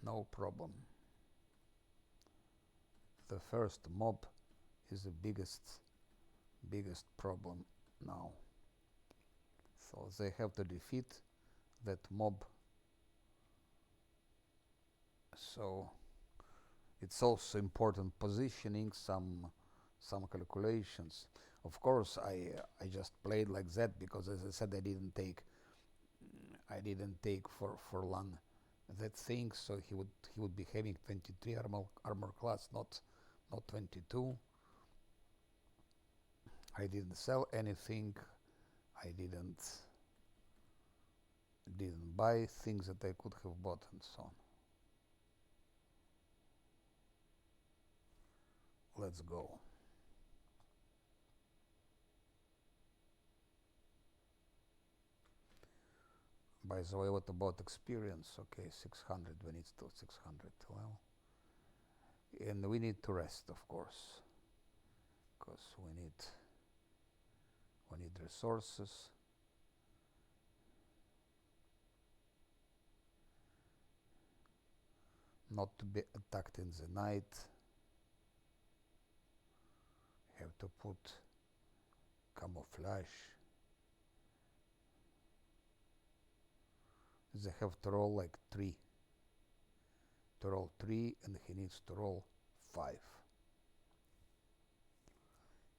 No problem. The first mob is the biggest problem now. So they have to defeat that mob. So it's also important positioning, some calculations. Of course, I just played like that because, as I said, I didn't take for Lan that thing, so he would be having 23 armor class, not 22. I didn't sell anything. I didn't buy things that I could have bought and so on. Let's go. By the way, what about experience? Okay, 600, we need still 600. Well, and we need to rest, of course, because we need resources. Not to be attacked in the night. Have to put camouflage. They have to roll like 3. To roll 3, and he needs to roll 5.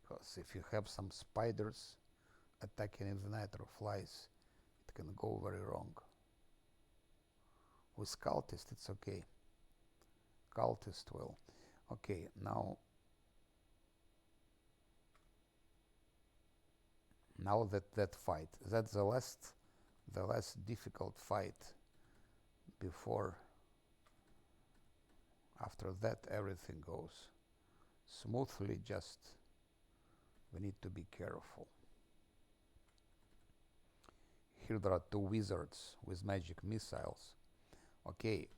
Because if you have some spiders attacking in the night or flies, it can go very wrong. With cultist, it's okay. Cultist will. Okay, now that fight, that's the last difficult fight before. After that, everything goes smoothly, just we need to be careful. Here there are 2 wizards with magic missiles. Okay,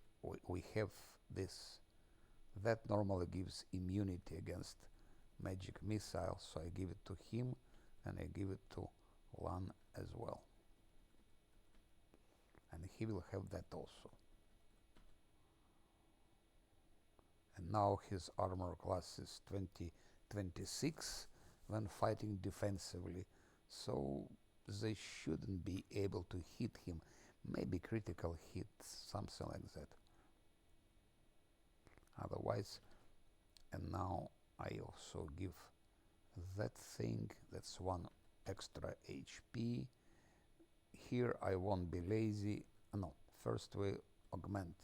we have this. That normally gives immunity against magic missiles, so I give it to him, and I give it to Lan as well. And he will have that also. And now his armor class is 26 when fighting defensively, so they shouldn't be able to hit him. Maybe critical hit, something like that. Otherwise, and now I also give that thing, that's 1 extra HP. Here I won't be lazy. No, first we augment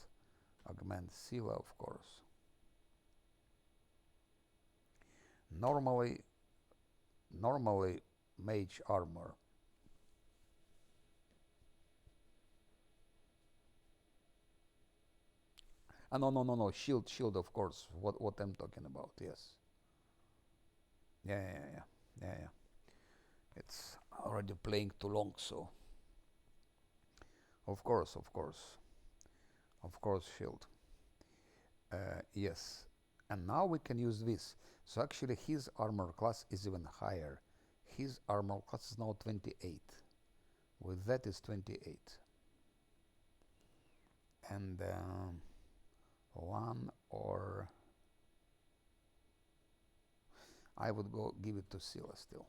Scylla, of course. Normally mage armor. No, shield, of course, what I'm talking about, yes. Yeah. It's already playing too long, so. Of course, shield. Yes, and now we can use this. So actually his armor class is even higher. His armor class is now 28. With that is 28. And Lan, or I would go give it to Scylla still.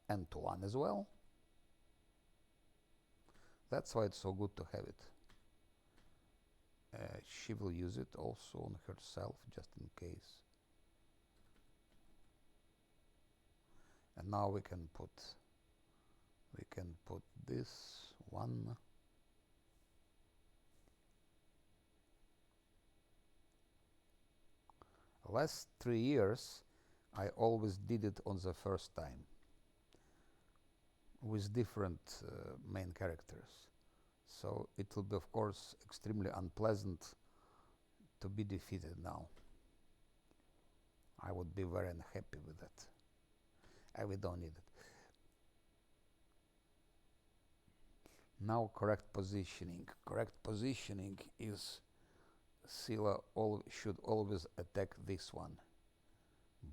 And to Lan as well. That's why it's so good to have it. She will use it also on herself, just in case. And now we can put this one. Last 3 years, I always did it on the first time with different main characters. So it will be, of course, extremely unpleasant to be defeated now. I would be very unhappy with that. We don't need it. Now correct positioning. Correct positioning is Scylla should always attack this one.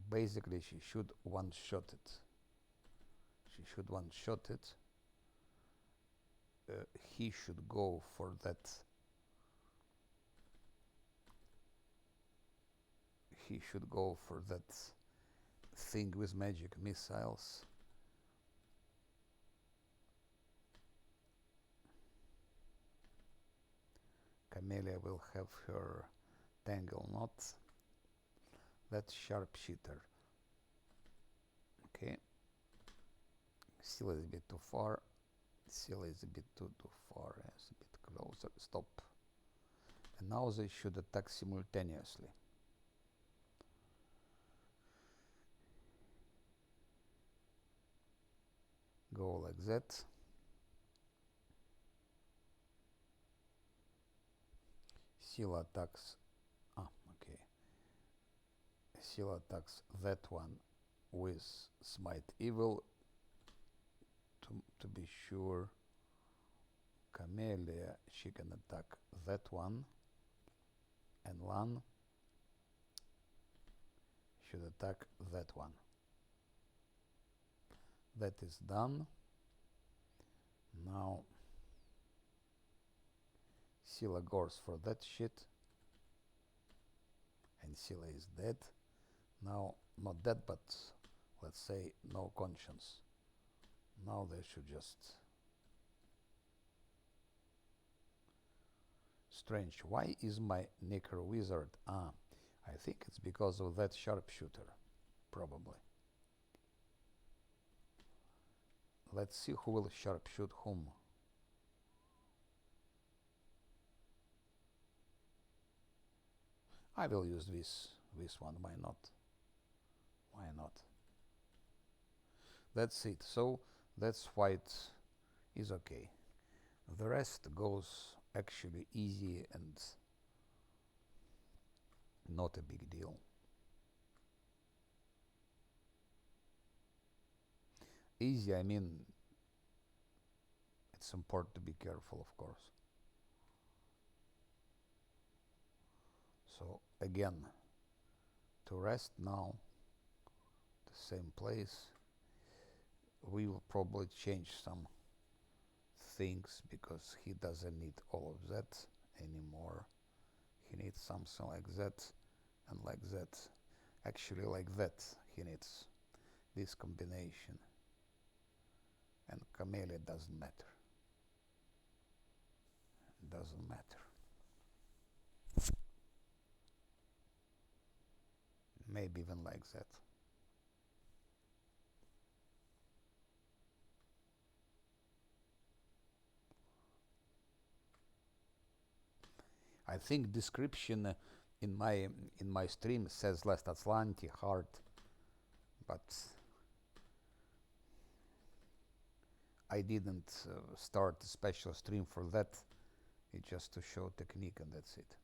Basically, she should one-shot it. He should go for that. He should go for that thing with magic missiles. Camellia will have her tangle knot. That's sharpshooter. Okay. Scylla is a bit too far. Scylla is a bit too far. Yes, a bit closer. Stop. And now they should attack simultaneously. Go like that. Scylla attacks. Okay. Scylla attacks that one with Smite Evil to be sure. Camellia, she can attack that one, and Lan should attack that one. That is done. Now Scylla goes for that shit, and Scylla is dead. Now, not dead, but let's say no conscience. Now they should just... Strange, why is my Necro Wizard? I think it's because of that sharpshooter, probably. Let's see who will sharpshoot whom. I will use this one, why not? Why not? That's it. So that's white is okay. The rest goes actually easy and not a big deal. Easy, I mean, it's important to be careful, of course. So again, to rest now, the same place. We will probably change some things because he doesn't need all of that anymore. He needs something like that and like that. Actually, like that he needs this combination. And Camellia doesn't matter. Doesn't matter. Maybe even like that. I think description in my stream says last Azlanti hard, but I didn't start a special stream for that. It's just to show technique and that's it.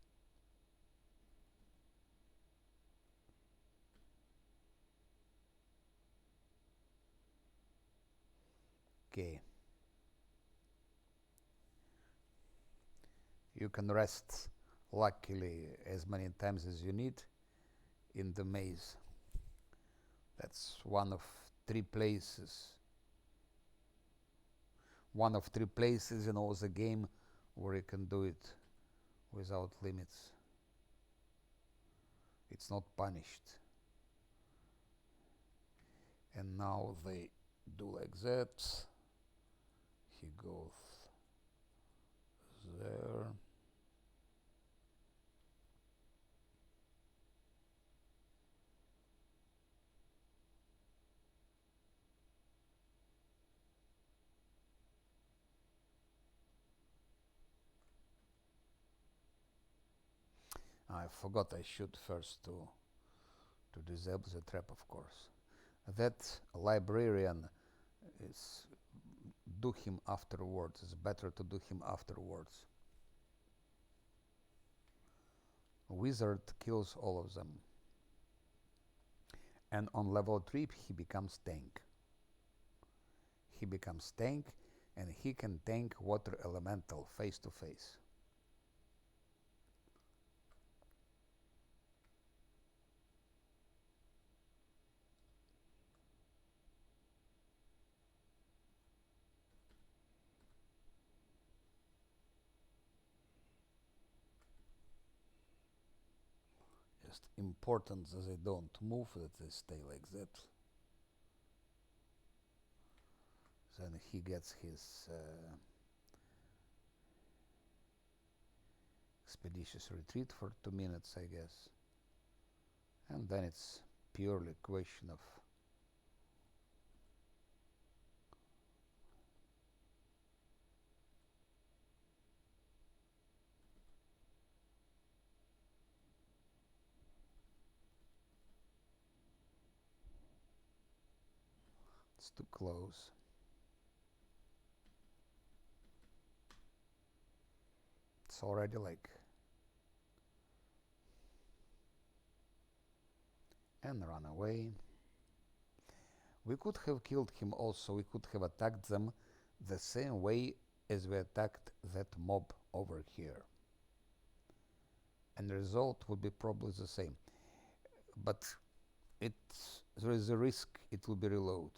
Okay. You can rest luckily as many times as you need in the maze. That's one of 3 places. One of 3 places in all the game where you can do it without limits. It's not punished. And now they do like that. He goes there. I forgot I should first to disable the trap, of course. That librarian is do him afterwards. It's better to do him afterwards. Wizard kills all of them. And on level 3 he becomes tank. He becomes tank and he can tank water elemental face to face. Just important that they don't move, that they stay like that. Then he gets his expeditious retreat for 2 minutes, I guess. And then it's purely a question of it's too close. It's already like and run away. We could have killed him also, we could have attacked them the same way as we attacked that mob over here. And the result would be probably the same. But there is a risk it will be reload.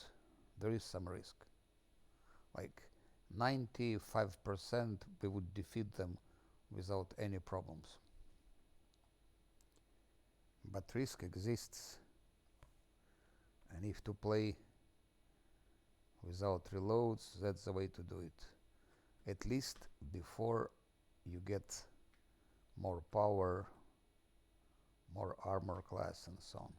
There is some risk. Like 95% we would defeat them without any problems. But risk exists, and if to play without reloads, that's the way to do it. At least before you get more power, more armor class and so on.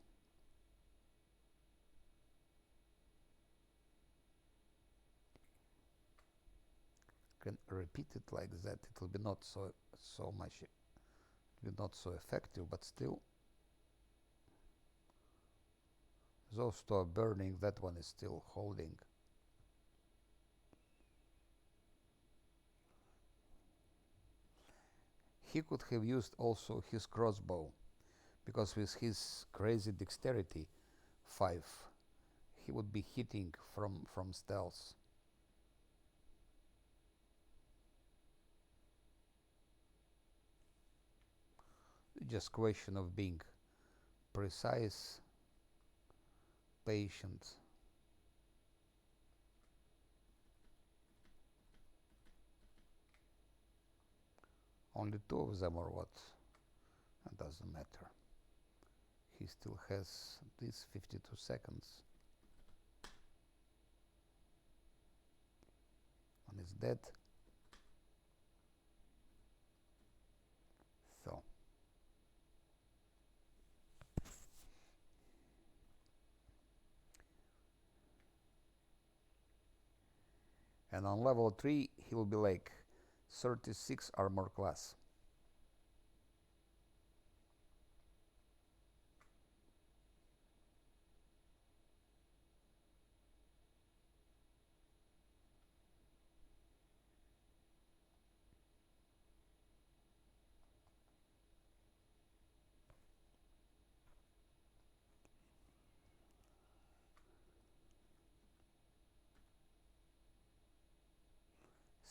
Can repeat it like that, it will be not so much, it will be not so effective, but still those two are burning, that one is still holding. He could have used also his crossbow, because with his crazy dexterity 5 he would be hitting from stealth. Just question of being precise, patient. Only 2 of them or what? It doesn't matter. He still has these 52 seconds. One is dead. So. And on level 3 he will be like 36 armor class.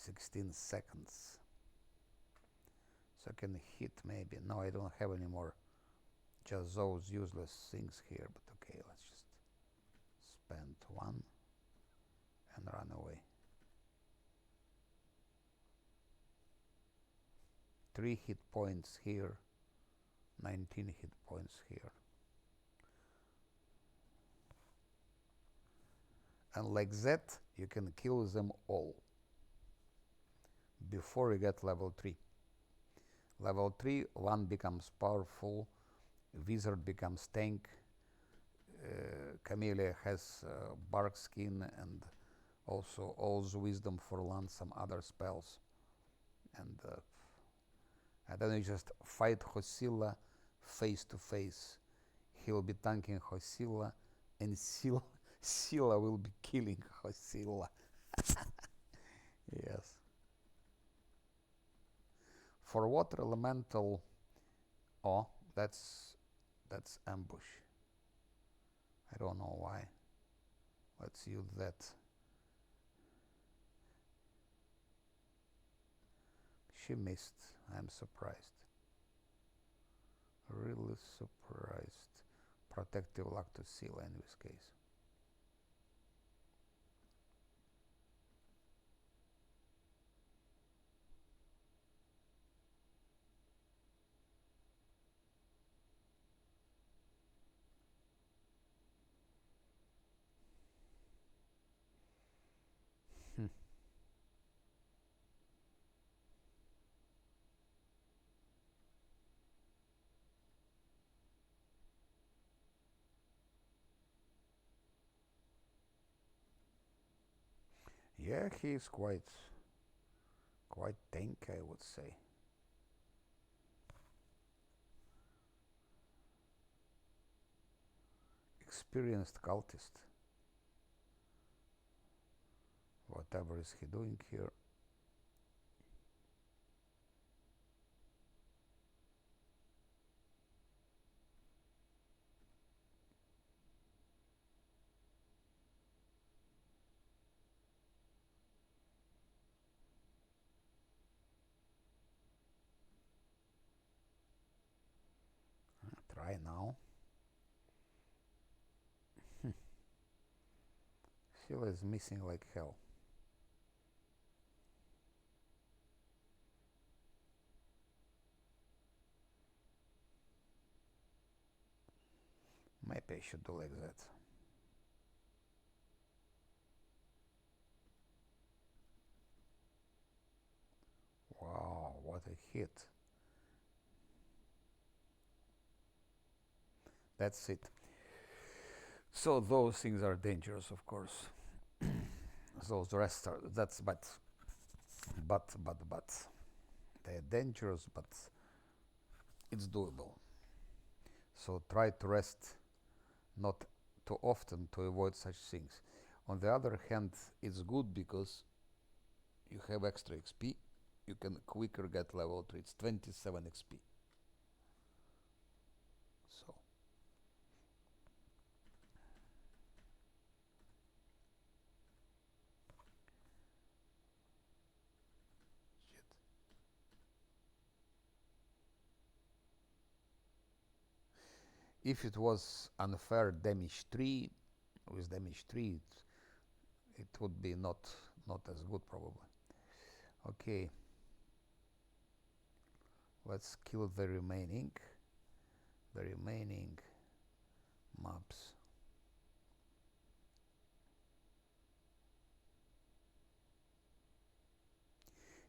"16 seconds. So I can hit maybe. No, I don't have any more. Just those useless things here. But okay, let's just spend 1 and run away. 3 hit points here. 19 hit points here. And like that, you can kill them all before you get level 3. Level 3, 1 becomes powerful, Wizard becomes tank, Camellia has bark skin and also all's wisdom for land, some other spells. And then you just fight Hosilla face to face. He will be tanking Hosilla, and Scylla will be killing Hosilla. Yes. For water elemental, oh, that's ambush. I don't know why. Let's use that. She missed. I'm surprised. Really surprised. Protective luck to Scylla in this case. Yeah, he is quite tank, I would say. Experienced cultist. Whatever is he doing here? Scylla is missing like hell. Maybe I should do like that. Wow, what a hit. That's it. So those things are dangerous, of course. Those rest are, that's, but. They're dangerous, but it's doable. So try to rest not too often to avoid such things. On the other hand, it's good because you have extra XP. You can quicker get level 3. It's 27 XP. So shit. If it was unfair damage 3, with damage 3 it would be not as good probably. Okay, let's kill the remaining mobs.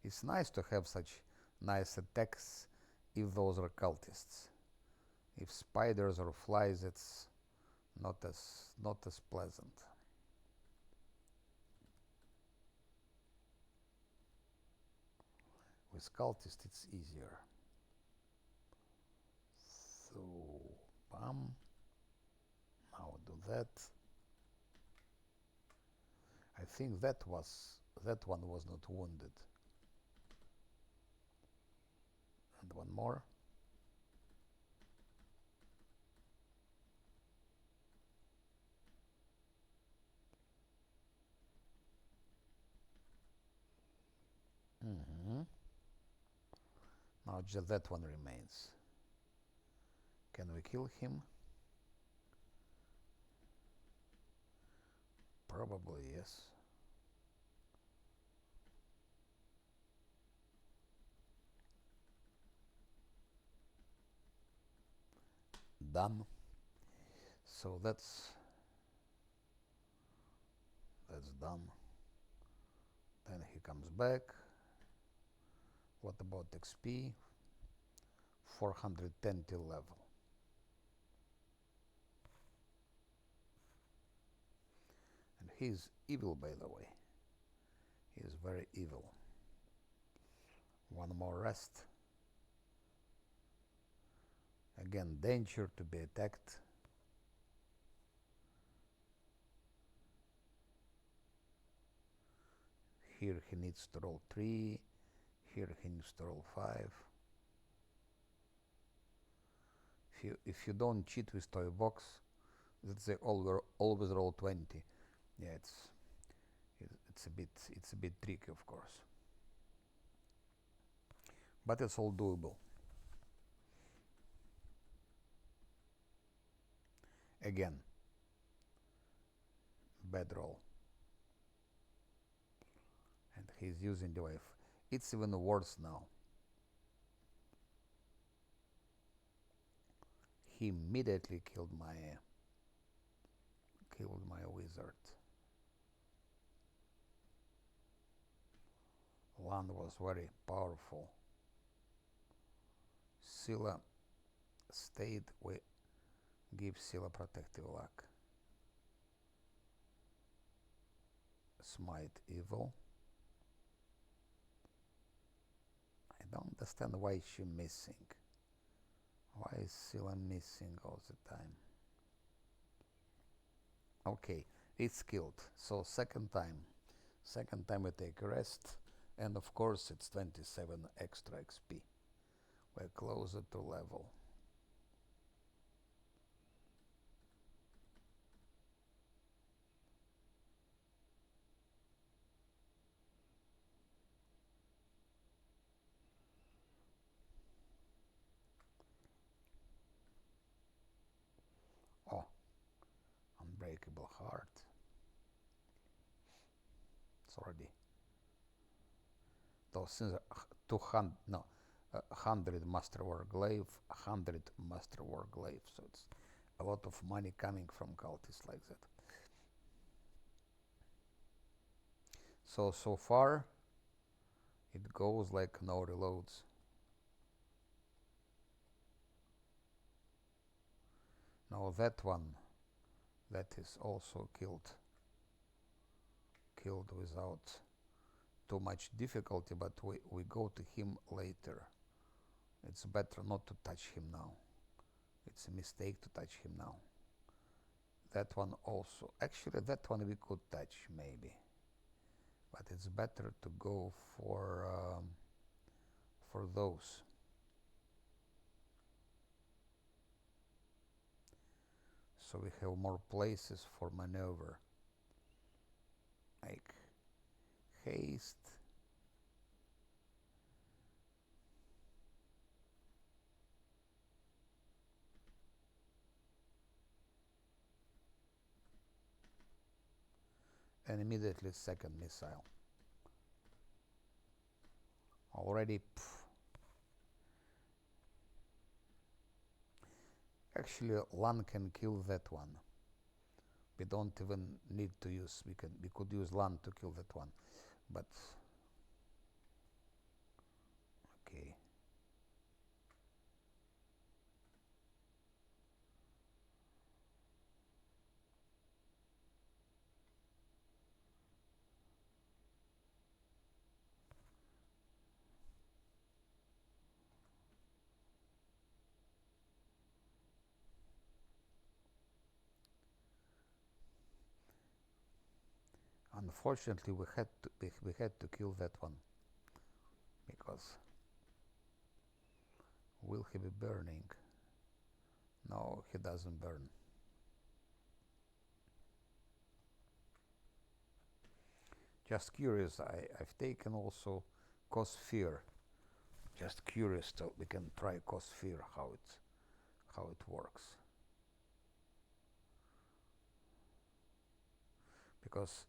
It's nice to have such nice attacks if those are cultists. If spiders or flies, it's not as pleasant. With cultists it's easier. So bam. Now do that. I think that one was not wounded. And one more. Now just that one remains. Can we kill him? Probably yes. Done. So that's done. Then he comes back. What about XP? 410 till level. And he's evil, by the way. He is very evil. One more rest. Again, danger to be attacked. Here he needs to roll 3. Here he needs to roll 5. If you don't cheat with toy box, they always roll 20. Yeah, it's a bit tricky, of course, but it's all doable. Again, bad roll, and he's using the wave. It's even worse now. He immediately killed my wizard. Land was very powerful. Scylla stayed. We give Scylla protective luck. Smite evil. I don't understand why is she missing. Why is Scylla missing all the time? Okay, it's killed. So second time we take a rest, and of course it's 27 extra XP. We're closer to level. Oh, unbreakable heart. already. Those things are 200, no, 100 masterwork glaive, 100 masterwork glaive. So it's a lot of money coming from cultists like that. So far it goes like no reloads. Now that one, that is also killed without too much difficulty, but we go to him later. It's better not to touch him now. It's a mistake to touch him now. That one also, actually that one we could touch maybe, but it's better to go for those. So we have more places for maneuver, like haste. And immediately second missile. Already, actually Lan can kill that one. We don't even need to use, we could use Lan to kill that one, but okay. Unfortunately, we had to kill that one, because will he be burning? No, he doesn't burn. Just curious, I've taken also cause fear. Just curious, so we can try cause fear how it works. Because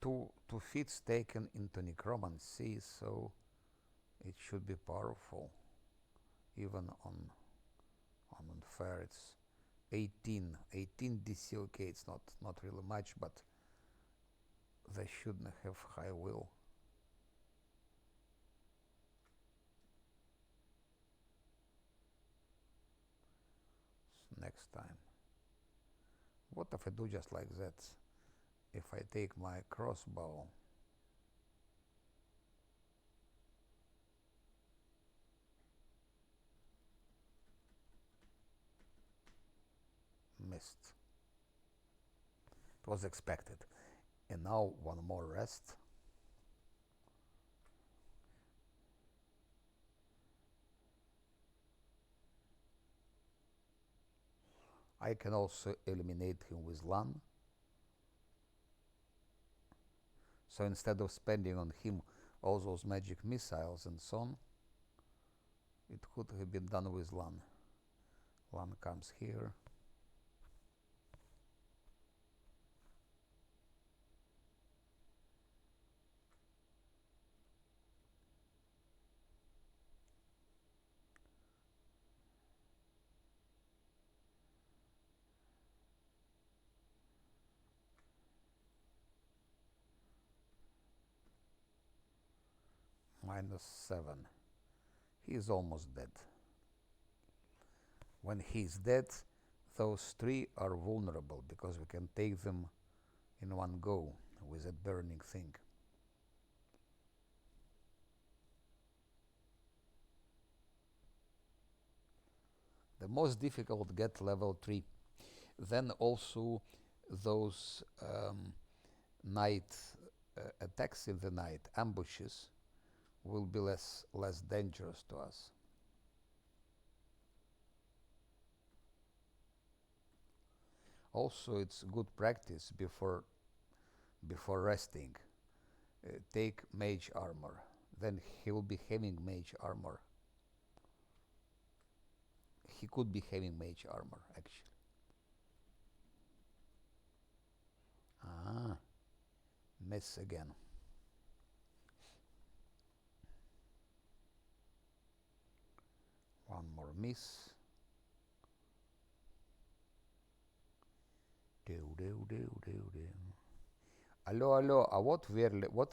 two feats taken into necromancy, so it should be powerful. Even on unfair, it's 18 DC. Okay, it's not really much, but they shouldn't have high will. So next time, what if I do just like that? If I take my crossbow, missed. It was expected. And now one more rest. I can also eliminate him with Lan. So instead of spending on him all those magic missiles and so on, it could have been done with Lan. Lan comes here. -7. He is almost dead. When he's dead, those 3 are vulnerable because we can take them in one go with that burning thing. The most difficult get level 3. Then also those night attacks in the night, ambushes, will be less dangerous to us. Also, it's good practice before resting. Take mage armor. Then he will be having mage armor. He could be having mage armor actually. Miss again. miss. Allo, allo, what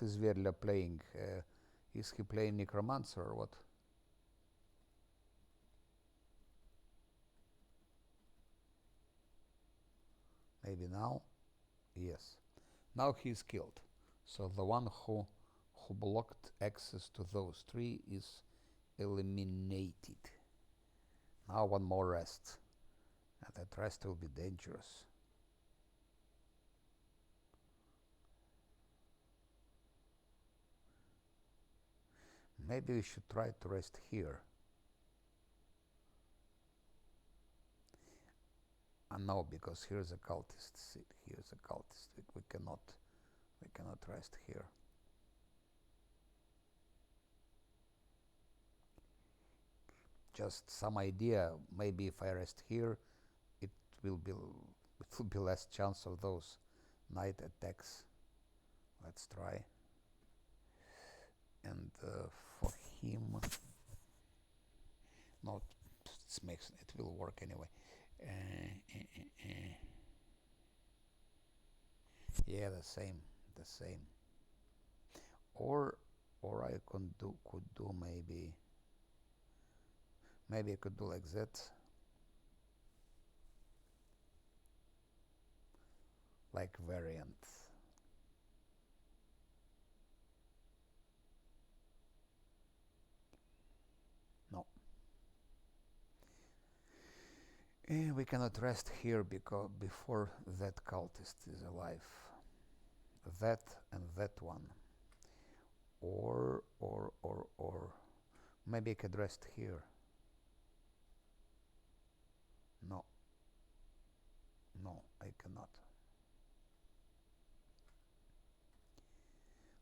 is Verle playing? Is he playing Necromancer or what? Maybe now? Yes. Now he's killed. So the one who blocked access to those three is eliminated. Now one more rest. And that rest will be dangerous. Maybe we should try to rest here. No, because here's a cultist. See, here's a cultist. We cannot rest here. Just some idea. Maybe if I rest here, it will be less chance of those night attacks. Let's try. And for him, no, it will work anyway. Yeah, the same. Or I could do maybe I could do like that. Like variant. No. We cannot rest here because before that cultist is alive. That and that one. Or maybe I could rest here. No, I cannot.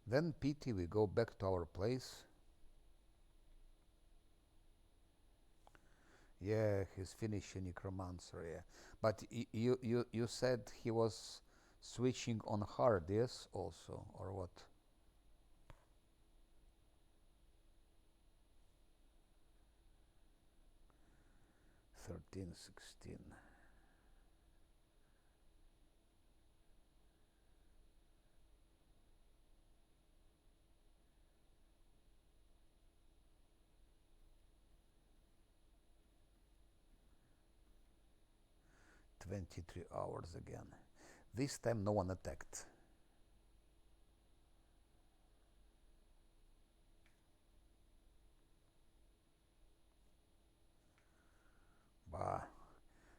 Then pity we go back to our place. Yeah, he's finishing Necromancer, yeah. But you said he was switching on hard, yes, also, or what? $13.16. $23 again. This time no one attacked. Bah,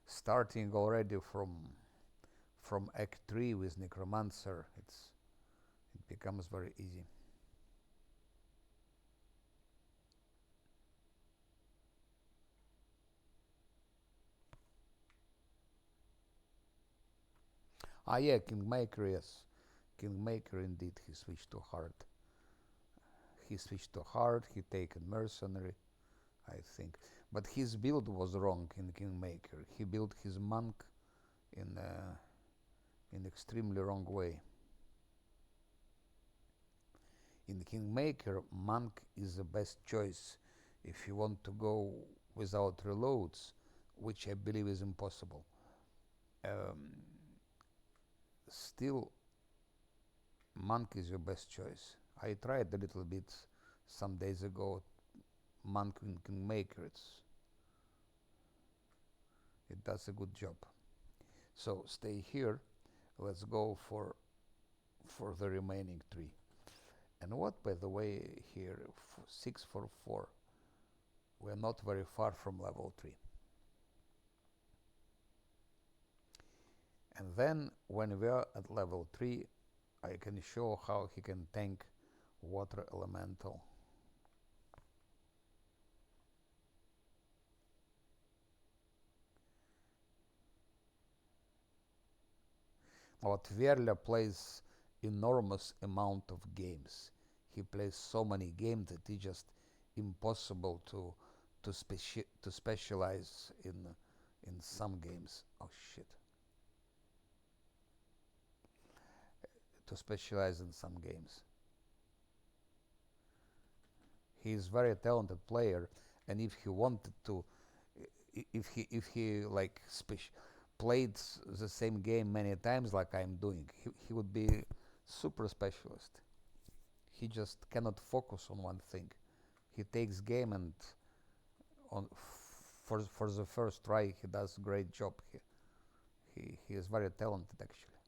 starting already from Act 3 with Necromancer, it becomes very easy. Ah, yeah, Kingmaker, yes. Kingmaker, indeed, he switched to hard. He taken Mercenary, I think. But his build was wrong in Kingmaker. He built his monk in extremely wrong way. In Kingmaker, monk is the best choice if you want to go without reloads, which I believe is impossible. Still, monk is your best choice. I tried a little bit some days ago. Monk in Kingmaker, it does a good job. So stay here. Let's go for the remaining 3. And what, by the way, here 644. We're not very far from level 3. And then when we are at level 3, I can show how he can tank water elemental. But Verle plays enormous amount of games. He plays so many games that it's just impossible to specialize in some games. Oh shit. To specialize in some games. He is very talented player, and if he wanted to, if he like played the same game many times like I'm doing, he would be super specialist. He just cannot focus on one thing. He takes game and on for the first try he does great job. He is very talented actually.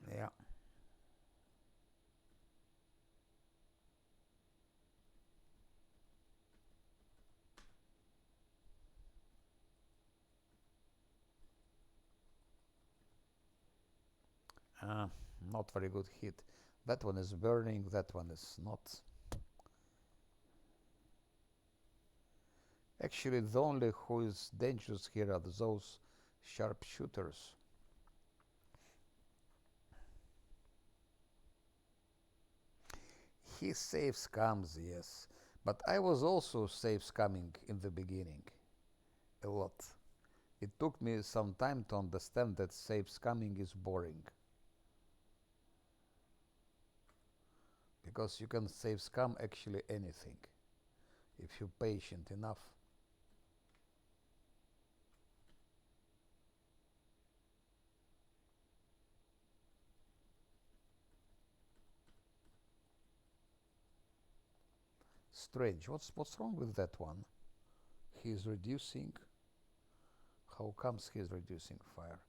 Yeah. Uh, Not very good hit. That one is burning, that one is not. Actually, the only who is dangerous here are those sharpshooters. He safe scams, yes. But I was also safe scamming in the beginning. A lot. It took me some time to understand that safe scamming is boring. Because you can safe scam actually anything if you're patient enough. Strange. What's wrong with that one? He's reducing. How comes he's reducing fire?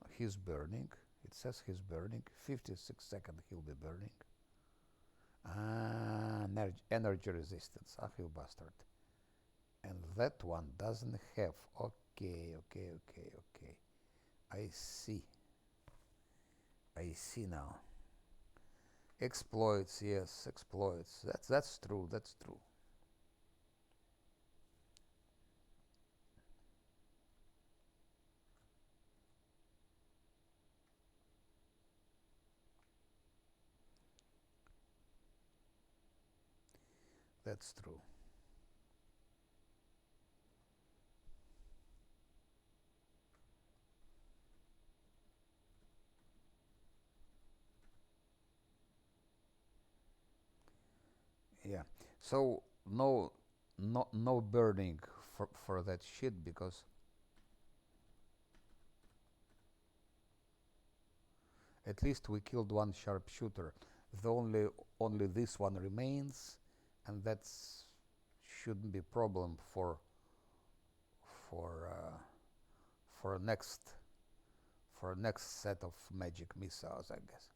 He's burning. It says he's burning. 56 seconds he'll be burning. Ah, energy resistance. Ah, you bastard. And that one doesn't have. Okay, okay, okay, okay. I see. I see now. Exploits, yes, exploits. That's true. That's true. That's true. Yeah. So no burning for that shit because at least we killed one sharpshooter. The only this one remains, and that's shouldn't be problem for uh, for next set of magic missiles, I guess.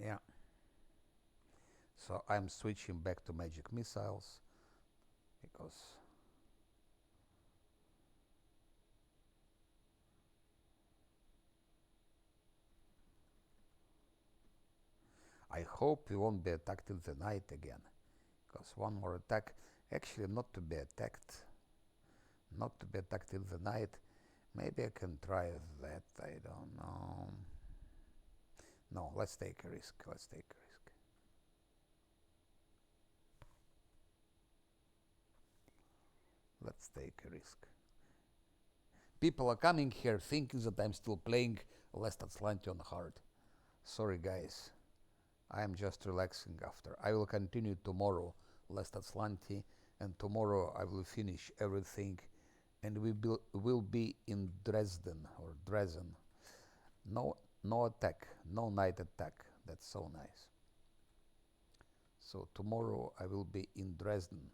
Yeah. So I'm switching back to magic missiles because I hope we won't be attacked in the night again. Because one more attack, actually not to be attacked, not to be attacked in the night. Maybe I can try that. I don't know. No, let's take a risk. Let's take a risk. Let's take a risk. People are coming here thinking that I'm still playing Last Azlanti on hard. Sorry, guys. I am just relaxing after. I will continue tomorrow Last Azlanti, and tomorrow I will finish everything, and we will be in Dresden or Dresden. No attack, no night attack. That's so nice. So tomorrow I will be in Dresden.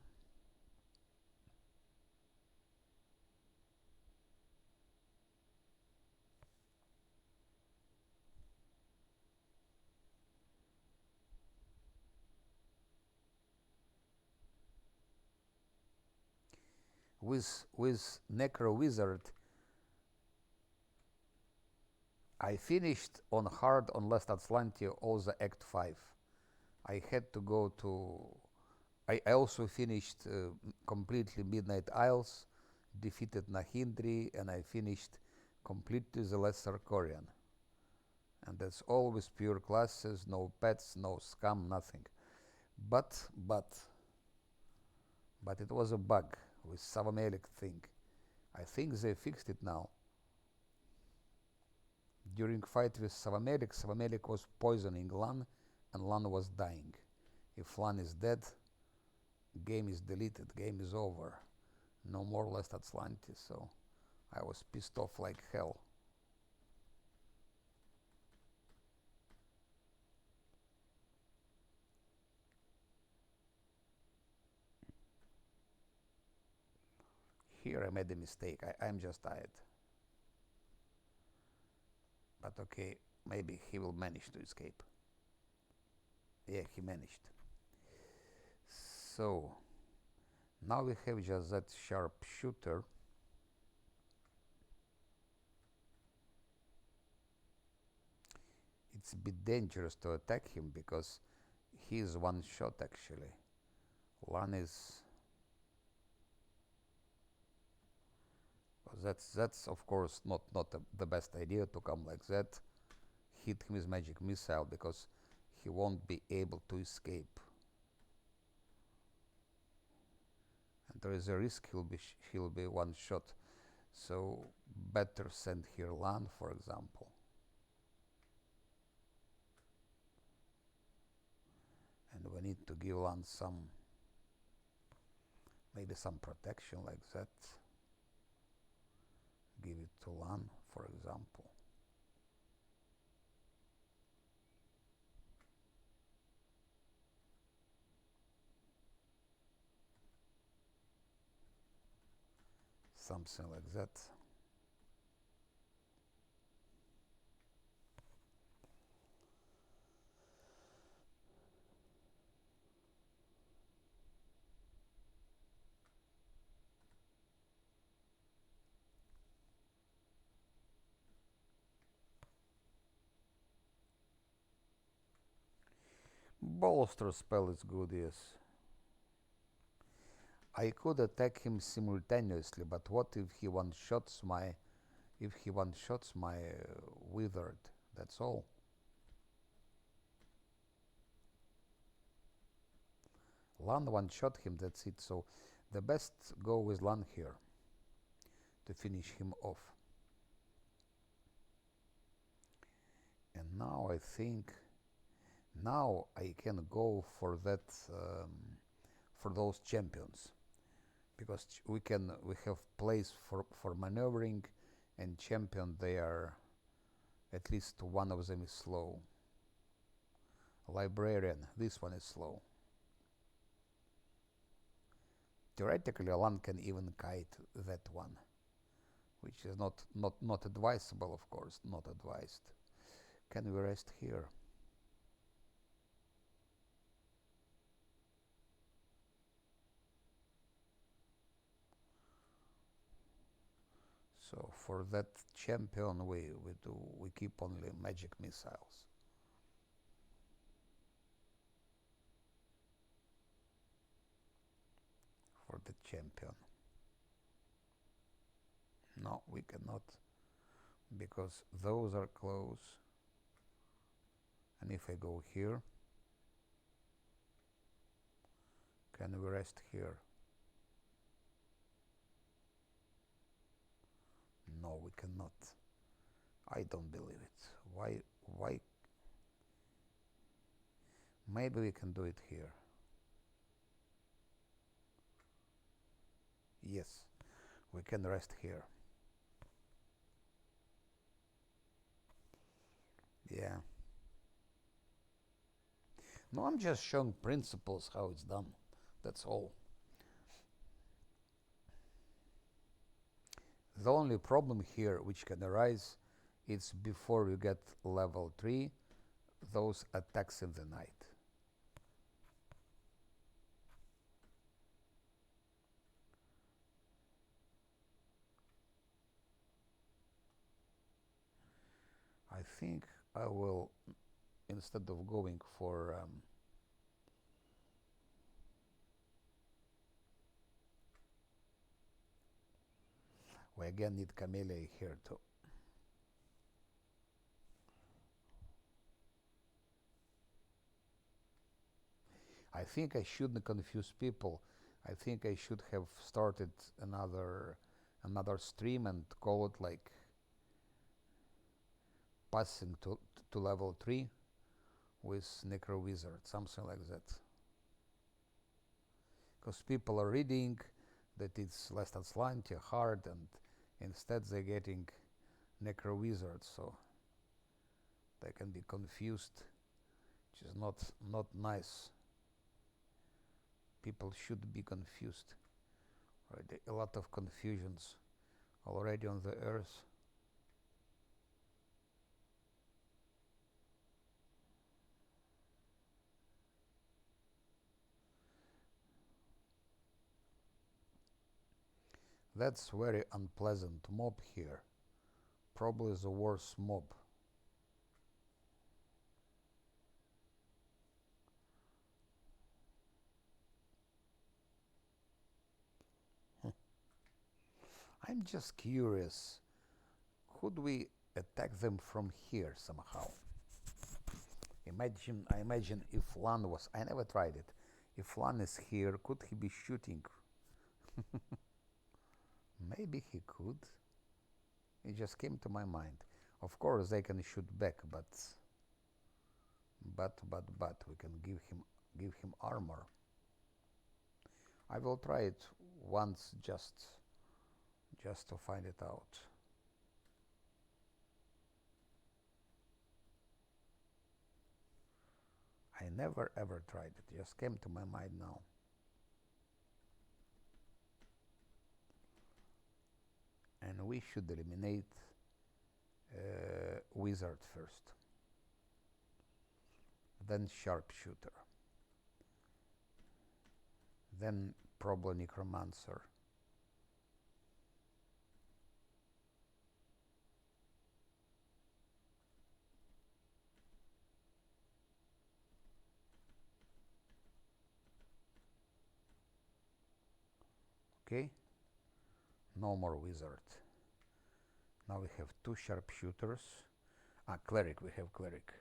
With Necro Wizard, I finished on hard on Last Azlanti all the Act 5. I had to go to. I also finished completely Midnight Isles, defeated Nahindri, and I finished completely the Lesser Korean. And that's all with pure classes, no pets, no scam, nothing. But But it was a bug with Savamelik thing. I think they fixed it now. During fight with Savamelik, Savamelik was poisoning Lan, and Lan was dying. If Lan is dead, game is deleted, game is over. No more last Azlanti, so I was pissed off like hell. Here I made a mistake. I'm just tired. But okay, maybe he will manage to escape. Yeah, he managed. So now we have just that sharpshooter. It's a bit dangerous to attack him because he is one shot actually. Lan is. That's of course not the best idea to come like that, hit him with magic missile because he won't be able to escape. And there is a risk he'll be one shot. So better send here Lan, for example. And we need to give Lan maybe some protection like that. Give it to Lan, for example. Something like that. Bolster spell is good, yes. I could attack him simultaneously, but what if he one-shots my withered? That's all. Lan one-shot him, that's it. So the best go with Lan here to finish him off. And now I think I can go for that for those champions, because we have place for maneuvering, and champion they are, at least one of them is slow. Librarian, this one is slow. Theoretically Lan can even kite that one, which is not advisable, of course, not advised. Can we rest here? So for that champion we keep only magic missiles. For the champion. No, we cannot, because those are close. And if I go here, can we rest here? No, we cannot. I don't believe it. Why? Maybe we can do it here. Yes, we can rest here. Yeah. No, I'm just showing principles how it's done. That's all. The only problem here which can arise is before you get level 3, those attacks in the night. I think I will, instead of going for we again need Camellia here too. I think I shouldn't confuse people. I think I should have started another stream and call it like passing to level 3 with Necro Wizard, something like that. Because people are reading that it's less Azlanti, hard, and instead they're getting Necro Wizard, so they can be confused, which is not nice. People should be confused. Right? A lot of confusions already on the earth. That's very unpleasant mob here. Probably the worst mob. I'm just curious. Could we attack them from here somehow? I imagine if Lan was. I never tried it. If Lan is here, could he be shooting? Maybe he could. It just came to my mind. Of course, they can shoot back, but we can give him armor. I will try it once just to find it out. I never ever tried it. Just came to my mind now. And we should eliminate wizard first, then sharpshooter, then probably necromancer. Okay, no more wizard. Now we have 2 sharpshooters. Cleric, we have cleric.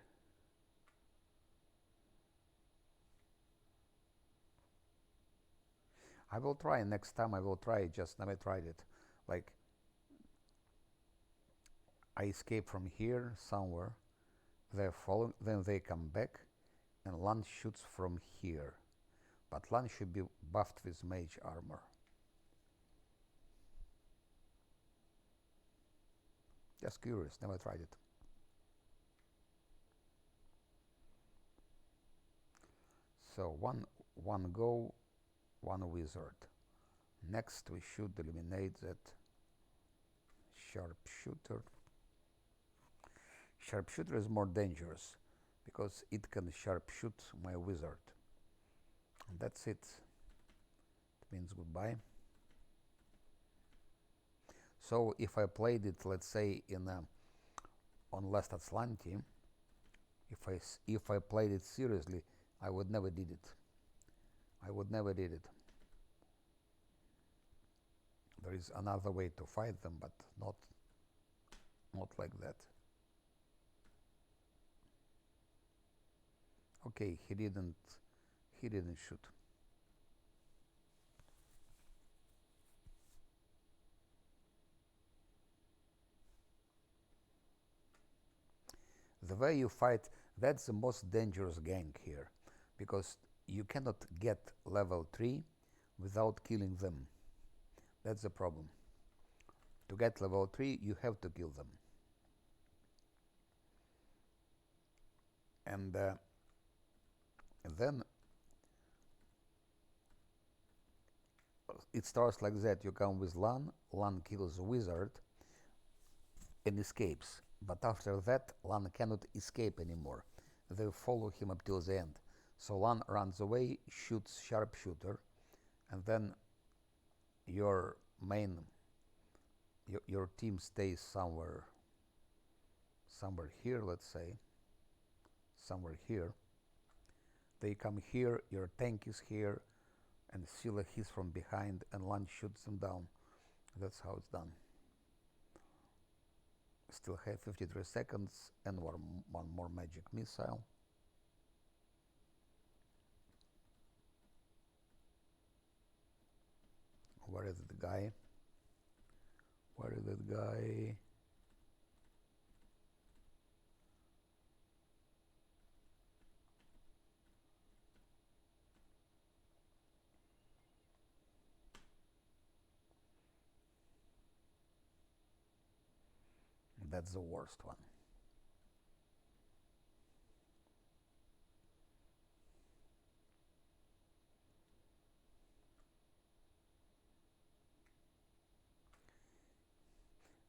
I will try next time. I will try, just never tried it. Like, I escape from here somewhere, they're following, then they come back, and Lan shoots from here. But Lan should be buffed with mage armor. Just curious, never tried it. So one go, one wizard. Next we should eliminate that sharpshooter. Sharpshooter is more dangerous because it can sharpshoot my wizard. And that's it. It means goodbye. So if I played it, let's say on last Azlanti, if I played it seriously, I would never did it. I would never did it. There is another way to fight them, but not like that. Okay, he didn't shoot. The way you fight, that's the most dangerous gang here, because you cannot get level 3 without killing them. That's the problem. To get level 3, you have to kill them. And then it starts like that. You come with Lan kills the wizard and escapes. But after that, Lan cannot escape anymore. They follow him up till the end. So Lan runs away, shoots sharpshooter, and then your team stays somewhere here, let's say, somewhere here. They come here, your tank is here, and Scylla hits from behind, and Lan shoots them down. That's how it's done. Still have 53 seconds and one more magic missile. Where is the guy? Where is that guy? That's the worst one.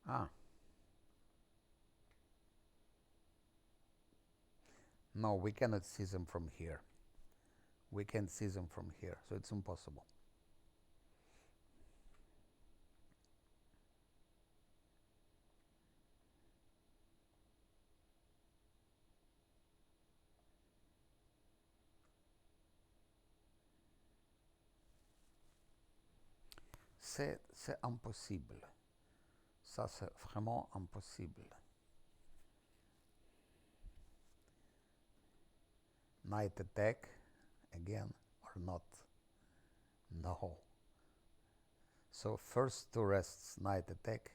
Ah. No, we cannot see them from here. We can't see them from here, so it's impossible. C'est impossible. Ça, c'est vraiment impossible. Night attack, again, or not? No. So first 2 rests, night attack.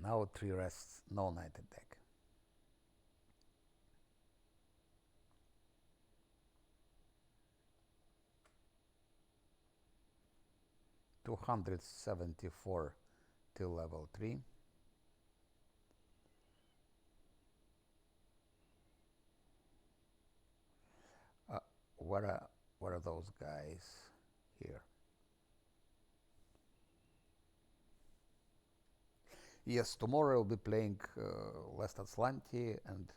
Now 3 rests, no night attack. $274 till level 3. What are those guys here? Yes, tomorrow I'll be playing Last Azlanti, and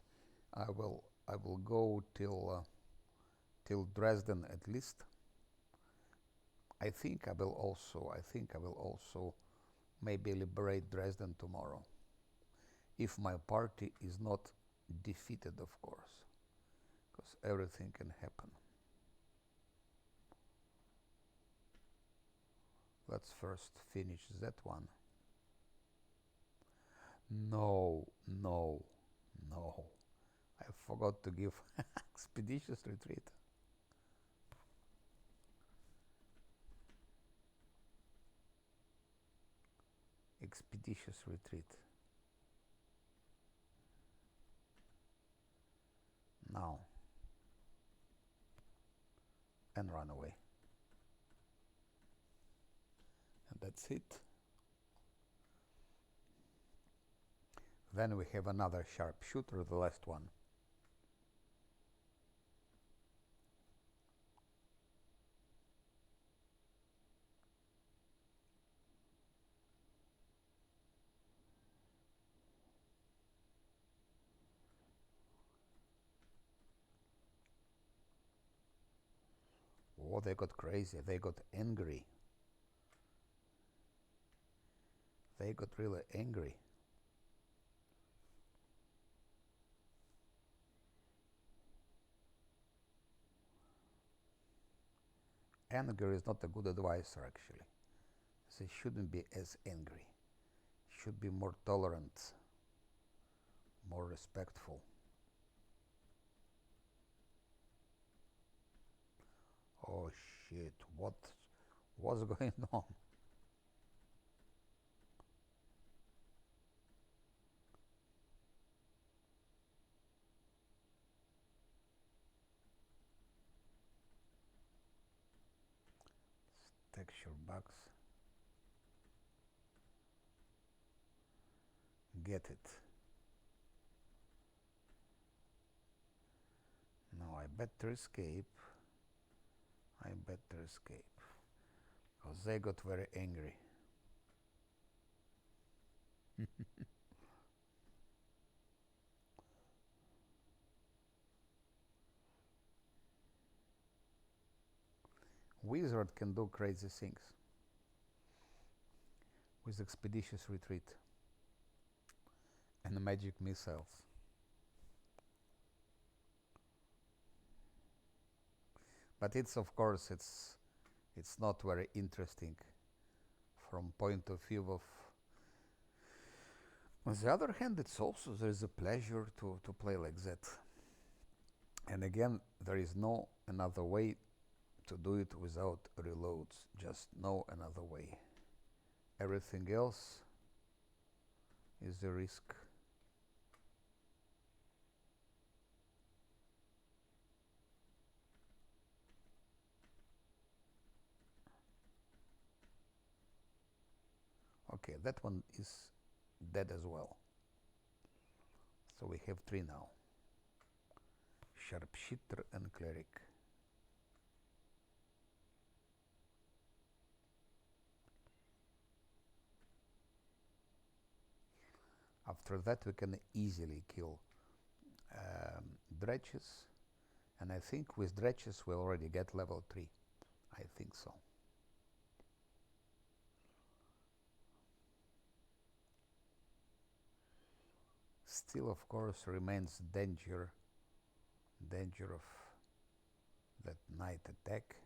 I will go till Dresden at least. I think I will also maybe liberate Dresden tomorrow, if my party is not defeated, of course, because everything can happen. Let's first finish that one. No. I forgot to give expeditious retreat. Expeditious retreat. Now. And run away. And that's it. Then we have another sharpshooter, the last one. Oh, they got crazy. They got angry. They got really angry. Anger is not a good advisor, actually. They shouldn't be as angry. Should be more tolerant, more respectful. Oh shit, what's going on? Texture box. Get it. No, I better escape. Because they got very angry. Wizard can do crazy things with expeditious retreat and magic missiles. But it's, of course, it's not very interesting from point of view of. On the other hand, it's also there's a pleasure to play like that. And again, there is no another way to do it without reloads. Just no another way. Everything else is a risk. Okay, that one is dead as well. So we have 3 now. Sharpshooter and cleric. After that we can easily kill dredges, and I think with dredges we already get level 3. I think so. Still, of course, remains danger of that night attack.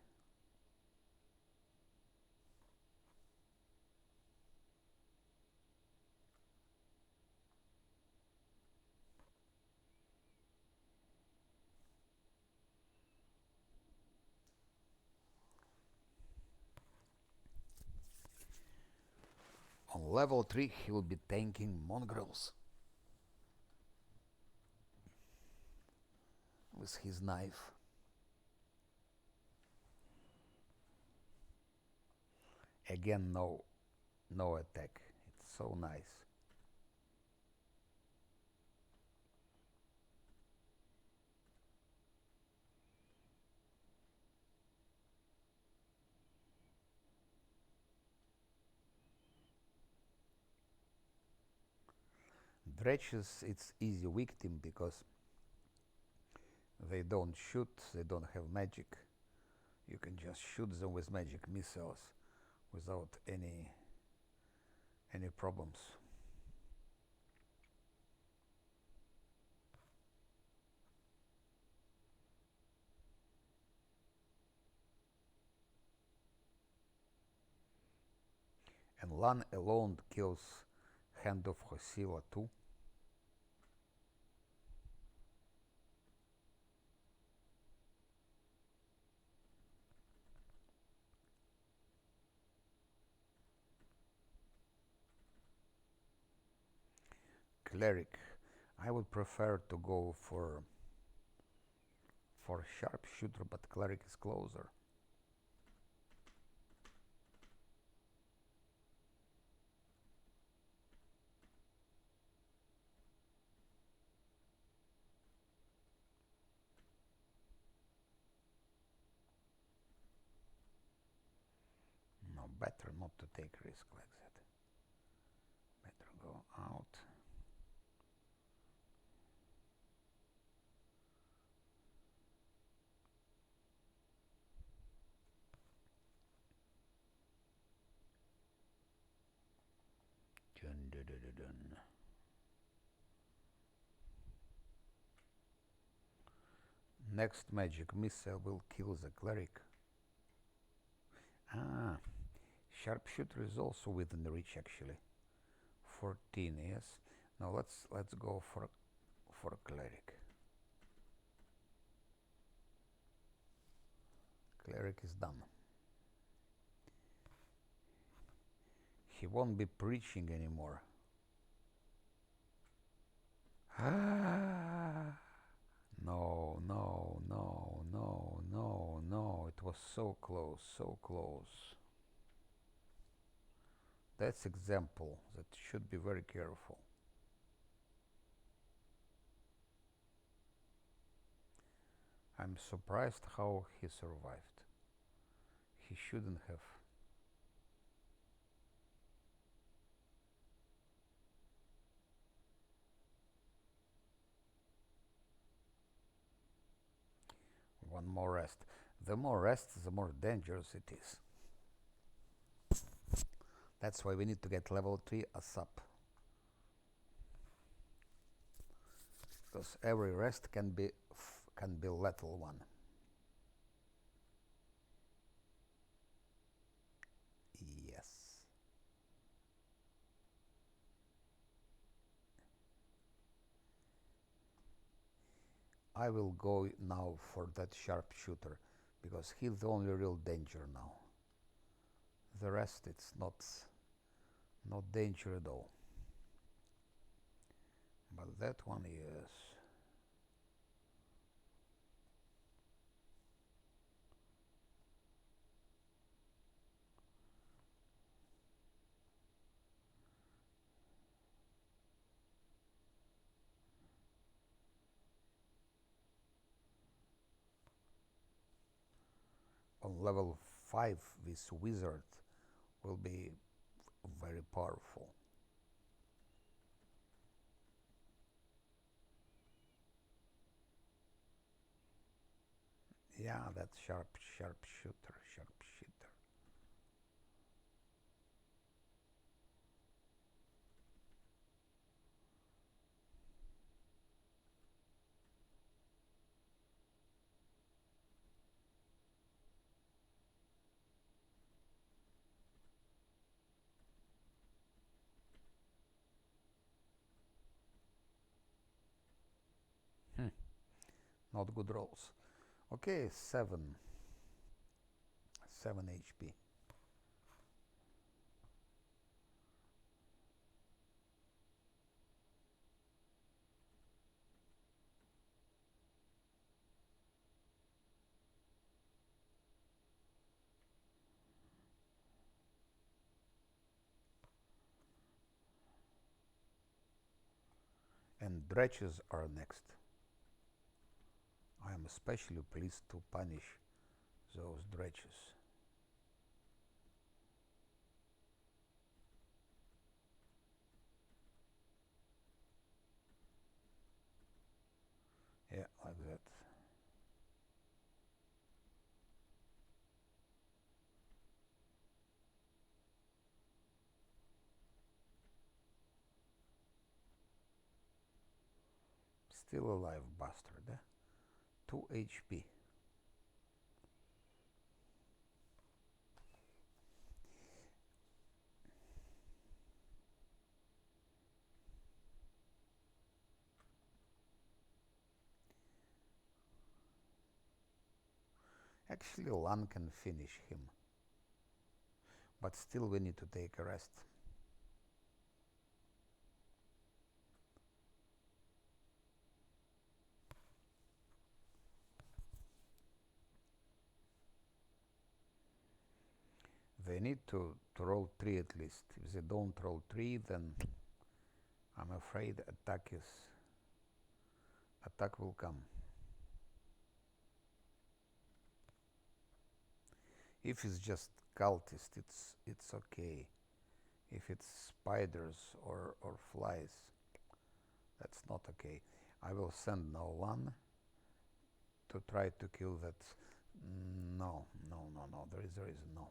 On level 3 he will be tanking mongrels with his knife. Again, no attack. It's so nice. Dredges, it's easy victim because they don't shoot, they don't have magic. You can just shoot them with magic missiles without any problems. And Lan alone kills Hand of Hosila too. Cleric. I would prefer to go for sharpshooter, but cleric is closer. No, better not to take risk like that. Better go out. Dun, dun, dun, dun, dun. Next magic missile will kill the cleric. Ah, sharpshooter is also within the reach actually. 14, yes. Now let's go for cleric. Cleric is done. He won't be preaching anymore. No, no, no, no, no, no. It was so close, so close. That's example that should be very careful. I'm surprised how he survived. He shouldn't have. One more rest. The more rest, the more dangerous it is. That's why we need to get level 3 ASAP. Because every rest can be lethal one. Yes. I will go now for that sharpshooter because he's the only real danger now. The rest, it's not danger at all. But that one, yes. On level 5, this wizard will be very powerful. Yeah, that's sharpshooter. Not good rolls. Okay, 7 HP. And dredges are next. I am especially pleased to punish those dredges. Yeah, like that. Still alive, bastard. 2 HP. Actually, Lan can finish him. But still we need to take a rest. They need to roll 3 at least. If they don't roll 3, then I'm afraid attack will come. If it's just cultist, it's okay. If it's spiders or flies, that's not okay. I will send now Lan to try to kill that. No. There is no.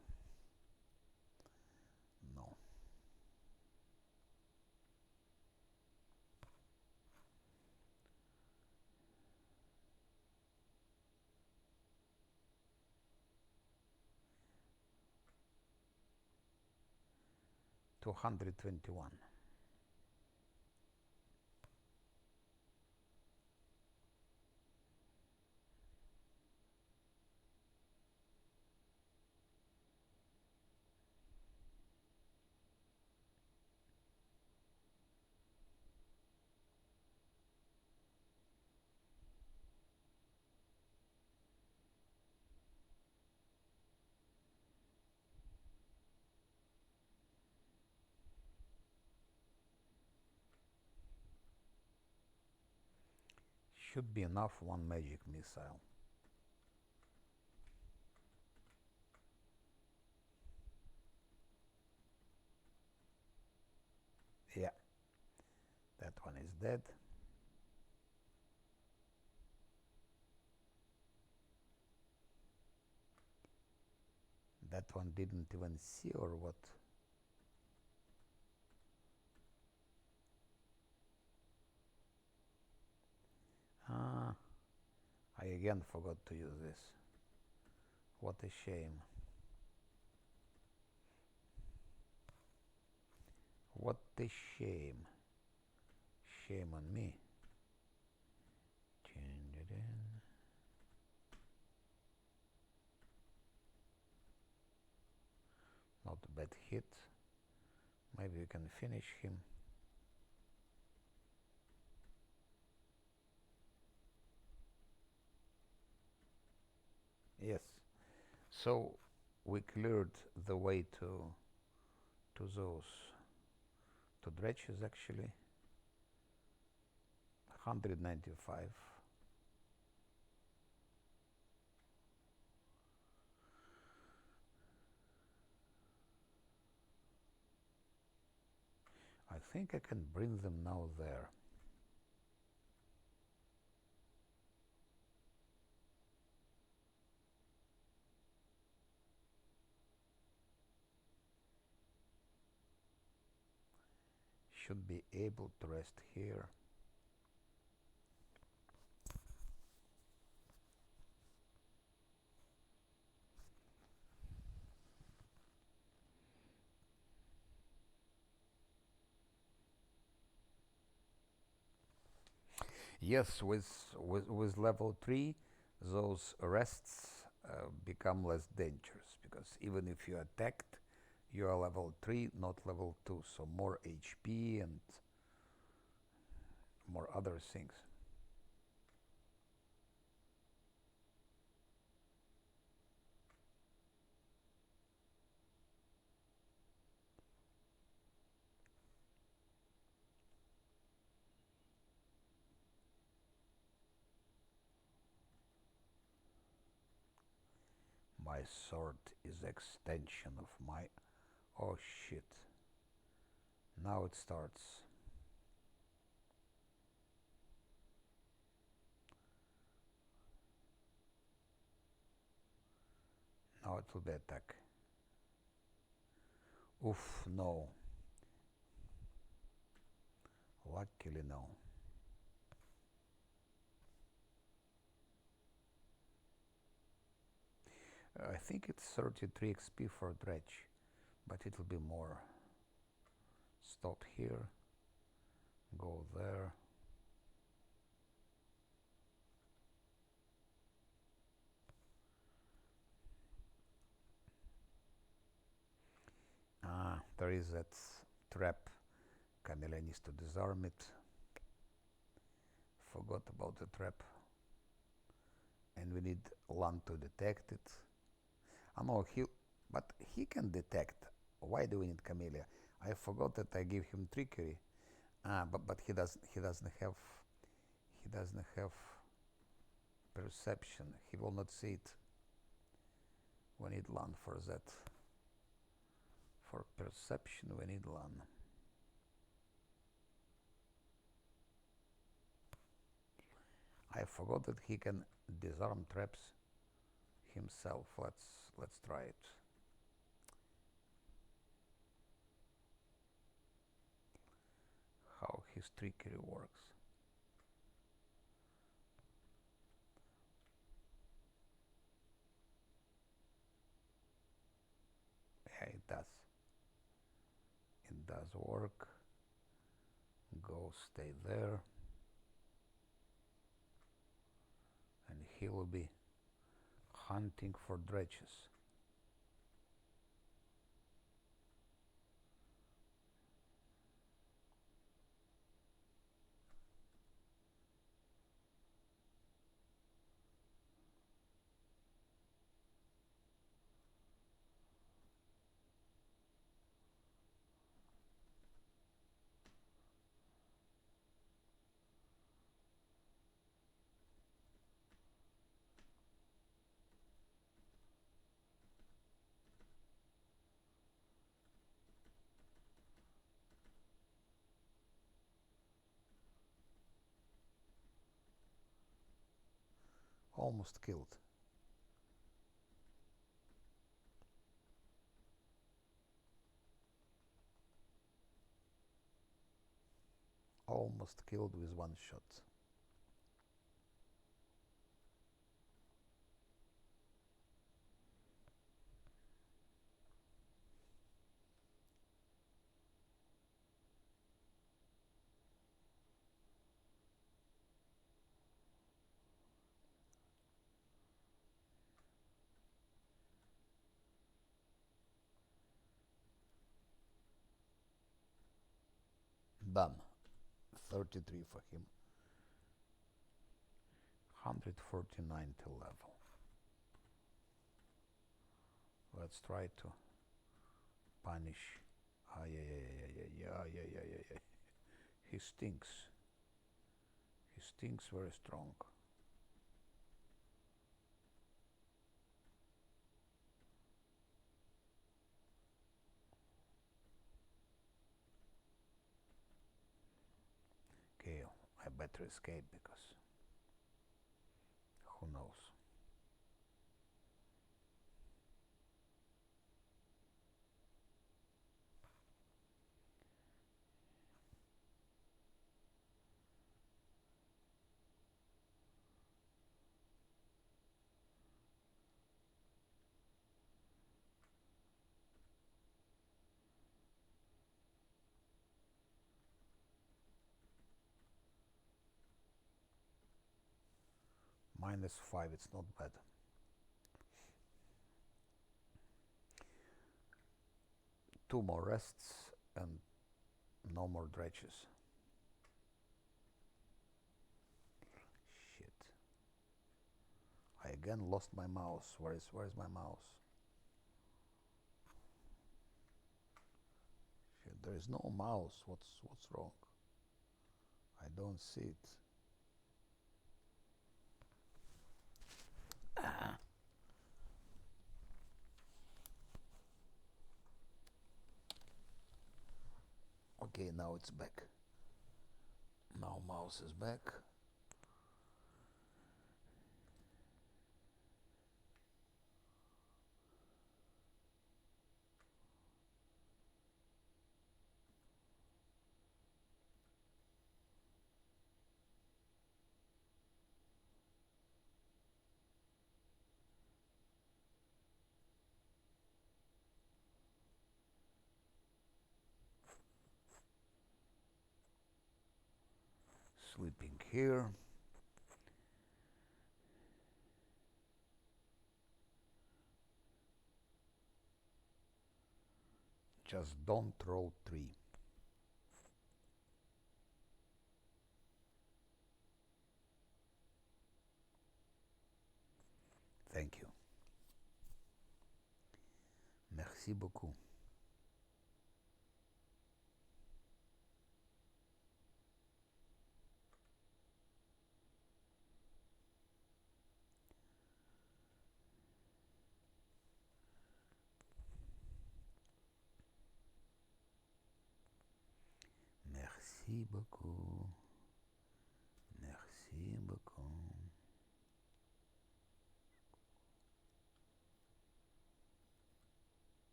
221. Should be enough, 1 magic missile. Yeah, that one is dead. That one didn't even see, or what? I again forgot to use this. What a shame. What a shame. Shame on me. bad hit. Maybe we can finish him. Yes. So we cleared the way to those to dredges actually. 195. I think I can bring them now there. Should be able to rest here. Yes, with level 3, those rests become less dangerous because even if you attacked, you are level 3, not level 2, so more HP and more other things. My sword is extension of my... Oh shit. Now it starts. Now it will be attack. Oof, no. Luckily no. I think it's 33 XP for dredge, but it will be more. Stop here. Go there. Ah, there is that trap. Camilla needs to disarm it. Forgot about the trap. And we need Lan to detect it. I know but he can detect. Why do we need Camilla? I forgot that I gave him trickery. But he doesn't have perception. He will not see it. We need Lan for that. For perception, we need Lan. I forgot that he can disarm traps himself. Let's try it. How his trickery works. Yeah, it does. It does work. Go stay there. And he will be hunting for dredges. Almost killed. Almost killed with one shot. Done. 33 for him. 149 till level. Let's try to punish. Yeah. He stinks. He stinks very strong. Okay, I better escape because who knows. -5, it's not bad. Two more rests and no more dredges. Shit. I again lost my mouse. Where's my mouse? Shit, there is no mouse. What's wrong? I don't see it. Okay, now it's back. Now mouse is back. Sleeping here. Just don't roll 3. Thank you. Merci beaucoup. Merci beaucoup. Merci beaucoup.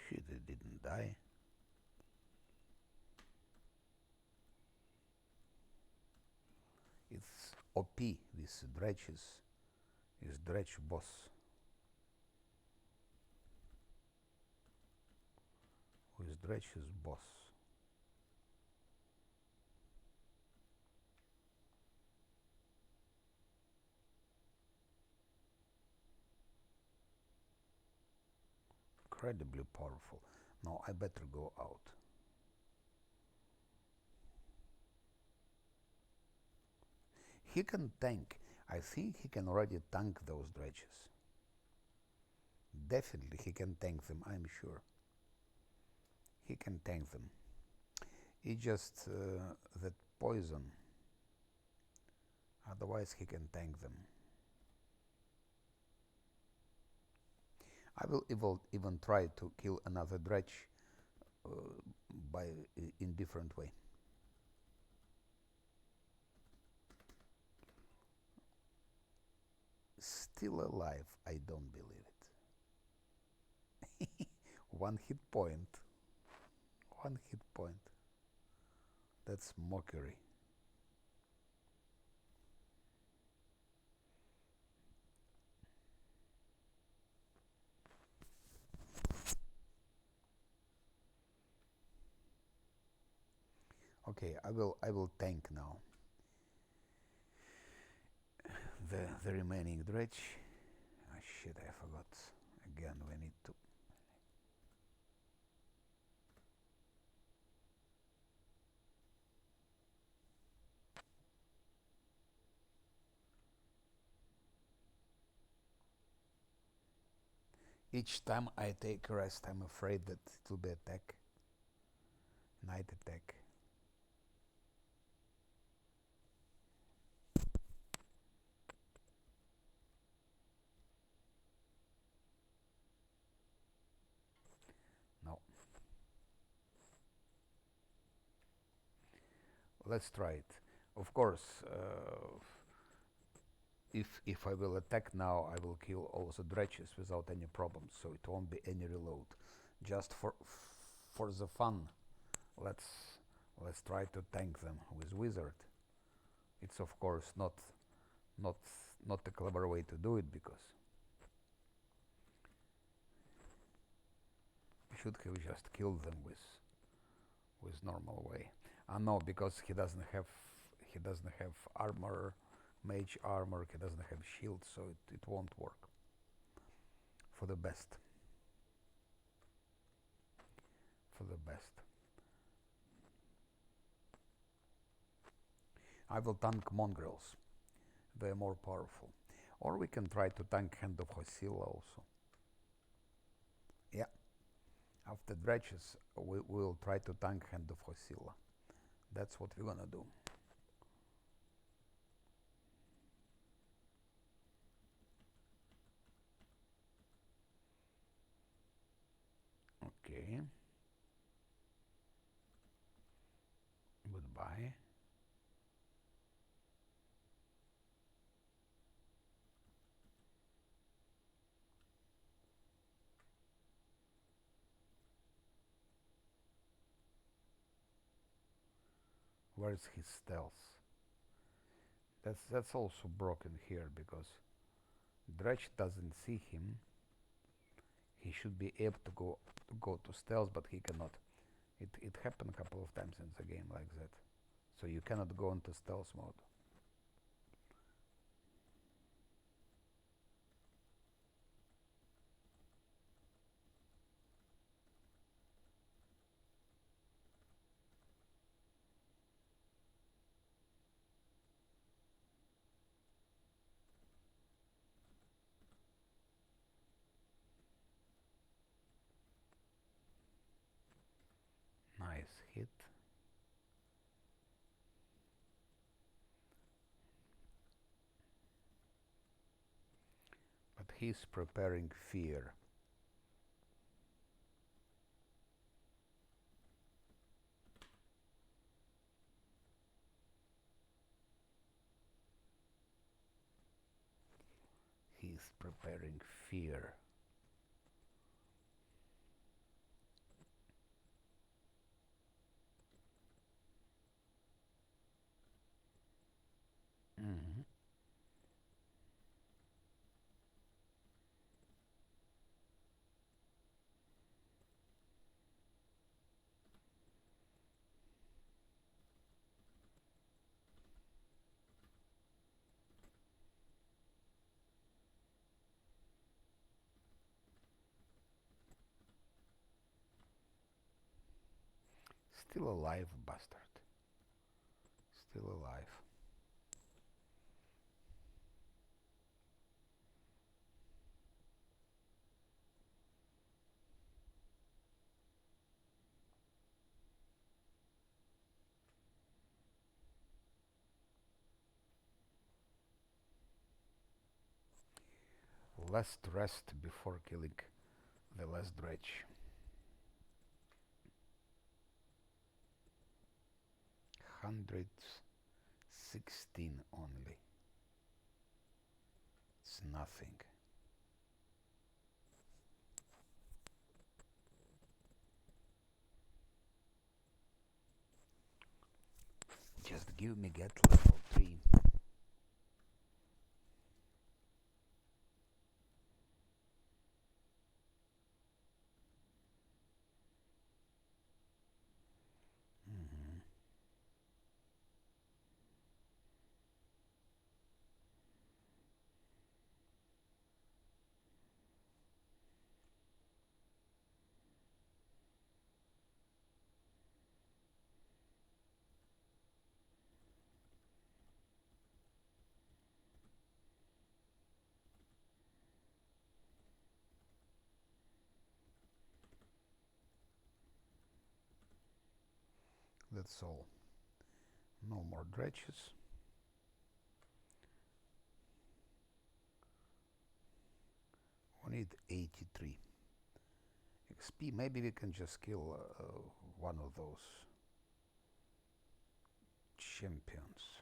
Shit, it didn't die. It's OP. This dredge is dredge boss. With dredge is boss. Incredibly powerful. No, I better go out. He can tank. I think he can already tank those dredges. Definitely he can tank them, I'm sure. He can tank them. It's just that poison. Otherwise he can tank them. I will even try to kill another dredge by in different way. Still alive, I don't believe it. 1 hit point. 1 hit point. That's mockery. Okay, I will tank now the remaining dredge. Ah, shit, I forgot. Again, we need to. Each time I take rest, I'm afraid that it will be attack. Night attack. No. Let's try it. Of course, if I will attack now, I will kill all the dredges without any problems, so it won't be any reload. Just for the fun, let's try to tank them with wizard. It's of course not not a clever way to do it, because we should have just killed them with normal way. No, because he doesn't have armor, mage armor. He doesn't have shield, so it won't work. For the best. For the best. I will tank mongrels. They're more powerful. Or we can try to tank Hand of Hosilla also. Yeah. After dredges, we will try to tank Hand of Hosilla. That's what we're gonna do. Okay. Goodbye. Where's his stealth? That's also broken here, because Dredge doesn't see him. He should be able to go to stealth, but he cannot. It happened a couple of times in the game like that. So you cannot go into stealth mode. Nice hit. But he's preparing fear. He's preparing fear. Mhm. Still alive, bastard. Still alive. Last rest before killing the last dredge. 116 only. It's nothing. Just give me get level 3. Mhm. that's all. No more dredges. We need 83 XP. Maybe we can just kill one of those champions.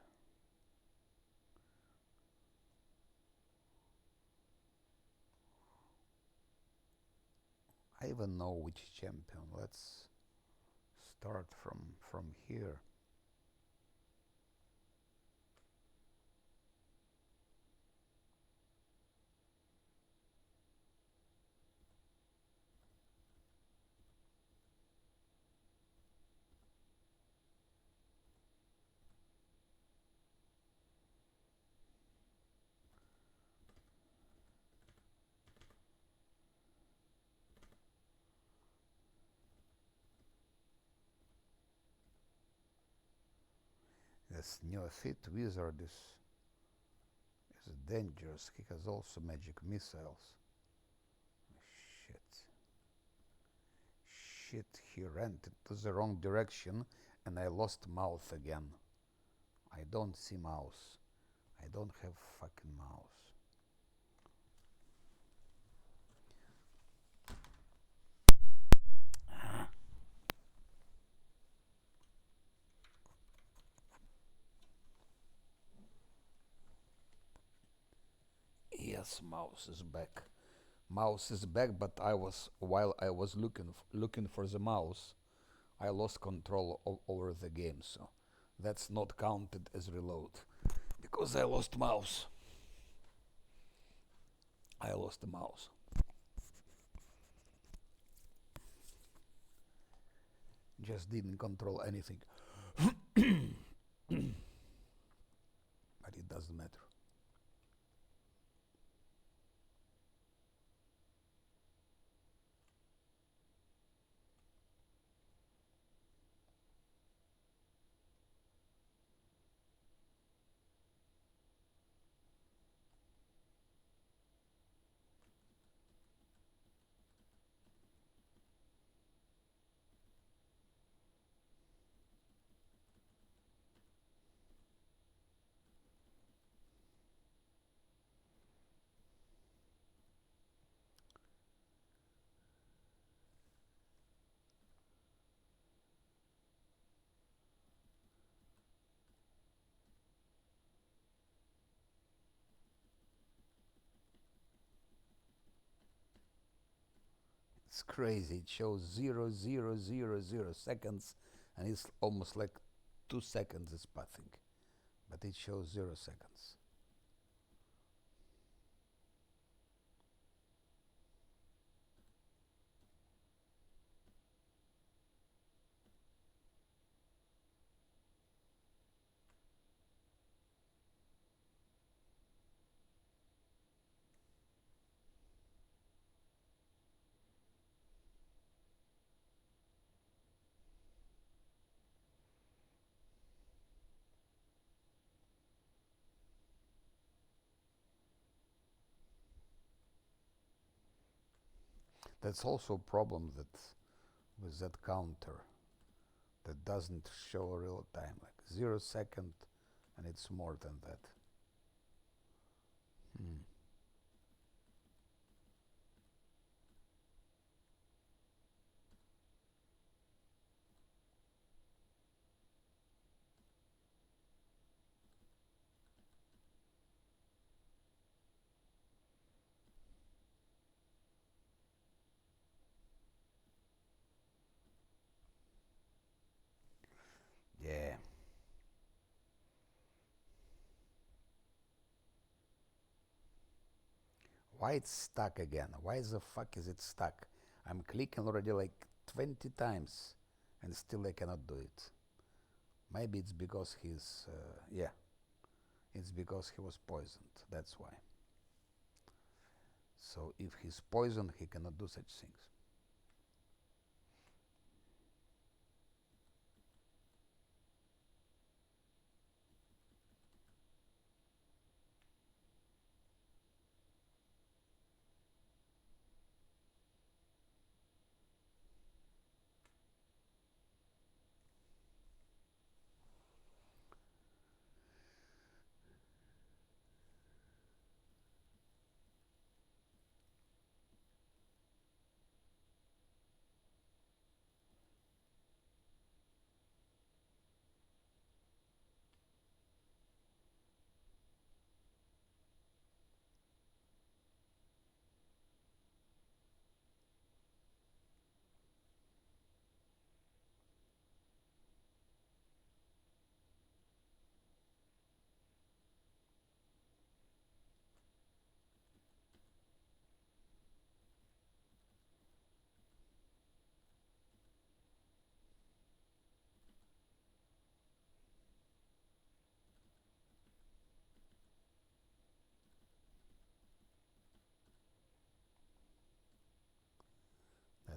I even know which champion. Let's start from here. This neophyte wizard is dangerous. He has also magic missiles. Shit, he ran into the wrong direction and I lost mouse again. I don't see mouse. I don't have fucking mouse. Yes, mouse is back. Mouse is back, but while I was looking for the mouse, I lost control over the game, so that's not counted as reload because I lost mouse. I lost the mouse. Just didn't control anything. But it doesn't matter. It's crazy. It shows 0.000 seconds, and it's almost like 2 seconds is passing, but it shows 0 seconds. That's also a problem that with that counter that doesn't show real time, like 0 second, and it's more than that. Yeah. Why it's stuck again? Why the fuck is it stuck? I'm clicking already like 20 times and still I cannot do it. Maybe it's because yeah, it's because he was poisoned. That's why. So if he's poisoned, he cannot do such things.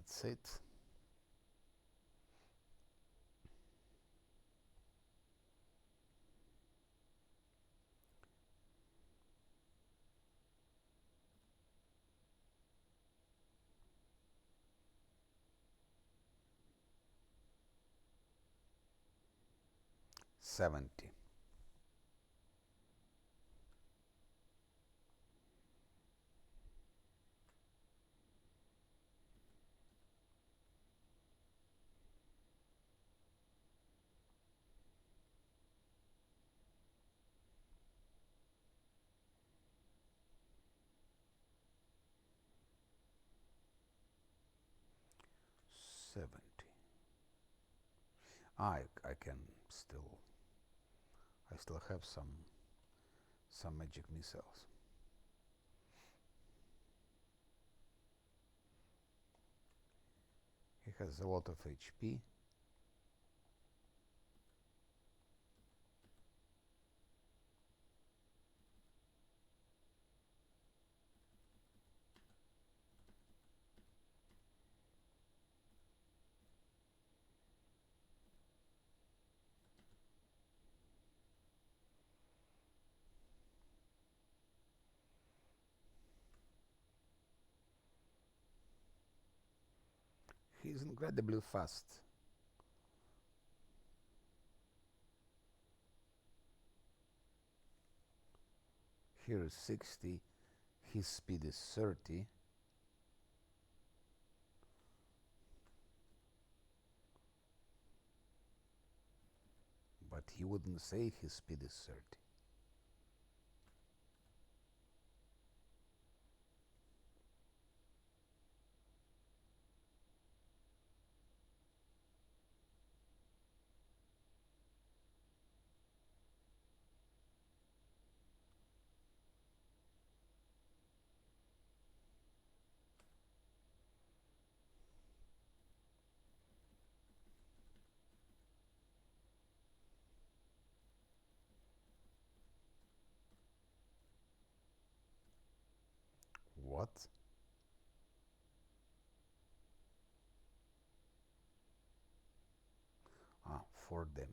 That's it. $70. I can still, I still have some magic missiles. He has a lot of HP. He's incredibly fast. Here is 60. His speed is 30. But he wouldn't say his speed is 30. What? Ah, 4 damage.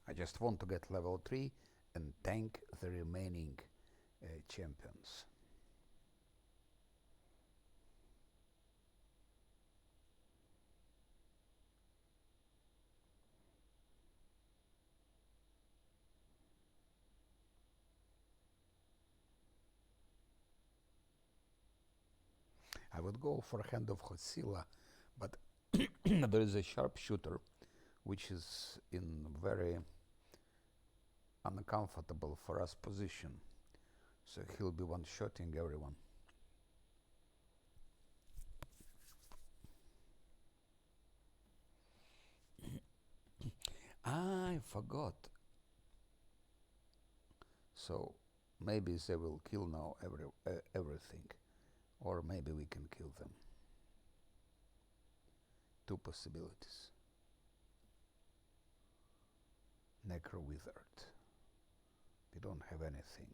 I just want to get level 3 and tank the remaining champions. I would go for Hand of Hosilla, but there is a sharpshooter which is in very uncomfortable for us position. So he'll be one-shotting everyone. I forgot. So maybe they will kill now everything, or maybe we can kill them. 2 possibilities. Necro Withered. We don't have anything.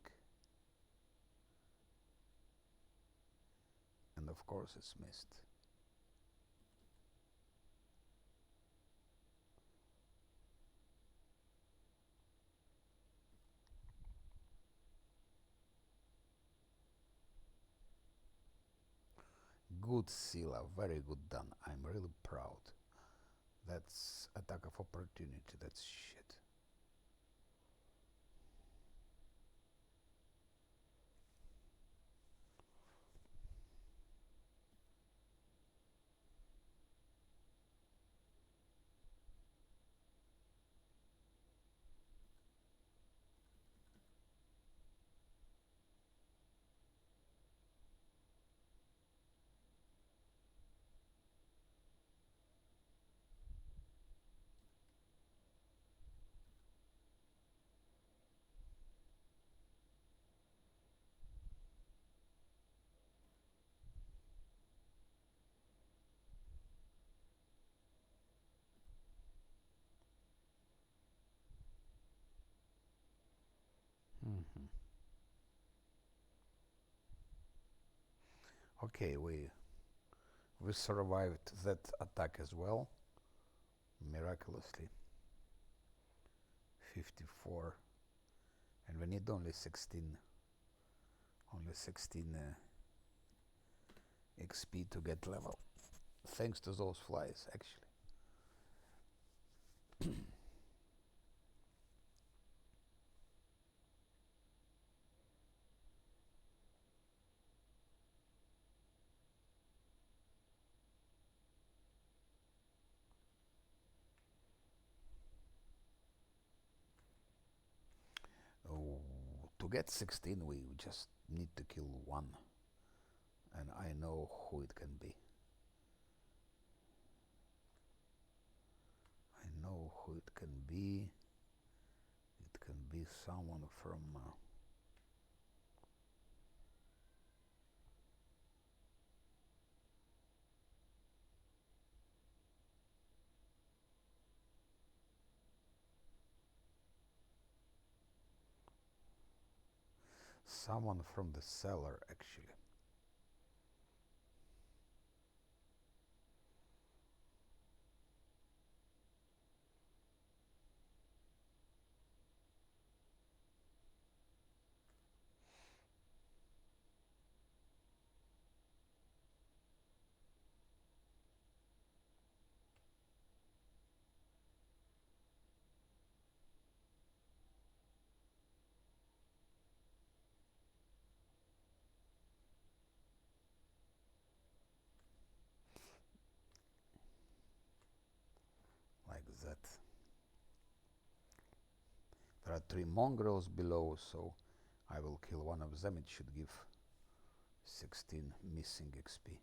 And of course it's missed. Good Sila, very good done. I'm really proud. That's attack of opportunity, that's shit. Okay, we survived that attack as well, miraculously. 54, and we need only 16 XP to get level, thanks to those flies actually. Oh, to get 16 we just need to kill one, and I know who it can be. I know who it can be. It can be someone from the cellar actually. Like that. There are 3 mongrels below, so I will kill one of them. It should give 16 missing XP.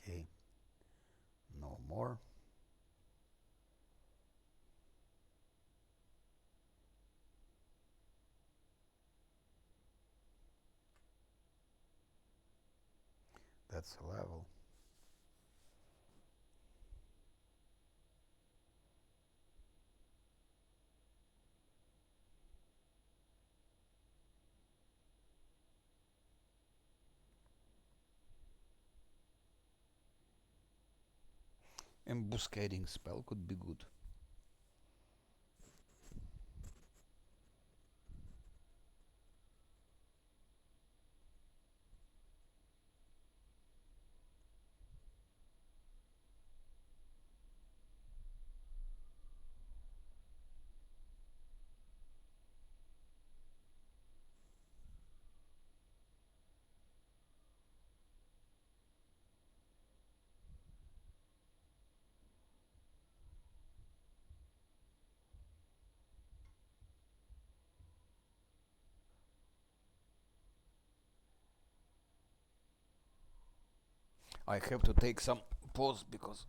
Okay, no more. That's a level. Embuscading spell could be good. I have to take some pause because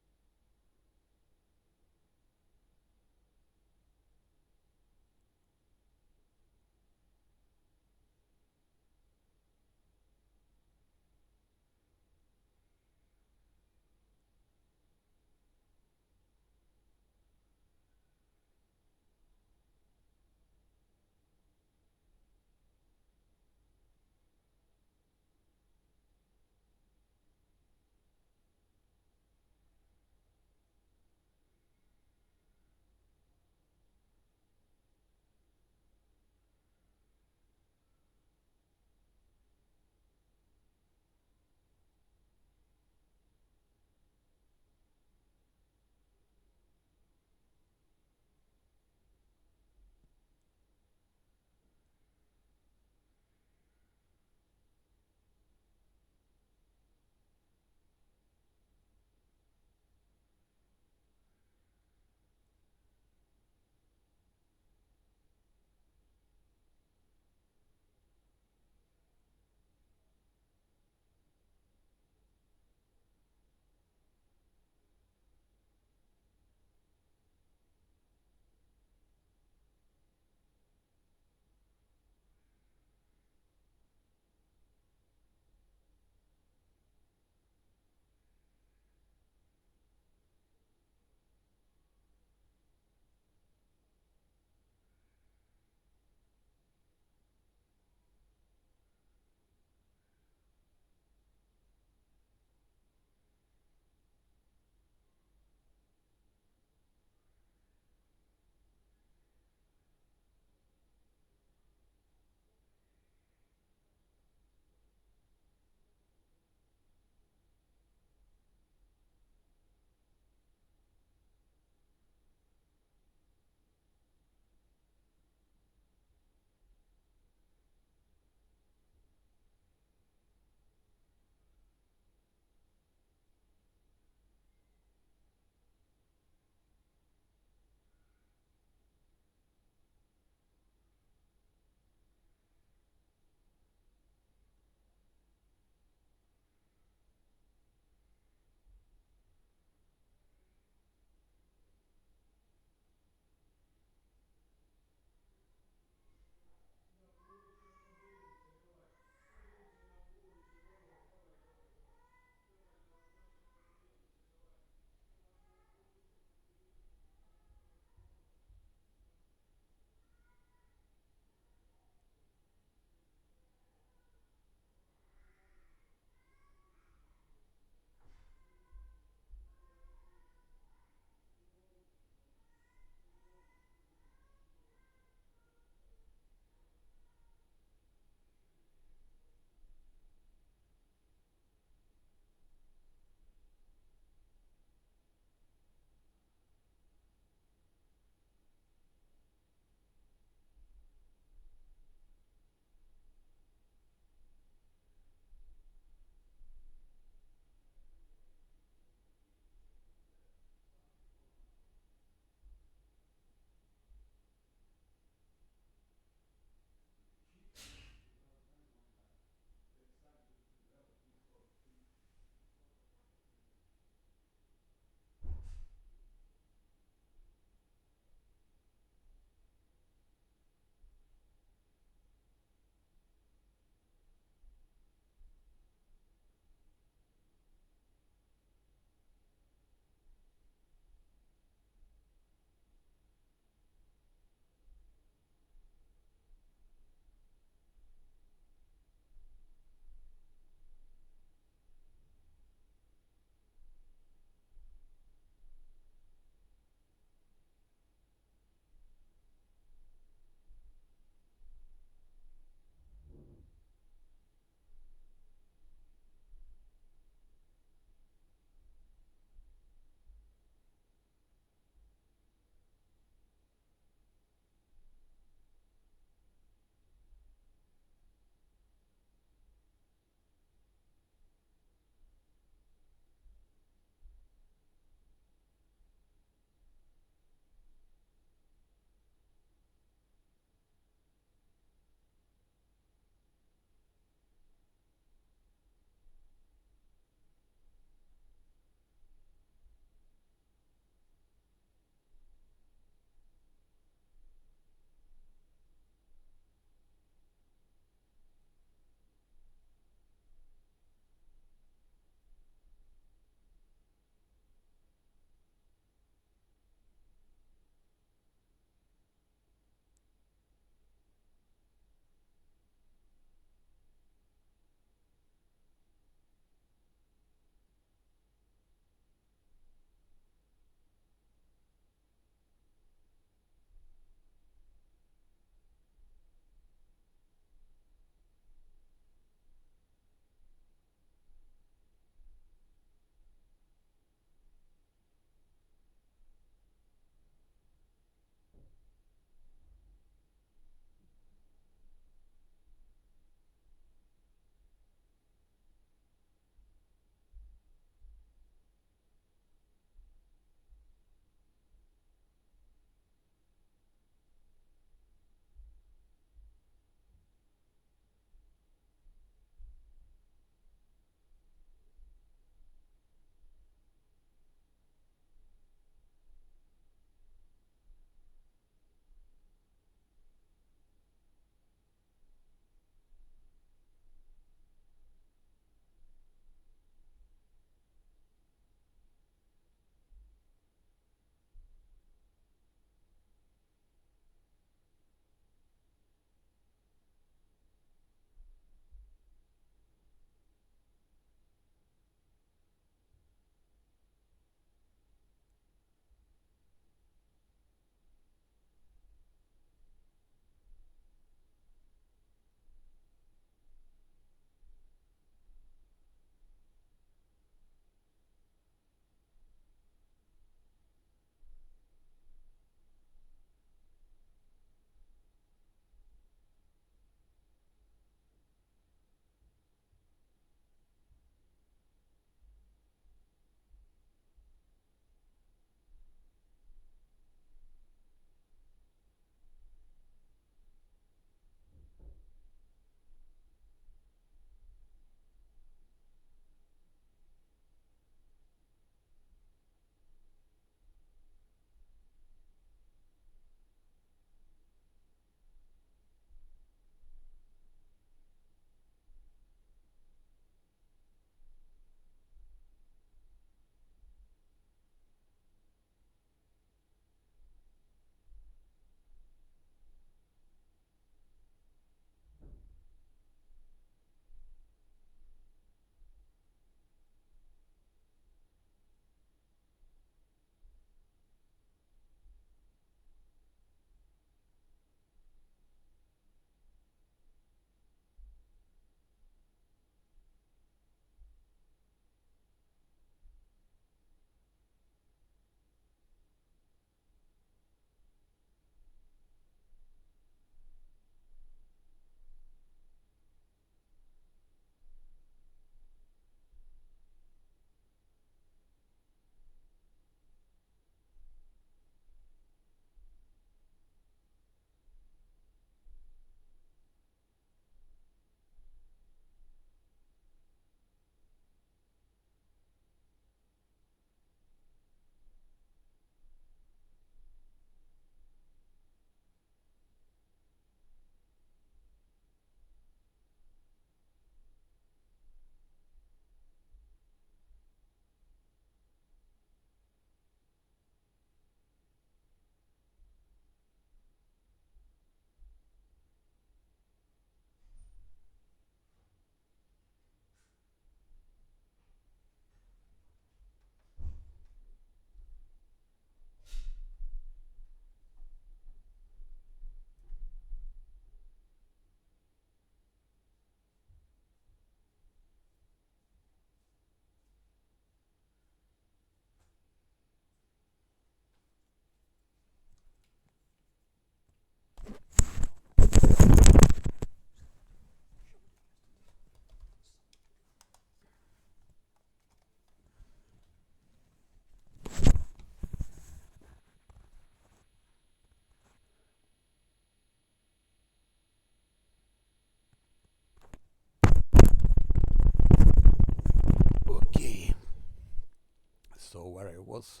So where I was,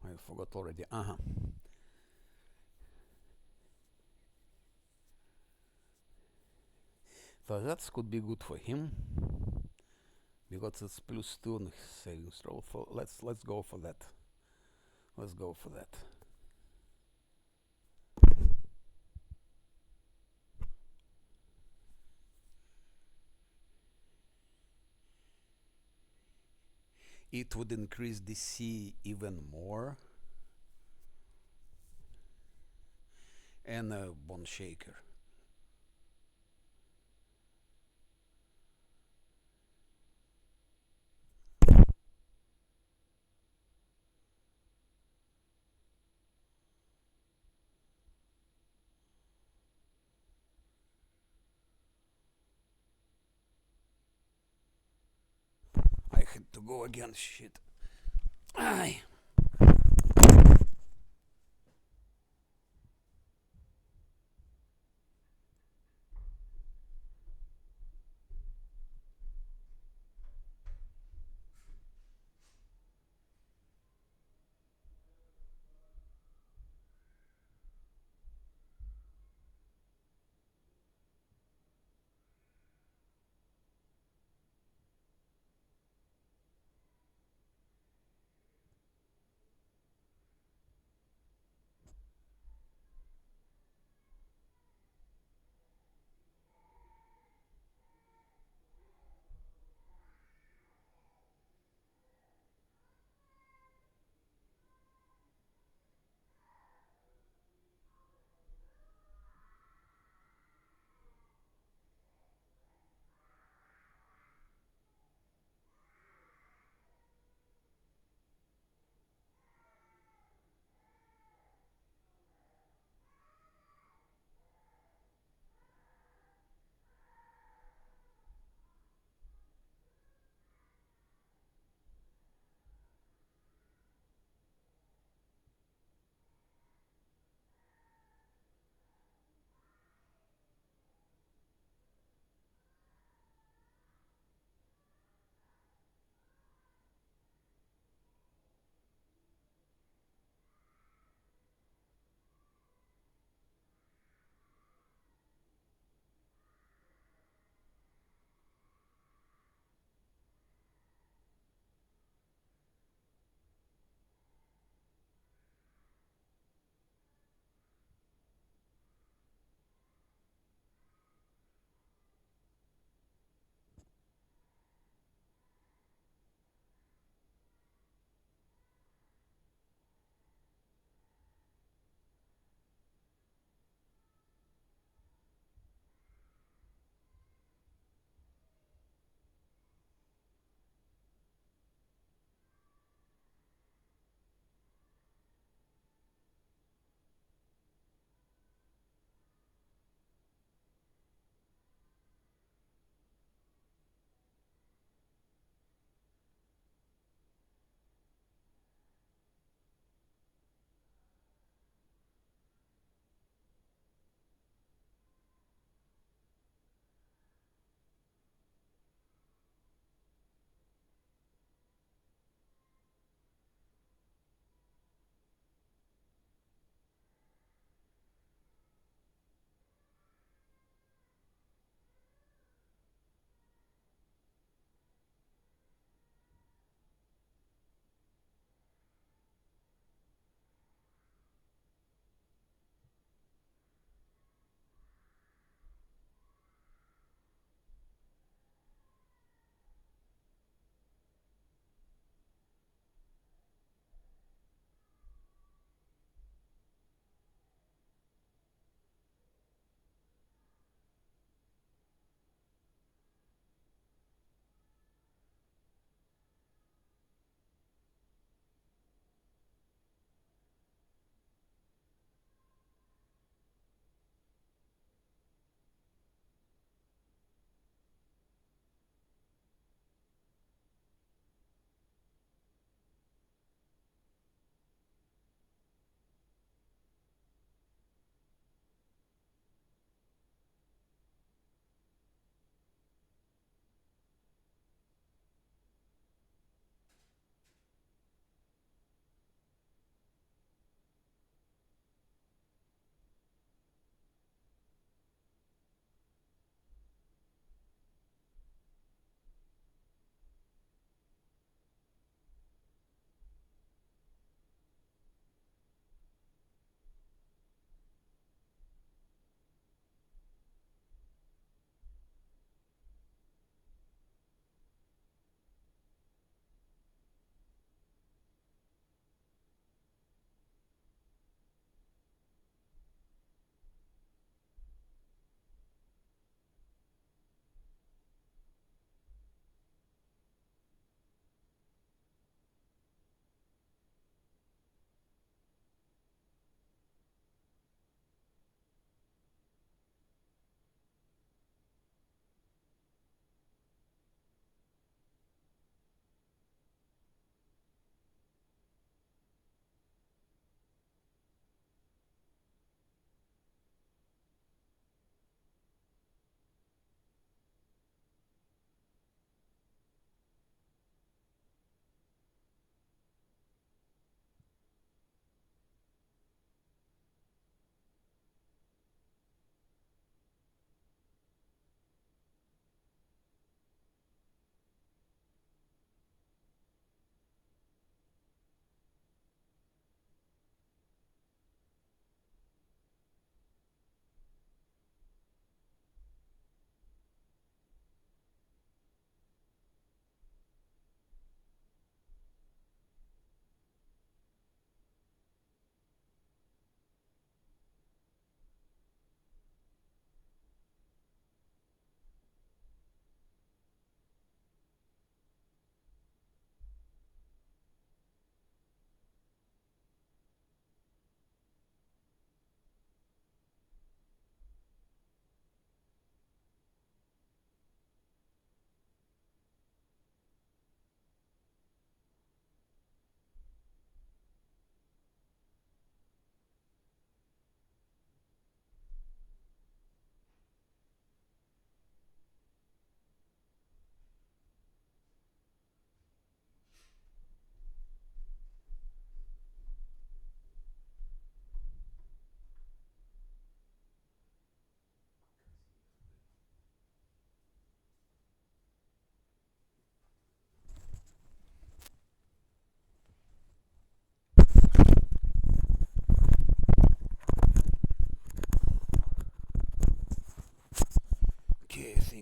I forgot already. So that could be good for him because it's +2 on his savings throw. So let's go for that. Let's go for that. It would increase the C even more. And a bone shaker. I had to go again, shit. Aye.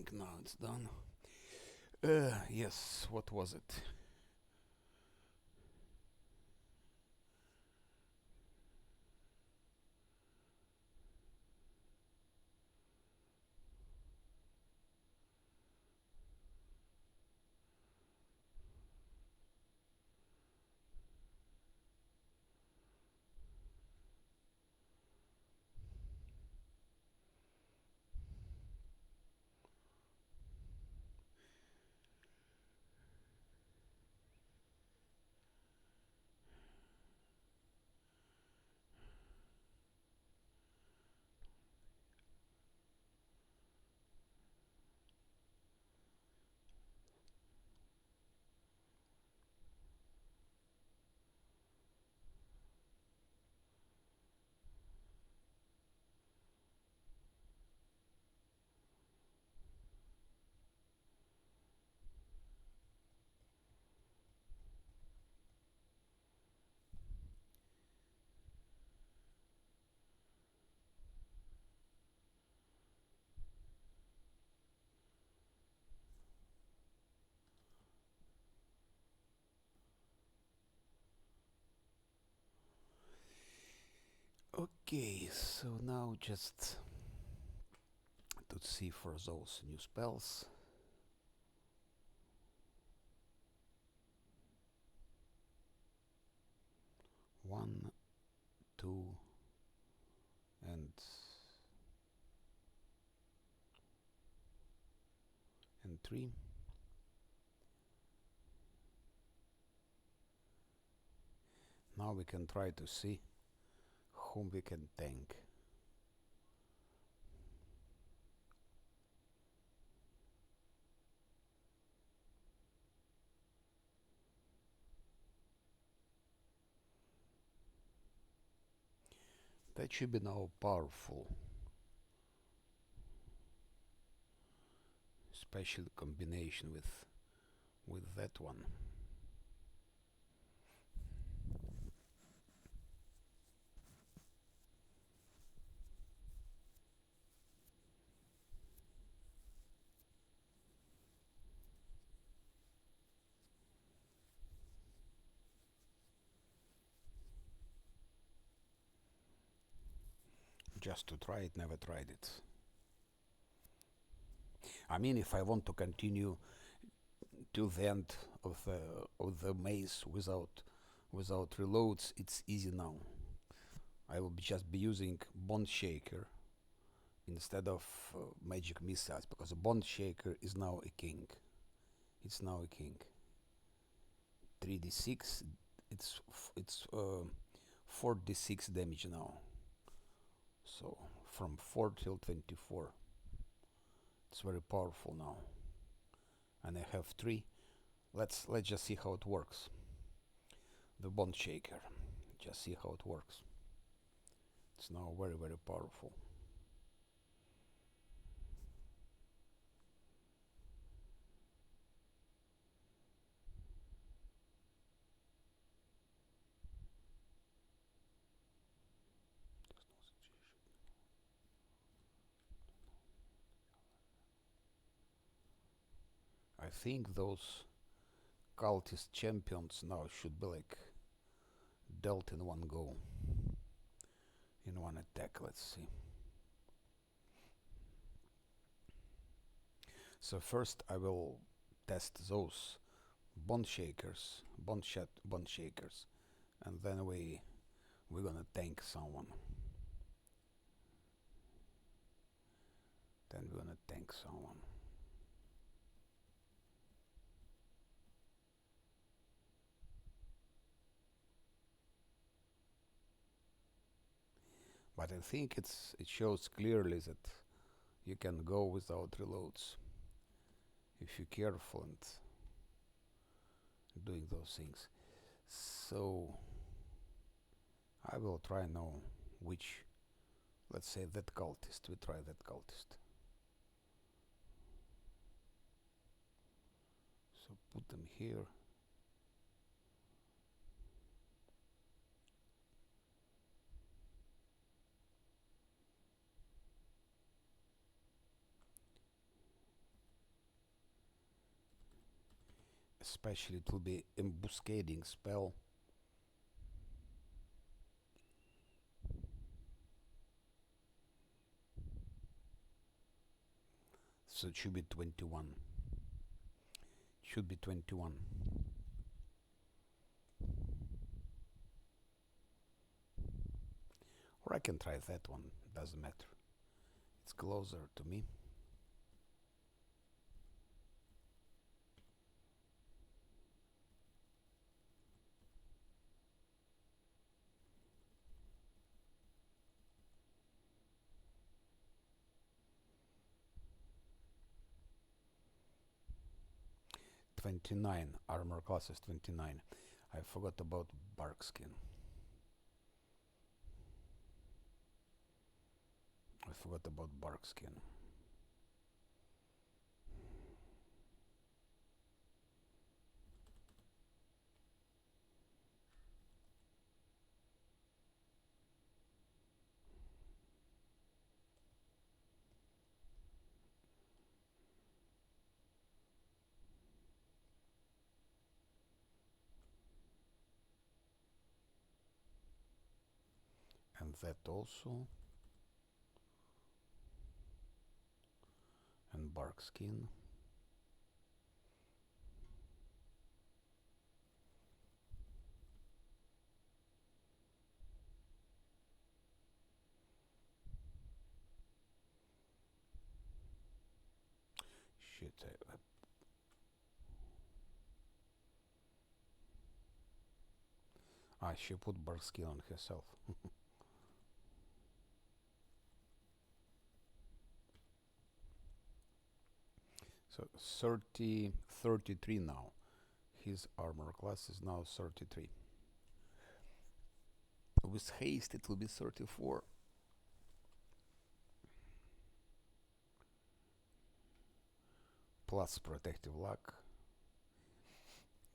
think now it's done. Yes, what was it? Okay, so now just to see for those new spells. One, two, and three. Now we can try to see whom we can tank. That should be now powerful, especially combination with that one. Just to try it, never tried it. I mean, if I want to continue till the end of the maze without reloads, it's easy now. I will just be using Bond Shaker instead of magic missiles, because a Bond Shaker is now a king. It's now a king. 3d6. It's 4d6 damage now. So from 4 till 24. It's very powerful now. And I have 3. Let's just see how it works. The Bond Shaker. Just see how it works. It's now very, very powerful. I think those cultist champions now should be like dealt in one go, in one attack. Let's see. So first I will test those bond shakers, and then we're gonna tank someone. Then we're gonna tank someone. But I think it shows clearly that you can go without reloads if you're careful and doing those things. So I will try now which, let's say that cultist. We try that cultist. So put them here. Especially it will be embuscading spell. So it should be 21. Should be 21. Or I can try that one. Doesn't matter. It's closer to me. '29 armor class is 29. I forgot about bark skin. I forgot about bark skin. And that also. And bark skin. Shit, she put bark skin on herself. So 33 now. His armor class is now 33. With haste it will be 34. Plus protective luck.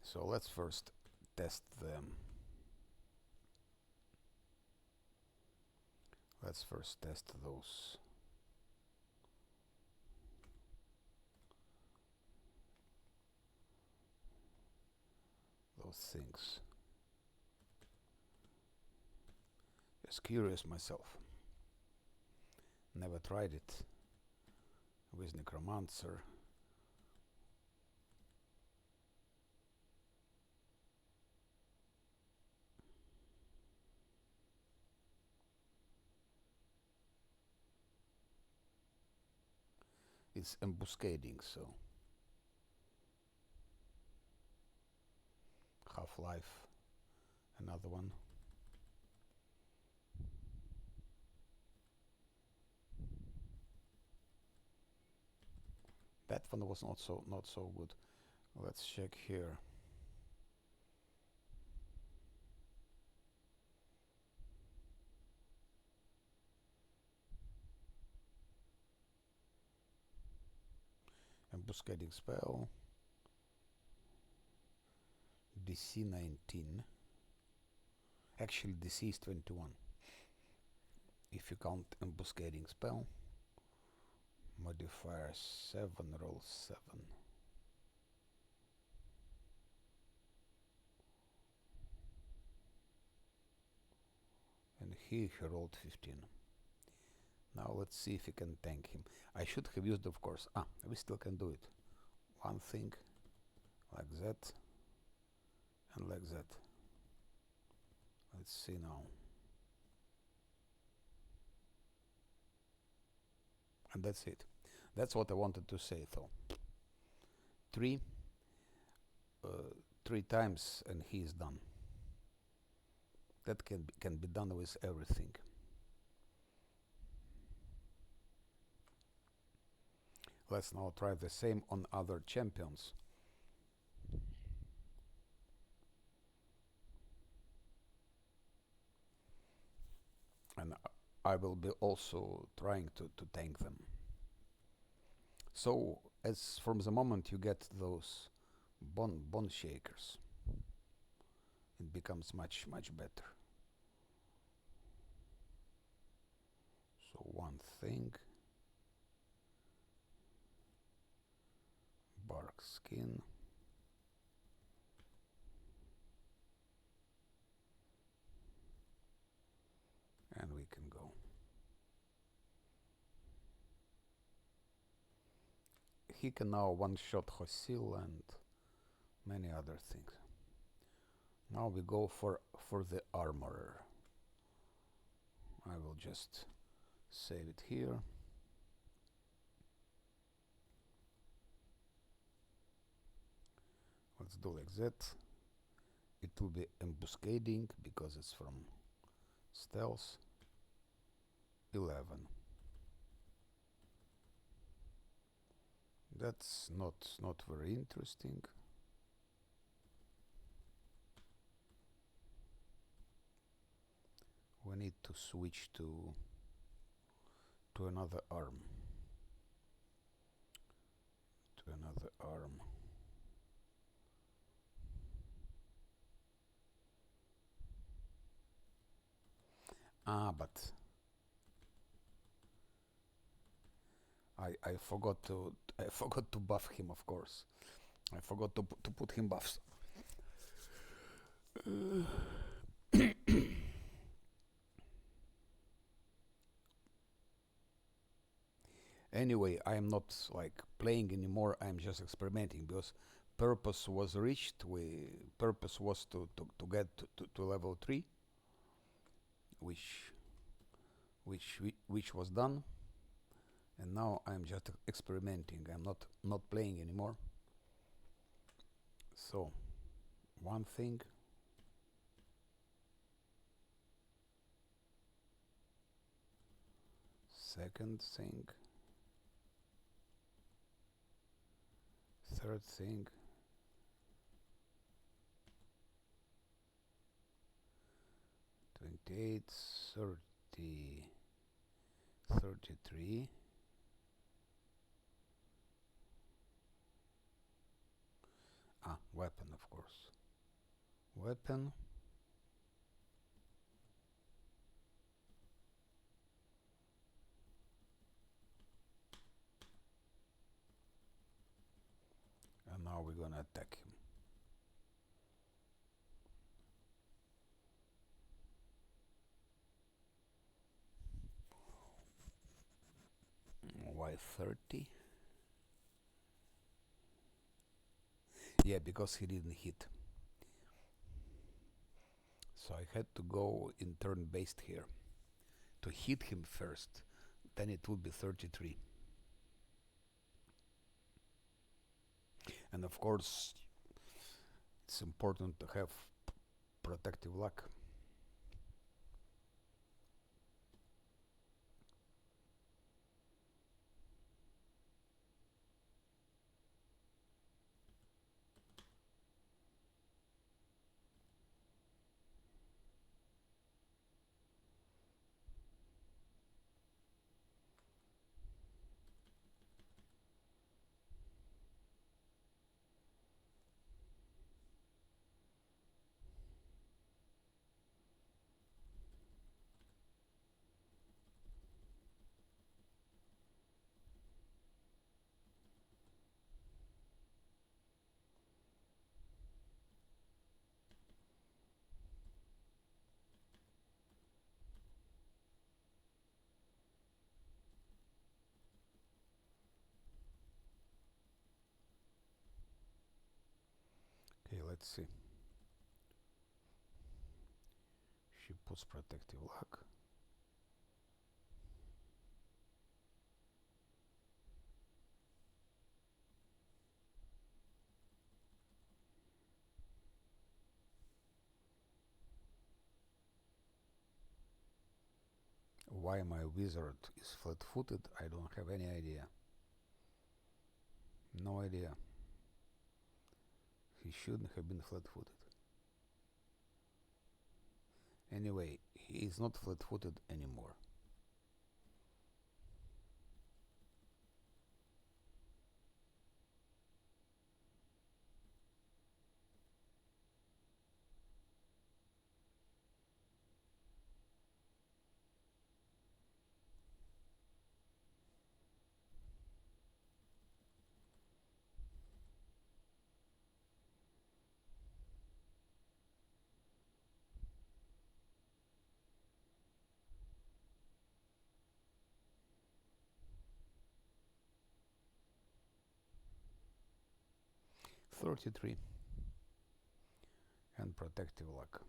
So let's first test them. Let's first test those. Those things. Just curious myself. Never tried it with Necromancer. It's embuscading, so Half-Life, another one. That one was not so good. Let's check here. Embuscading spell. DC 19. Actually DC is 21. If you count embuscading spell. Modifier 7, roll 7. And he rolled 15. Now let's see if we can tank him. I should have used, of course. We still can do it. One thing, like that, and like that. Let's see now. And that's it. That's what I wanted to say, though. Three times, and he is done. That can be done with everything. Let's now try the same on other champions. And I will be also trying to tank them. So, as from the moment you get those bone shakers, it becomes much better. So one thing, bark skin, he can now one-shot Hosil and many other things. Now we go for the armorer. I will just save it here. Let's do like that. It will be embuscading because it's from stealth. 11. That's not very interesting. We need to switch to another arm. But I forgot to buff him, of course. I forgot to put him buffs. Anyway, I am not like playing anymore. I'm just experimenting because purpose was reached. Purpose was to get to level 3, which was done, and now I'm just experimenting. I'm not playing anymore. So, one thing. Second thing. Third thing. 28, 30, 33. Weapon, of course. Weapon. And now we're gonna attack him. Why 30? Yeah, because he didn't hit. So I had to go in turn-based here. To hit him first, then it would be 33. And of course, it's important to have protective luck. Okay, let's see. She puts protective luck. Why my wizard is flat-footed, I don't have any idea. No idea. He shouldn't have been flat-footed. Anyway, he is not flat-footed anymore. 33 and protective luck.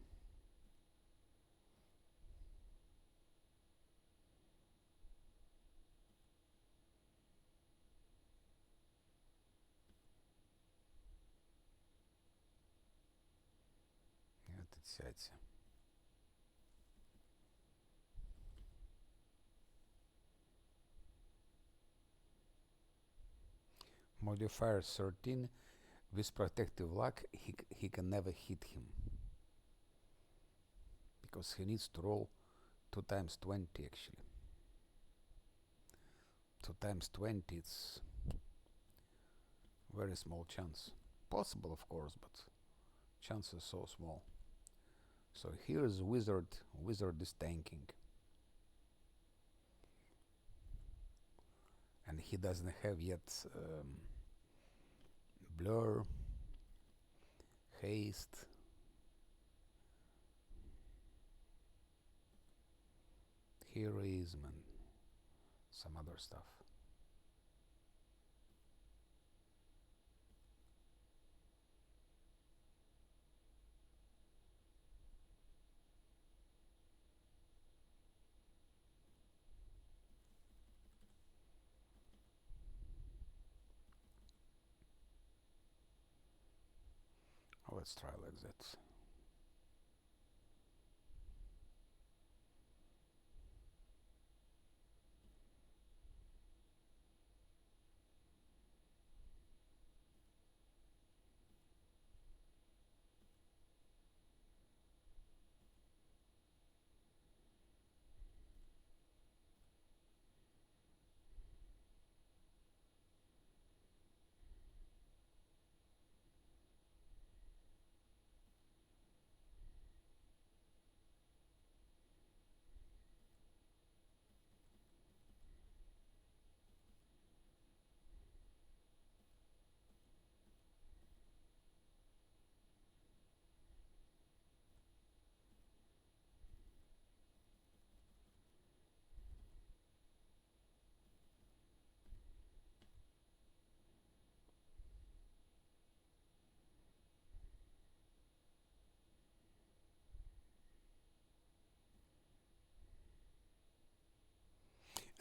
Этот сядьте. Modifier 13 with protective luck, he can never hit him because he needs to roll 2 times 20 actually. 2 times 20, it's very small chance. Possible of course, but chance is so small. So here's wizard. Wizard is tanking. And he doesn't have yet blur, haste, heroism, and some other stuff. Let's try like that.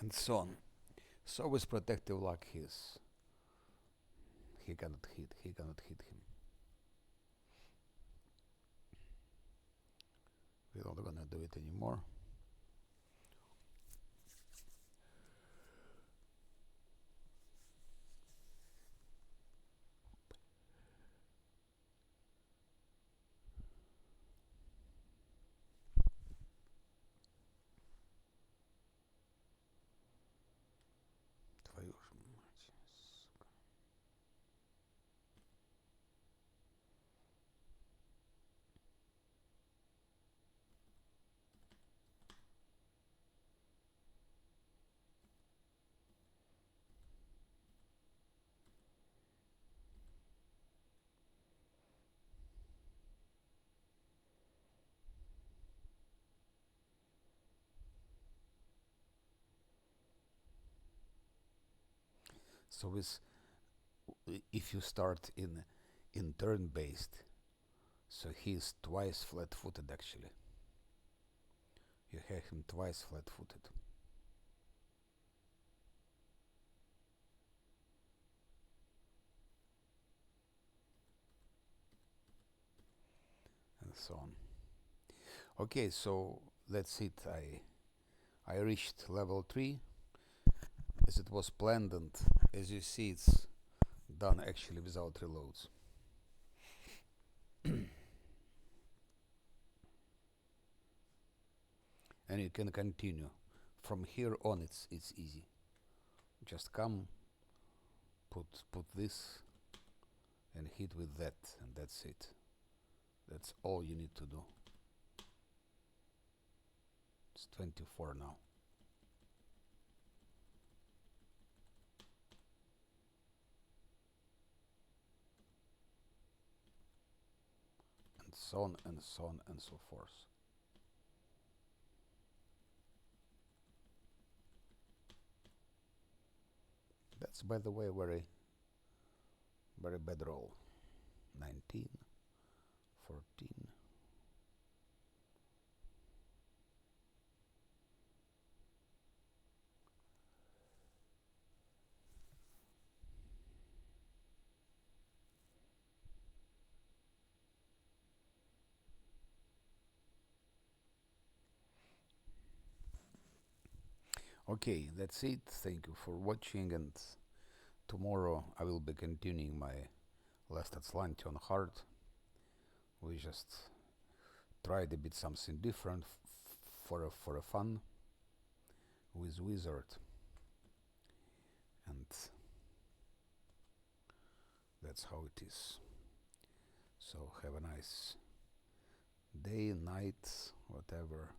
And so on. So with protective luck, he cannot hit him. We're not gonna do it anymore. Твою ж мать, сука. So with if you start in turn based, so he's twice flat footed actually. You have him twice flat footed. And so on. Okay, so that's it. I reached level 3 as it was planned, and as you see it's done actually without reloads. And you can continue from here on. It's easy. Just come, put this and hit with that, and that's it. That's all you need to do. It's 24 now. And so on and so on and so forth. That's, by the way, very bad roll. 19, 14. Okay, that's it. Thank you for watching, and tomorrow I will be continuing my last Azlanti on hard. We just tried a bit something different for a fun with wizard, and that's how it is. So have a nice day, night, whatever.